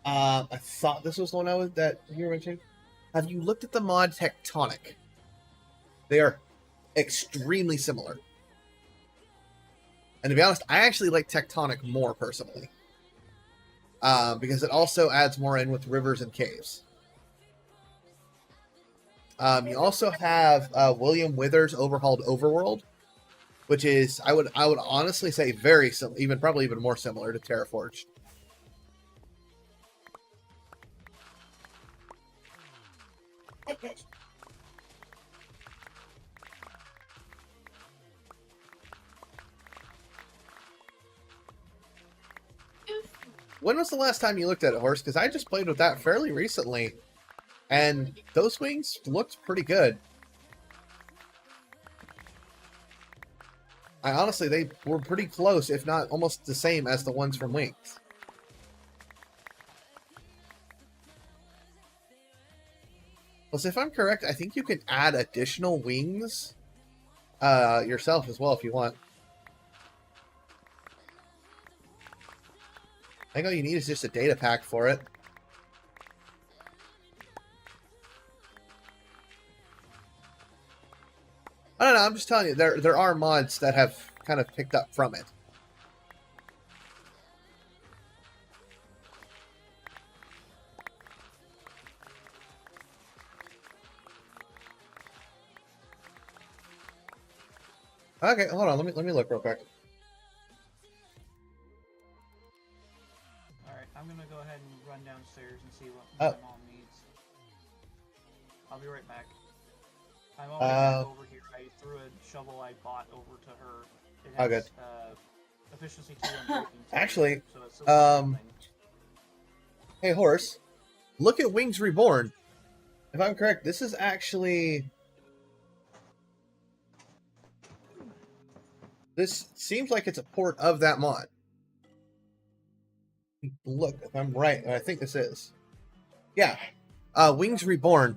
I thought this was the one that you were mentioning. Have you looked at the mod Tectonic? They are extremely similar. And to be honest, I actually like Tectonic more personally. Because it also adds more in with rivers and caves. You also have William Withers' overhauled Overworld, which is, I would honestly say, very similar, probably even more similar to Terraforged. When was the last time you looked at it, horse? Because I just played with that fairly recently, and those wings looked pretty good. Honestly, they were pretty close, if not almost the same as the ones from Wings. Plus, if I'm correct, I think you can add additional wings yourself as well if you want. I think all you need is just a data pack for it. I don't know, I'm just telling you, there are mods that have kind of picked up from it. Okay, hold on, let me look real quick. Alright, I'm gonna go ahead and run downstairs and see what my mom needs. I'll be right back. I'm already back over here. I threw a shovel I bought over to her. It has, good. Efficiency 2 and breaking 2. Actually, so it's a hey horse, look at Wings Reborn. If I'm correct, this is actually... This seems like it's a port of that mod. Look, if I'm right, I think this is. Yeah. Wings Reborn.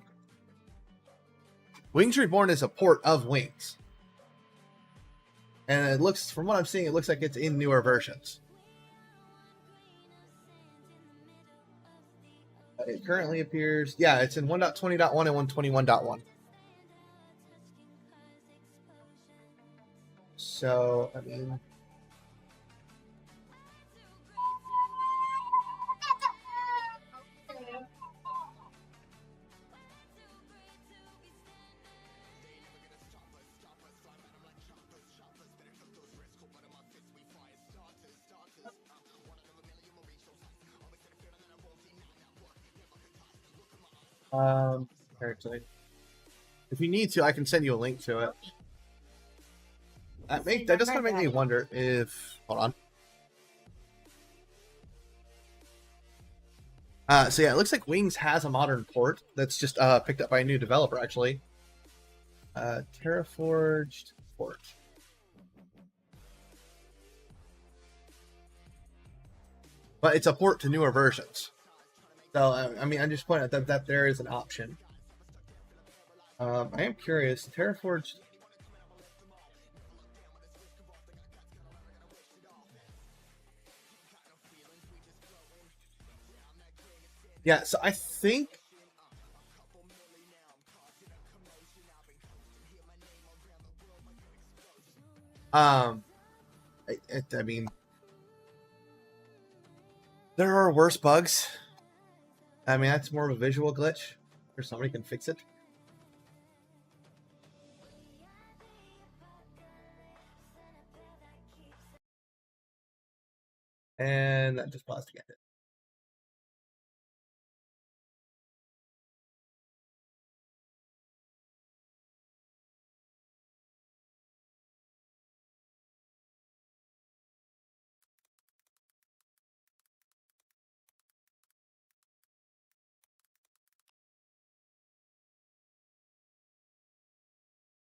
Wings Reborn is a port of Wings. And it looks, from what I'm seeing, it looks like it's in newer versions. It currently appears, yeah, it's in 1.20.1 and 1.21.1. So, I mean... actually, if you need to, I can send you a link to it. That just kind of make me wonder if... Hold on. So yeah, it looks like Wings has a modern port that's just picked up by a new developer, actually. Terraforged port. but it's a port to newer versions. So I mean, I'm just pointing out that there is an option. I am curious. Terraforged. Yeah, so I think I mean, there are worse bugs. I mean, that's more of a visual glitch, or somebody can fix it. And that just paused again.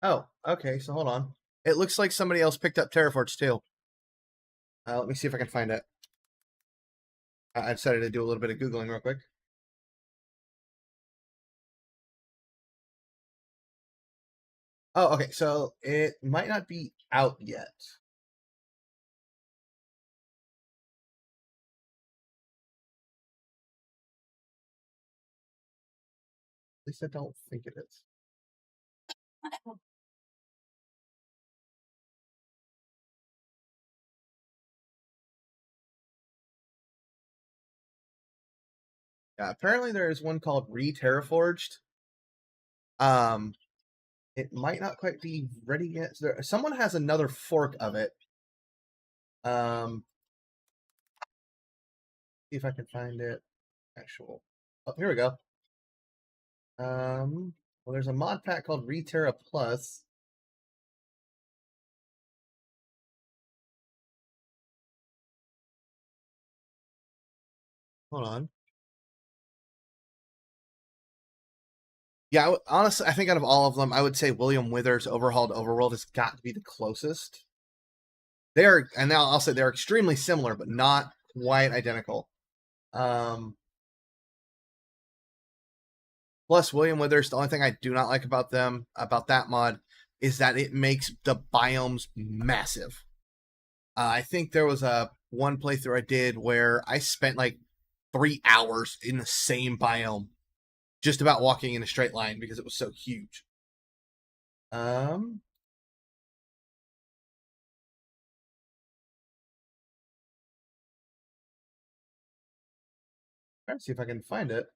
Oh, okay, so hold on. It looks like somebody else picked up Terraforge too. Let me see if I can find it. I decided to do a little bit of Googling real quick. Oh, okay, so it might not be out yet. At least I don't think it is. Yeah, apparently there is one called Re-Terraforged. It might not quite be ready yet. So someone has another fork of it. See if I can find it. Actual. Oh, here we go. Well, there's a mod pack called Reterra Plus. Hold on. Yeah, honestly, I think out of all of them, I would say William Withers' Overhauled Overworld has got to be the closest. They are, and now I'll say they're extremely similar, but not quite identical. Plus, William Withers, the only thing I do not like about them, about that mod, is that it makes the biomes massive. I think there was a one playthrough I did where I spent like 3 hours in the same biome, just about walking in a straight line because it was so huge. Trying to see if I can find it.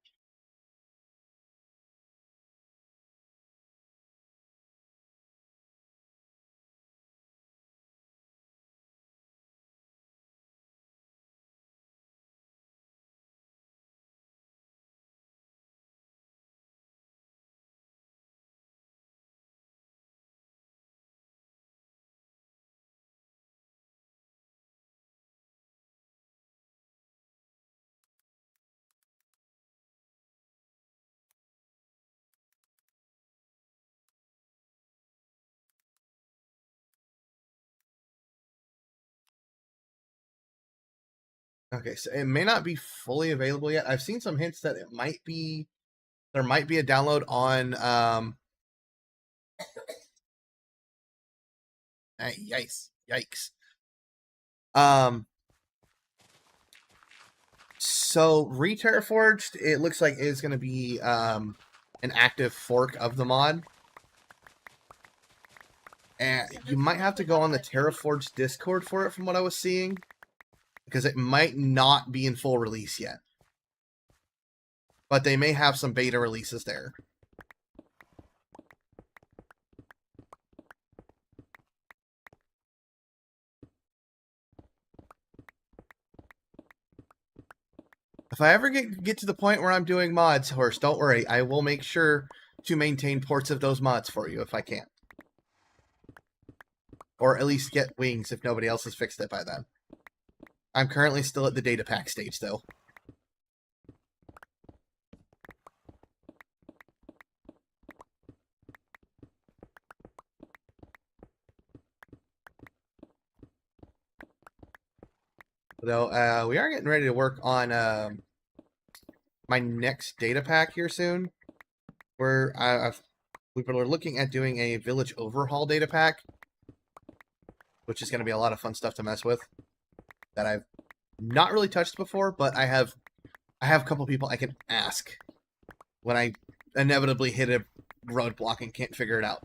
Okay, so it may not be fully available yet. I've seen some hints that it might be. There might be a download on. Yikes! So Re-Terraforged, it looks like is going to be an active fork of the mod, and you might have to go on the Terraforged Discord for it, from what I was seeing, because it might not be in full release yet. But they may have some beta releases there. If I ever get to the point where I'm doing mods, Horse, don't worry. I will make sure to maintain ports of those mods for you if I can. Or at least get wings if nobody else has fixed it by then. I'm currently still at the data pack stage, though. Though we are getting ready to work on my next data pack here soon. Where we were looking at doing a village overhaul data pack, which is going to be a lot of fun stuff to mess with. That I've not really touched before, but I have a couple people I can ask when I inevitably hit a roadblock and can't figure it out.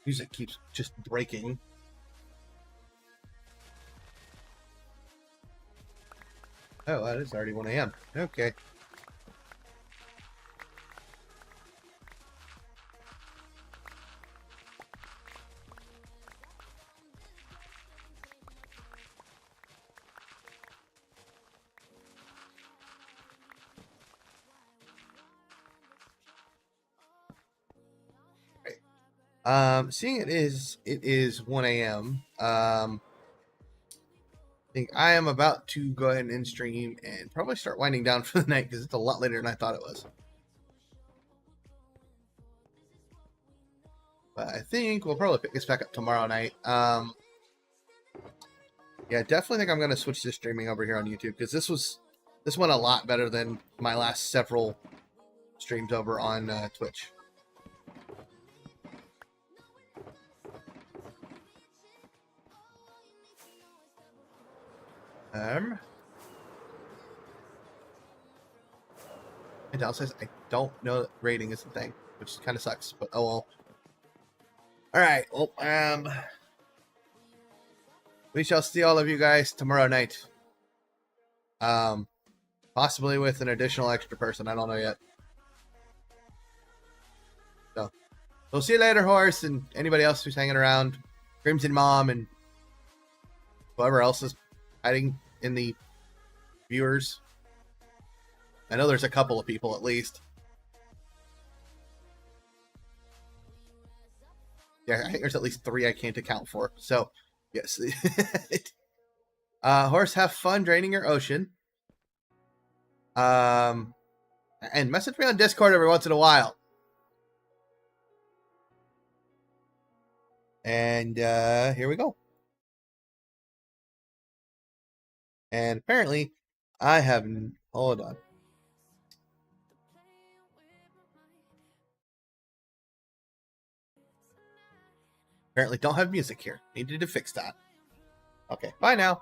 Music keeps just breaking. Oh, that is already 1 a.m. Okay. Seeing it is 1 a.m. I think I am about to go ahead and end stream and probably start winding down for the night because it's a lot later than I thought it was. But I think we'll probably pick this back up tomorrow night. Yeah, definitely think I'm going to switch to streaming over here on YouTube because this went a lot better than my last several streams over on Twitch. And Dal says, I don't know that rating is the thing, which kind of sucks, but oh well. Alright, well, we shall see all of you guys tomorrow night. Possibly with an additional extra person, I don't know yet. So, we'll see you later, Horse, and anybody else who's hanging around. Crimson Mom, and whoever else is hiding in the viewers. I know there's a couple of people at least. Yeah, I think there's at least 3 I can't account for. So, yes. Horse, have fun draining your ocean. And message me on Discord every once in a while. And here we go. And apparently, I have... Hold on. Apparently don't have music here. Needed to fix that. Okay, bye now.